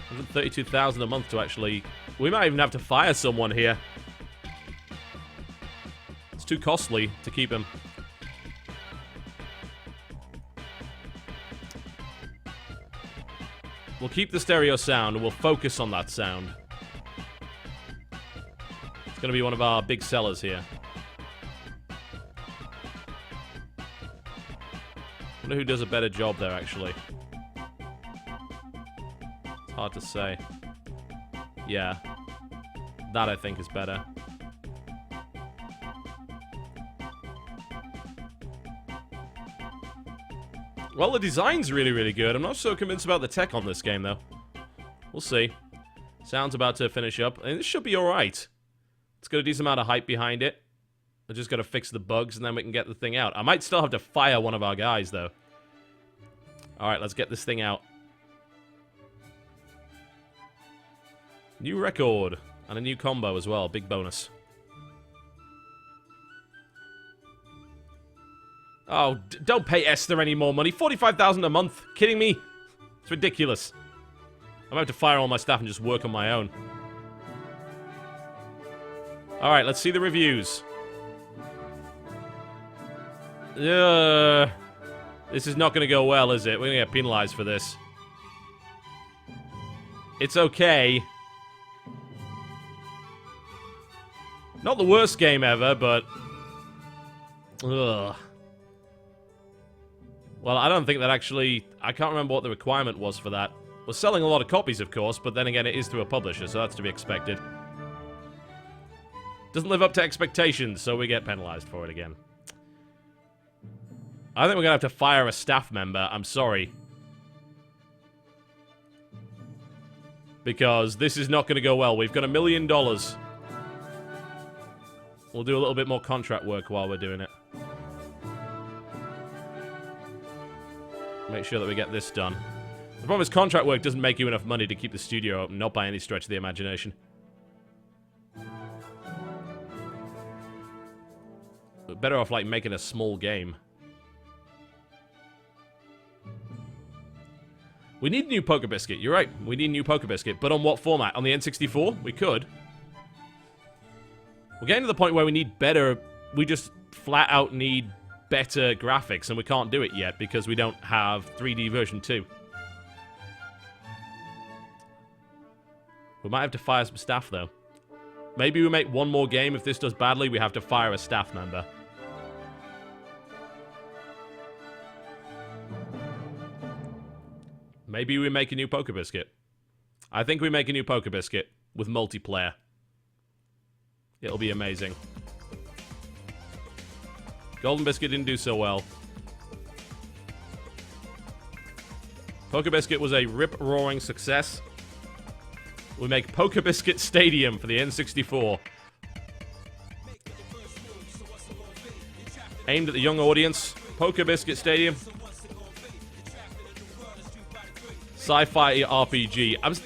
132,000 a month to actually... We might even have to fire someone here. It's too costly to keep him. We'll keep the stereo sound and we'll focus on that sound. It's going to be one of our big sellers here. I wonder who does a better job there, actually. It's hard to say. Yeah. That, I think, is better. Well, the design's really, really good. I'm not so convinced about the tech on this game, though. We'll see. Sound's about to finish up, and this should be alright. It's got a decent amount of hype behind it. I just gotta fix the bugs, and then we can get the thing out. I might still have to fire one of our guys, though. Alright, let's get this thing out. New record. And a new combo as well. Big bonus. Oh, don't pay Esther any more money. 45,000 a month. Kidding me? It's ridiculous. I'm about to fire all my staff and just work on my own. Alright, let's see the reviews. This is not going to go well, is it? We're going to get penalized for this. It's okay. Not the worst game ever, but... Ugh. Well, I don't think that actually... I can't remember what the requirement was for that. We're selling a lot of copies, of course, but then again, it is through a publisher, so that's to be expected. Doesn't live up to expectations, so we get penalized for it again. I think we're going to have to fire a staff member. I'm sorry. Because this is not going to go well. We've got $1 million. We'll do a little bit more contract work while we're doing it. Make sure that we get this done. The problem is contract work doesn't make you enough money to keep the studio open, not by any stretch of the imagination. We're better off, like, making a small game. We need a new TotalBiscuit. You're right. We need a new TotalBiscuit. But on what format? On the N64? We could. We're getting to the point where we need better... We just flat out need better graphics, and we can't do it yet because we don't have 3D version 2. We might have to fire some staff, though. Maybe we make one more game. If this does badly, we have to fire a staff member. Maybe we make a new TotalBiscuit. I think we make a new TotalBiscuit with multiplayer. It'll be amazing. Golden Biscuit didn't do so well. TotalBiscuit was a rip-roaring success. We make TotalBiscuit Stadium for the N64. Aimed at the young audience. TotalBiscuit Stadium. Sci-fi RPG.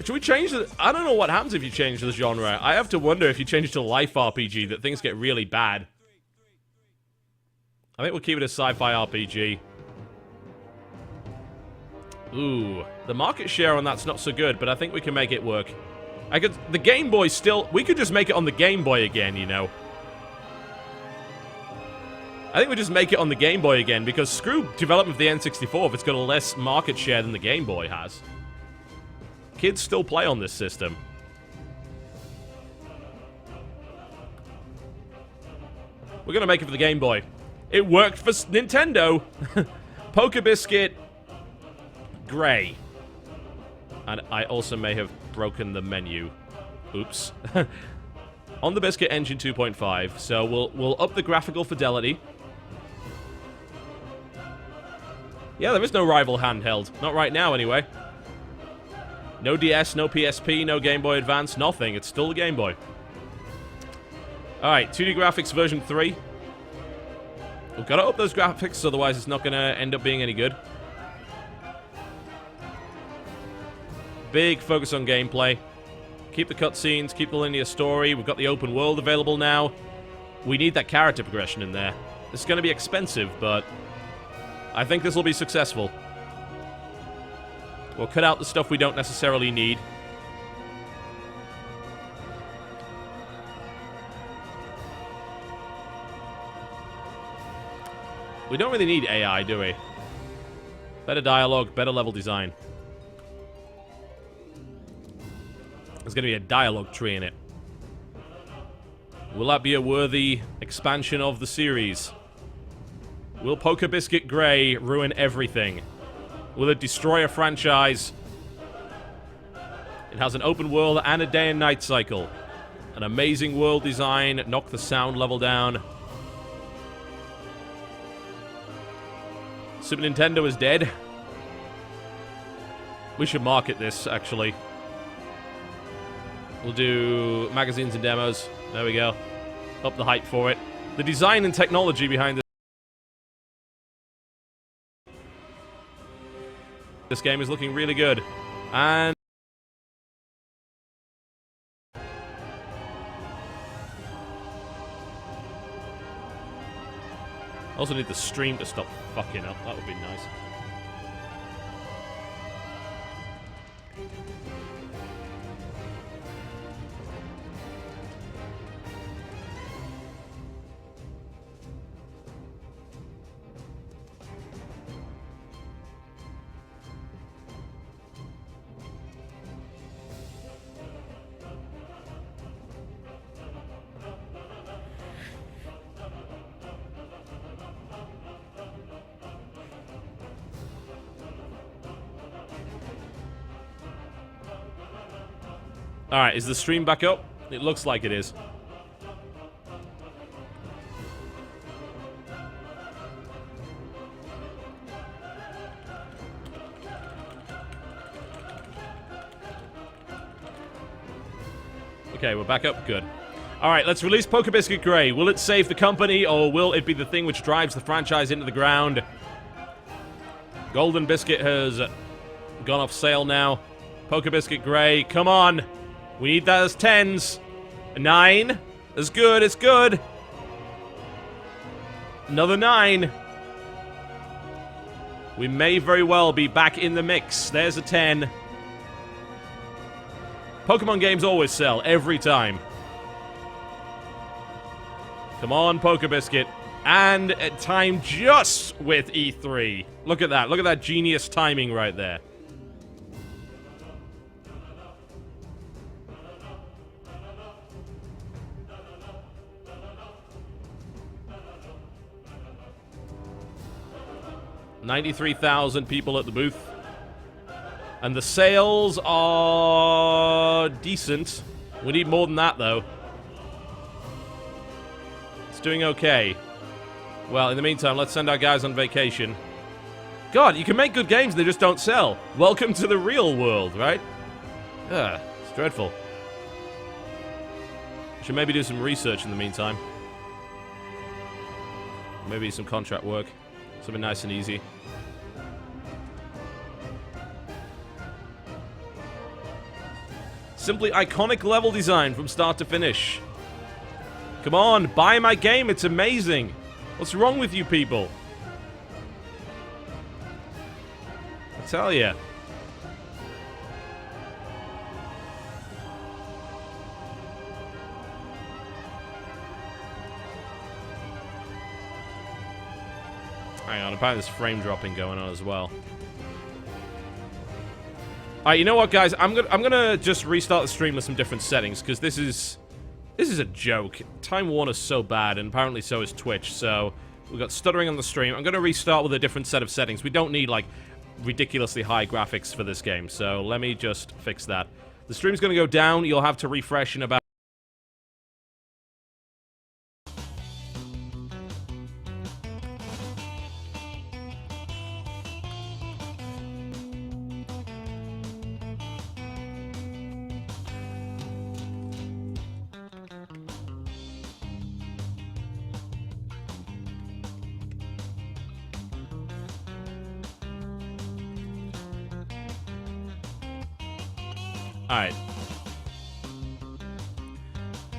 Should we change the... I don't know what happens if you change the genre. I have to wonder if you change it to life RPG, that things get really bad. I think we'll keep it a sci-fi RPG. Ooh. The market share on that's not so good, but I think we can make it work. The Game Boy still... We could just make it on the Game Boy again, you know. I think we just make it on the Game Boy again, because screw development of the N64 if it's got a less market share than the Game Boy has. Kids still play on this system. We're gonna make it for the Game Boy. It worked for Nintendo! TotalBiscuit Grey. And I also may have broken the menu. Oops. On the Biscuit Engine 2.5, so we'll up the graphical fidelity. Yeah, there is no rival handheld. Not right now, anyway. No DS, no PSP, no Game Boy Advance, nothing. It's still the Game Boy. Alright, 2D graphics version 3. We've got to up those graphics, otherwise it's not going to end up being any good. Big focus on gameplay. Keep the cutscenes, keep the linear story. We've got the open world available now. We need that character progression in there. It's going to be expensive, but I think this will be successful. We'll cut out the stuff we don't necessarily need. We don't really need AI, do we? Better dialogue, better level design. There's going to be a dialogue tree in it. Will that be a worthy expansion of the series? Will TotalBiscuit Grey ruin everything? Will it destroy a franchise? It has an open world and a day and night cycle. An amazing world design, knock the sound level down. Super Nintendo is dead. We should market this, actually. We'll do magazines and demos. There we go. Up the hype for it. The design and technology behind this game is looking really good. And also need the stream to stop fucking up. That would be nice. Alright, is the stream back up? It looks like it is. Okay, we're back up. Good. Alright, let's release TotalBiscuit Grey. Will it save the company, or will it be the thing which drives the franchise into the ground? Golden Biscuit has gone off sale now. TotalBiscuit Grey, come on! We need that as 10s. 9. It's good, it's good. Another 9. We may very well be back in the mix. There's a 10. Pokemon games always sell, every time. Come on, TotalBiscuit. And time just with E3. Look at that. Look at that genius timing right there. $93,000 people at the booth. And the sales are decent. We need more than that, though. It's doing okay. Well, in the meantime, let's send our guys on vacation. God, you can make good games, they just don't sell. Welcome to the real world, right? Ugh, it's dreadful. Should maybe do some research in the meantime. Maybe some contract work. Something nice and easy. Simply iconic level design from start to finish. Come on, buy my game, it's amazing. What's wrong with you people? I tell ya. Hang on, apparently there's frame dropping going on as well. Alright, you know what, guys? I'm gonna just restart the stream with some different settings, because this is a joke. Time Warner's so bad, and apparently so is Twitch, so we've got stuttering on the stream. I'm gonna restart with a different set of settings. We don't need, like, ridiculously high graphics for this game, so let me just fix that. The stream's gonna go down. You'll have to refresh in about... Alright.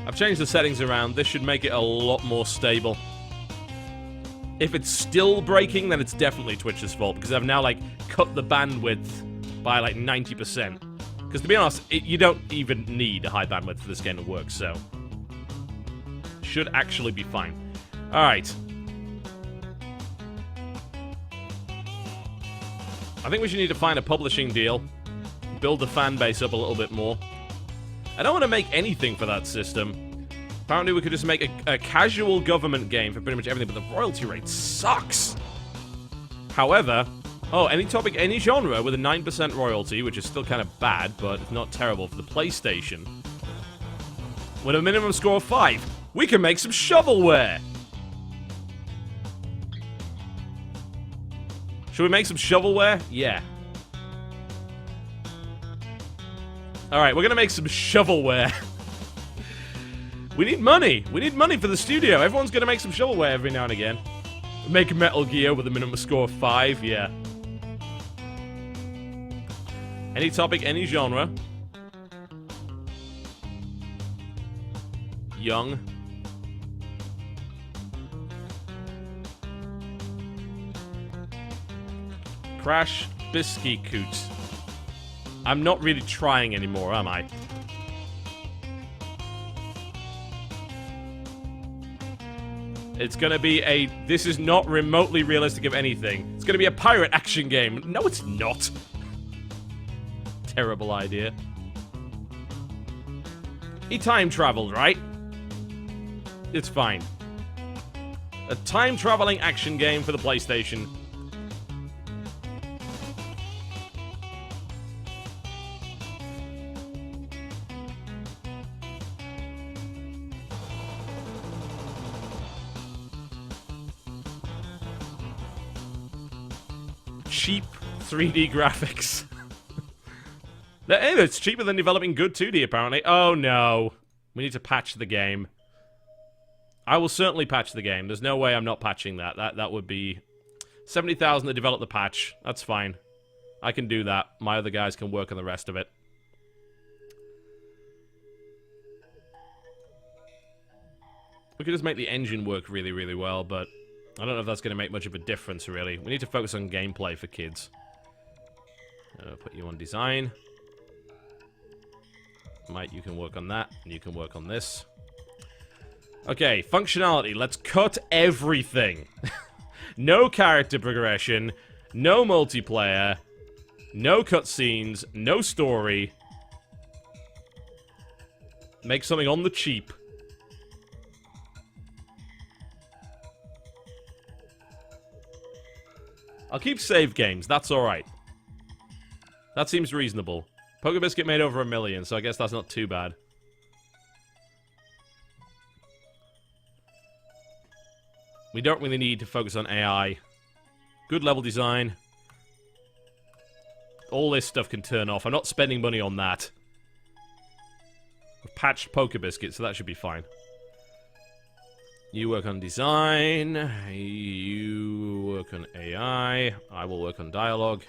I've changed the settings around. This should make it a lot more stable. If it's still breaking, then it's definitely Twitch's fault, because I've now, like, cut the bandwidth by, like, 90%. Because, to be honest, you don't even need a high bandwidth for this game to work, so... should actually be fine. Alright. I think we should need to find a publishing deal. Build the fan base up a little bit more. I don't want to make anything for that system. Apparently we could just make a casual government game for pretty much everything, but the royalty rate sucks! However... oh, any topic, any genre with a 9% royalty, which is still kind of bad, but it's not terrible for the PlayStation. With a minimum score of 5, we can make some shovelware! Should we make some shovelware? Yeah. Alright, we're gonna make some shovelware. We need money! We need money for the studio! Everyone's gonna make some shovelware every now and again. Make Metal Gear with a minimum score of 5, yeah. Any topic, any genre. Young. Crash Biscuit. I'm not really trying anymore, am I? It's gonna be a... this is not remotely realistic of anything. It's gonna be a pirate action game. No, it's not. Terrible idea. He time traveled, right? It's fine. A time-traveling action game for the PlayStation. Cheap 3D graphics. Hey, it's cheaper than developing good 2D, apparently. Oh, no. We need to patch the game. I will certainly patch the game. There's no way I'm not patching that. That would be... 70,000 to develop the patch. That's fine. I can do that. My other guys can work on the rest of it. We could just make the engine work really, really well, but... I don't know if that's going to make much of a difference, really. We need to focus on gameplay for kids. Put you on design. Mike, you can work on that, and you can work on this. Okay, functionality. Let's cut everything. No character progression, no multiplayer, no cutscenes, no story. Make something on the cheap. I'll keep save games, that's alright. That seems reasonable. TotalBiscuit made over 1 million, so I guess that's not too bad. We don't really need to focus on AI. Good level design. All this stuff can turn off. I'm not spending money on that. I've patched TotalBiscuit, so that should be fine. You work on design. You work on AI. I will work on dialogue.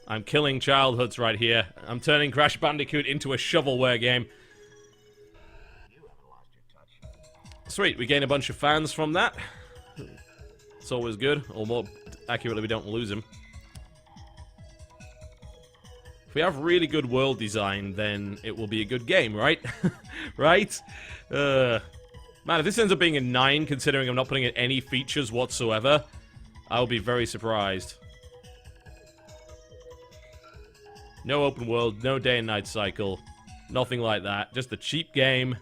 I'm killing childhoods right here. I'm turning Crash Bandicoot into a shovelware game. Sweet, we gain a bunch of fans from that. It's always good. Or more accurately, we don't lose them. If we have really good world design, then it will be a good game, right? Right? Man, if this ends up being a 9, considering I'm not putting in any features whatsoever, I'll be very surprised. No open world, no day and night cycle, nothing like that. Just a cheap game.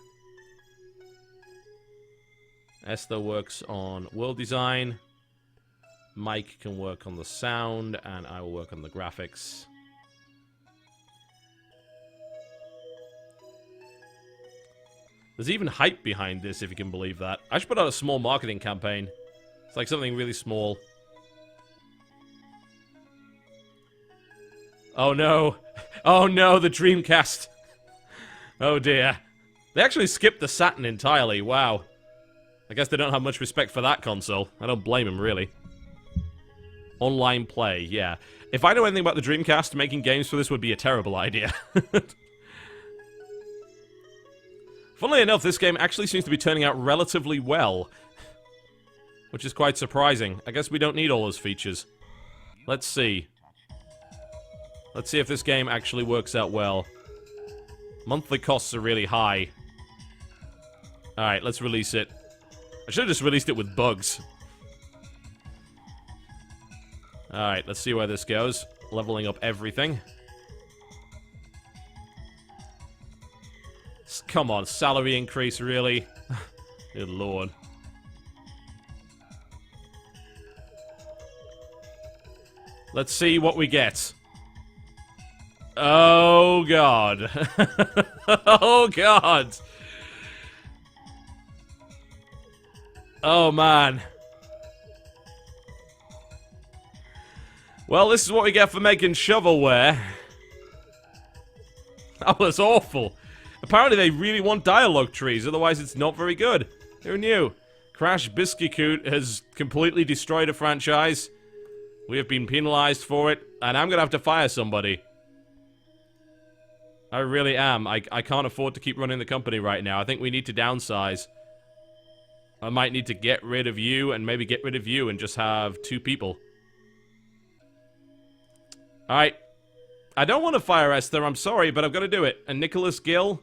Esther works on world design. Mike can work on the sound, and I will work on the graphics. There's even hype behind this, if you can believe that. I should put out a small marketing campaign. It's like something really small. Oh no. Oh no, the Dreamcast. Oh dear. They actually skipped the Saturn entirely, wow. I guess they don't have much respect for that console. I don't blame them, really. Online play, yeah. If I know anything about the Dreamcast, making games for this would be a terrible idea. Funnily enough, this game actually seems to be turning out relatively well. Which is quite surprising. I guess we don't need all those features. Let's see. Let's see if this game actually works out well. Monthly costs are really high. Alright, let's release it. I should have just released it with bugs. Alright, let's see where this goes. Leveling up everything. Come on, salary increase, really? Good lord. Let's see what we get. Oh, God. Oh, God. Oh, man. Well, this is what we get for making shovelware. That was awful. Apparently they really want dialogue trees, otherwise it's not very good. Who knew? Crash Biscuit has completely destroyed a franchise. We have been penalized for it, and I'm gonna have to fire somebody. I really am. I can't afford to keep running the company right now. I think we need to downsize. I might need to get rid of you, and maybe get rid of you, and just have 2 people. Alright. I don't want to fire Esther, I'm sorry, but I've got to do it. And Nicholas Gill,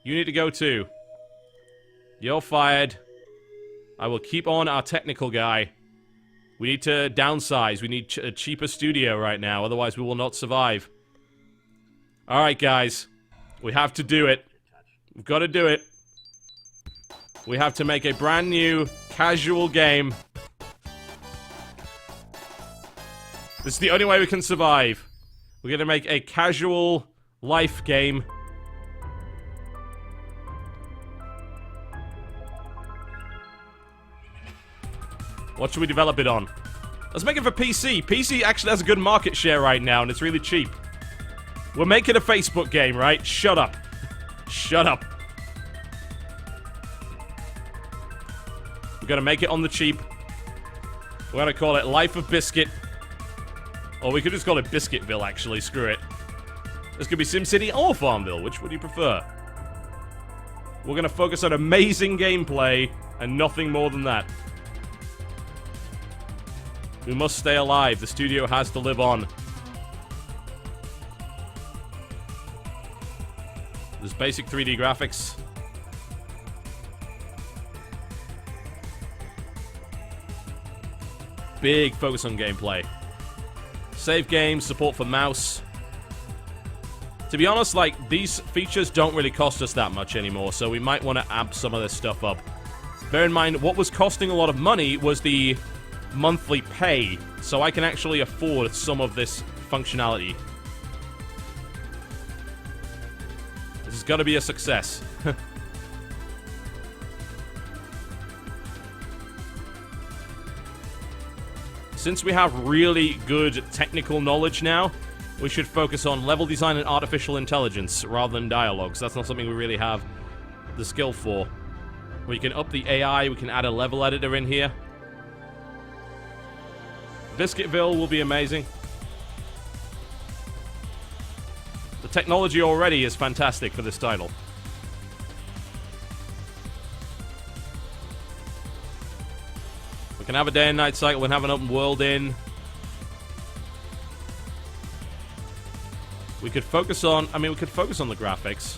you need to go too. You're fired. I will keep on our technical guy. We need to downsize. We need a cheaper studio right now, otherwise we will not survive. Alright, guys. We have to do it. We've got to do it. We have to make a brand new, casual game. This is the only way we can survive. We're gonna make a casual life game. What should we develop it on? Let's make it for PC. PC actually has a good market share right now, and it's really cheap. We're making a Facebook game, right? Shut up. Shut up. We're gonna make it on the cheap. We're gonna call it Life of Biscuit. Or we could just call it Biscuitville, actually. Screw it. This could be SimCity or Farmville. Which would you prefer? We're gonna focus on amazing gameplay and nothing more than that. We must stay alive. The studio has to live on. There's basic 3D graphics. Big focus on gameplay. Save game, support for mouse. To be honest, like, these features don't really cost us that much anymore, so we might want to amp some of this stuff up. Bear in mind, what was costing a lot of money was the monthly pay, so I can actually afford some of this functionality. This has got to be a success. Since we have really good technical knowledge now, we should focus on level design and artificial intelligence rather than dialogues. That's not something we really have the skill for. We can up the AI, we can add a level editor in here. Biscuitville will be amazing. The technology already is fantastic for this title. We can have a day and night cycle, we can have an open world in. We could focus on, we could focus on the graphics.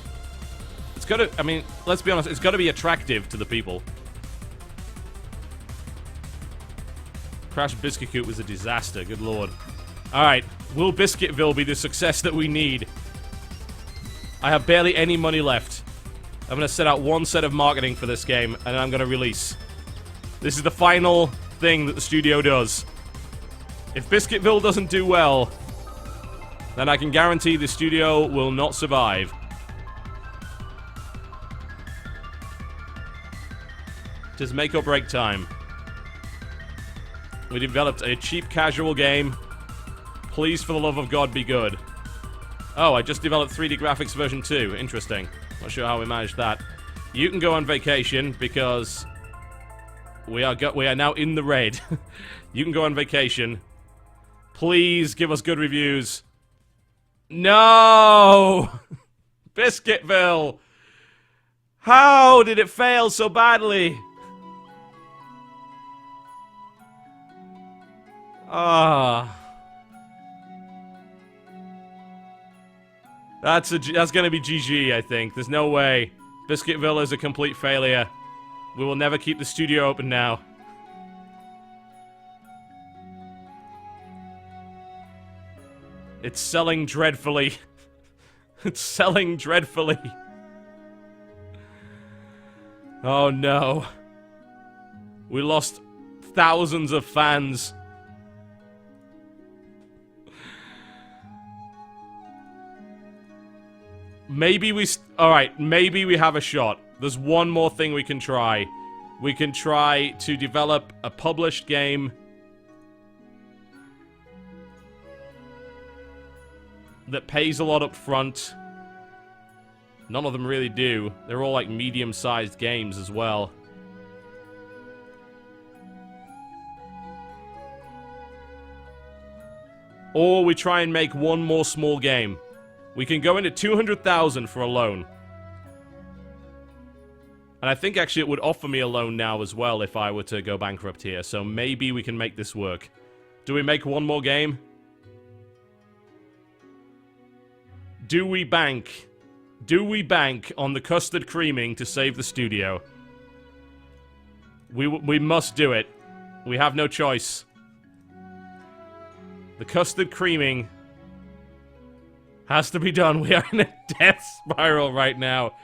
It's gotta, let's be honest, it's gotta be attractive to the people. Crash Biscuit was a disaster, good lord. Alright, will Biscuitville be the success that we need? I have barely any money left. I'm gonna set out one set of marketing for this game, and then I'm gonna release. This is the final thing that the studio does. If Biscuitville doesn't do well, then I can guarantee the studio will not survive. It is make or break time. We developed a cheap casual game. Please, for the love of God, be good. Oh, I just developed 3D graphics version 2. Interesting. Not sure how we managed that. You can go on vacation because we are now in the red. You can go on vacation. Please give us good reviews. No! Biscuitville! How did it fail so badly? Ah. That's gonna be GG, I think. There's no way. Biscuitville is a complete failure. We will never keep the studio open now. It's selling dreadfully. It's selling dreadfully. Oh no. We lost thousands of fans. Maybe we... Alright, maybe we have a shot. There's one more thing we can try. We can try to develop a published game that pays a lot up front. None of them really do. They're all like medium-sized games as well. Or we try and make one more small game. We can go into 200,000 for a loan. And I think actually it would offer me a loan now as well if I were to go bankrupt here. So maybe we can make this work. Do we make one more game? Do we bank? Do we bank on the custard creaming to save the studio? We must do it. We have no choice. The custard creaming has to be done. We are in a death spiral right now.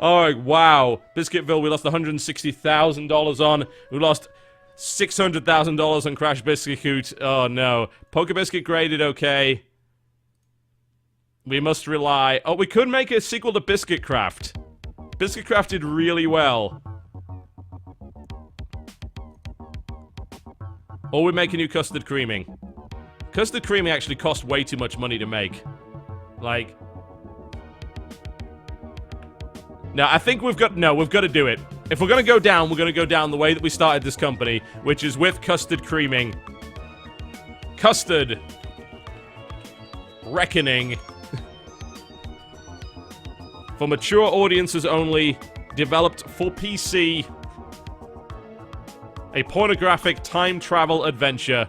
Oh, wow. Biscuitville, we lost $160,000 on. We lost $600,000 on Crash Biscuit. Oh, no. Poker Biscuit graded okay. We must rely... Oh, we could make a sequel to Biscuit Craft. Biscuit Craft did really well. Or we make a new custard creaming. Custard creaming actually cost way too much money to make. Like... No, I think we've got... No, we've got to do it. If we're going to go down, we're going to go down the way that we started this company, which is with custard creaming. Custard. Reckoning. For mature audiences only. Developed for PC. A pornographic time travel adventure.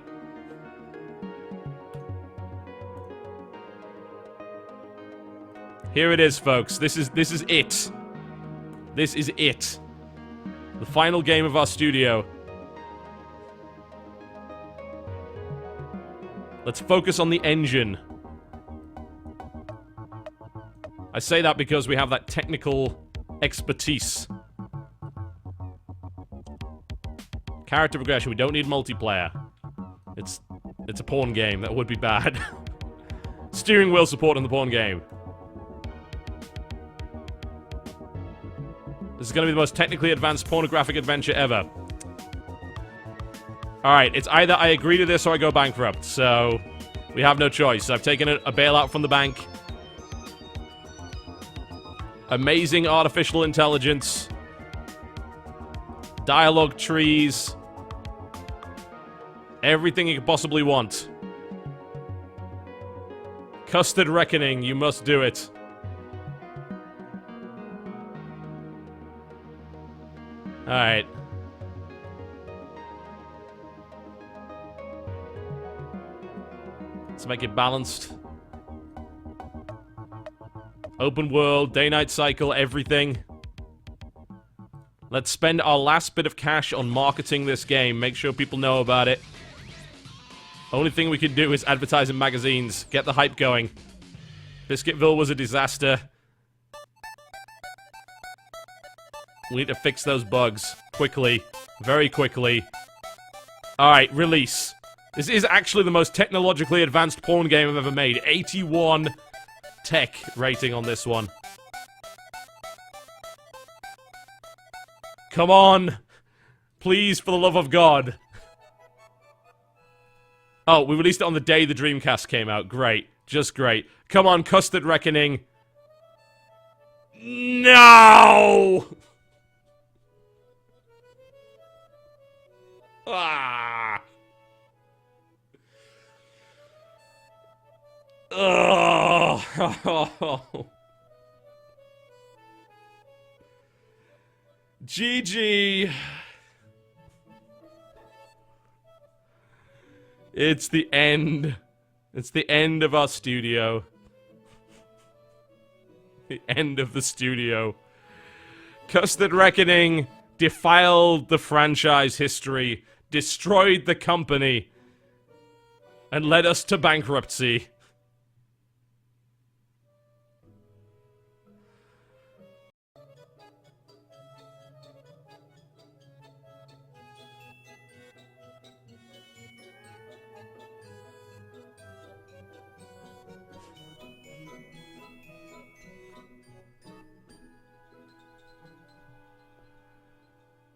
Here it is, folks. This is it. This is it. The final game of our studio. Let's focus on the engine. I say that because we have that technical expertise. Character progression. We don't need multiplayer. It's a porn game. That would be bad. Steering wheel support in the porn game. This is going to be the most technically advanced pornographic adventure ever. Alright, it's either I agree to this or I go bankrupt, so... We have no choice. I've taken a bailout from the bank. Amazing artificial intelligence. Dialogue trees. Everything you could possibly want. Custard Reckoning, you must do it. Alright. Let's make it balanced. Open world, day-night cycle, everything. Let's spend our last bit of cash on marketing this game. Make sure people know about it. Only thing we can do is advertise in magazines. Get the hype going. Biscuitville was a disaster. We need to fix those bugs. Quickly. Very quickly. Alright, release. This is actually the most technologically advanced porn game I've ever made. 81 tech rating on this one. Come on! Please, for the love of God. Oh, we released it on the day the Dreamcast came out. Great. Just great. Come on, Custard Reckoning. No! Ah. Oh. GG. It's the end. It's the end of our studio. The end of the studio. Custard Reckoning defiled the franchise history, destroyed the company, and led us to bankruptcy.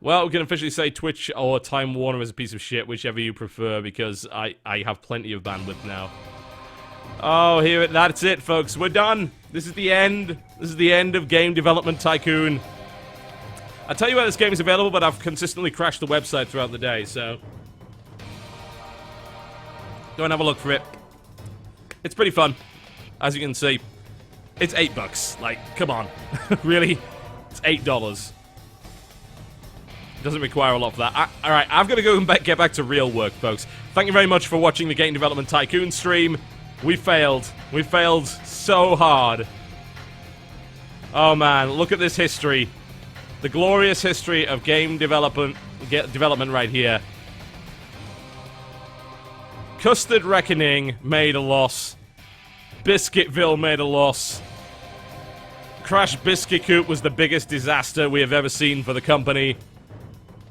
Well, we can officially say Twitch or Time Warner is a piece of shit, whichever you prefer, because I have plenty of bandwidth now. Oh, that's it, folks. We're done. This is the end. This is the end of Game Development Tycoon. I'll tell you where this game is available, but I've consistently crashed the website throughout the day, so go and have a look for it. It's pretty fun, as you can see. It's $8. Like, come on. Really? It's $8. Doesn't require a lot for that. Alright, I've got to go and get back to real work, folks. Thank you very much for watching the Game Development Tycoon stream. We failed. We failed so hard. Oh man, look at this history. The glorious history of game development right here. Custard Reckoning made a loss. Biscuitville made a loss. Crash Biscuit Coop was the biggest disaster we have ever seen for the company.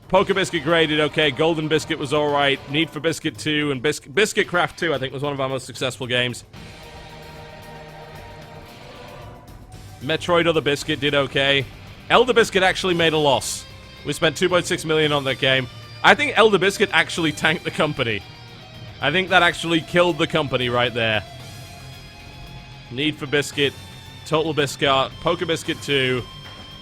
Poker Biscuit graded okay, Golden Biscuit was alright, Need for Biscuit 2, and Biscuit Craft 2, I think, was one of our most successful games. Metroid Other Biscuit did okay. Elder Biscuit actually made a loss. We spent $2.6 million on that game. I think Elder Biscuit actually tanked the company. I think that actually killed the company right there. Need for Biscuit, TotalBiscuit, Poker Biscuit 2...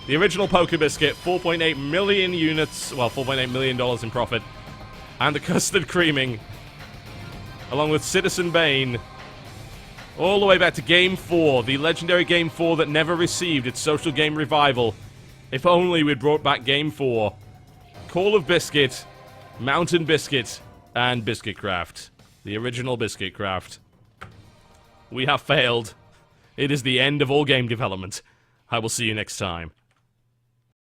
The original Poker Biscuit, 4.8 million units, well, $4.8 million in profit. And the Custard Creaming, along with Citizen Bane, all the way back to Game 4, the legendary Game 4 that never received its social game revival. If only we'd brought back Game 4. Call of Biscuit, Mountain Biscuit, and Biscuit Craft. The original Biscuit Craft. We have failed. It is the end of all game development. I will see you next time.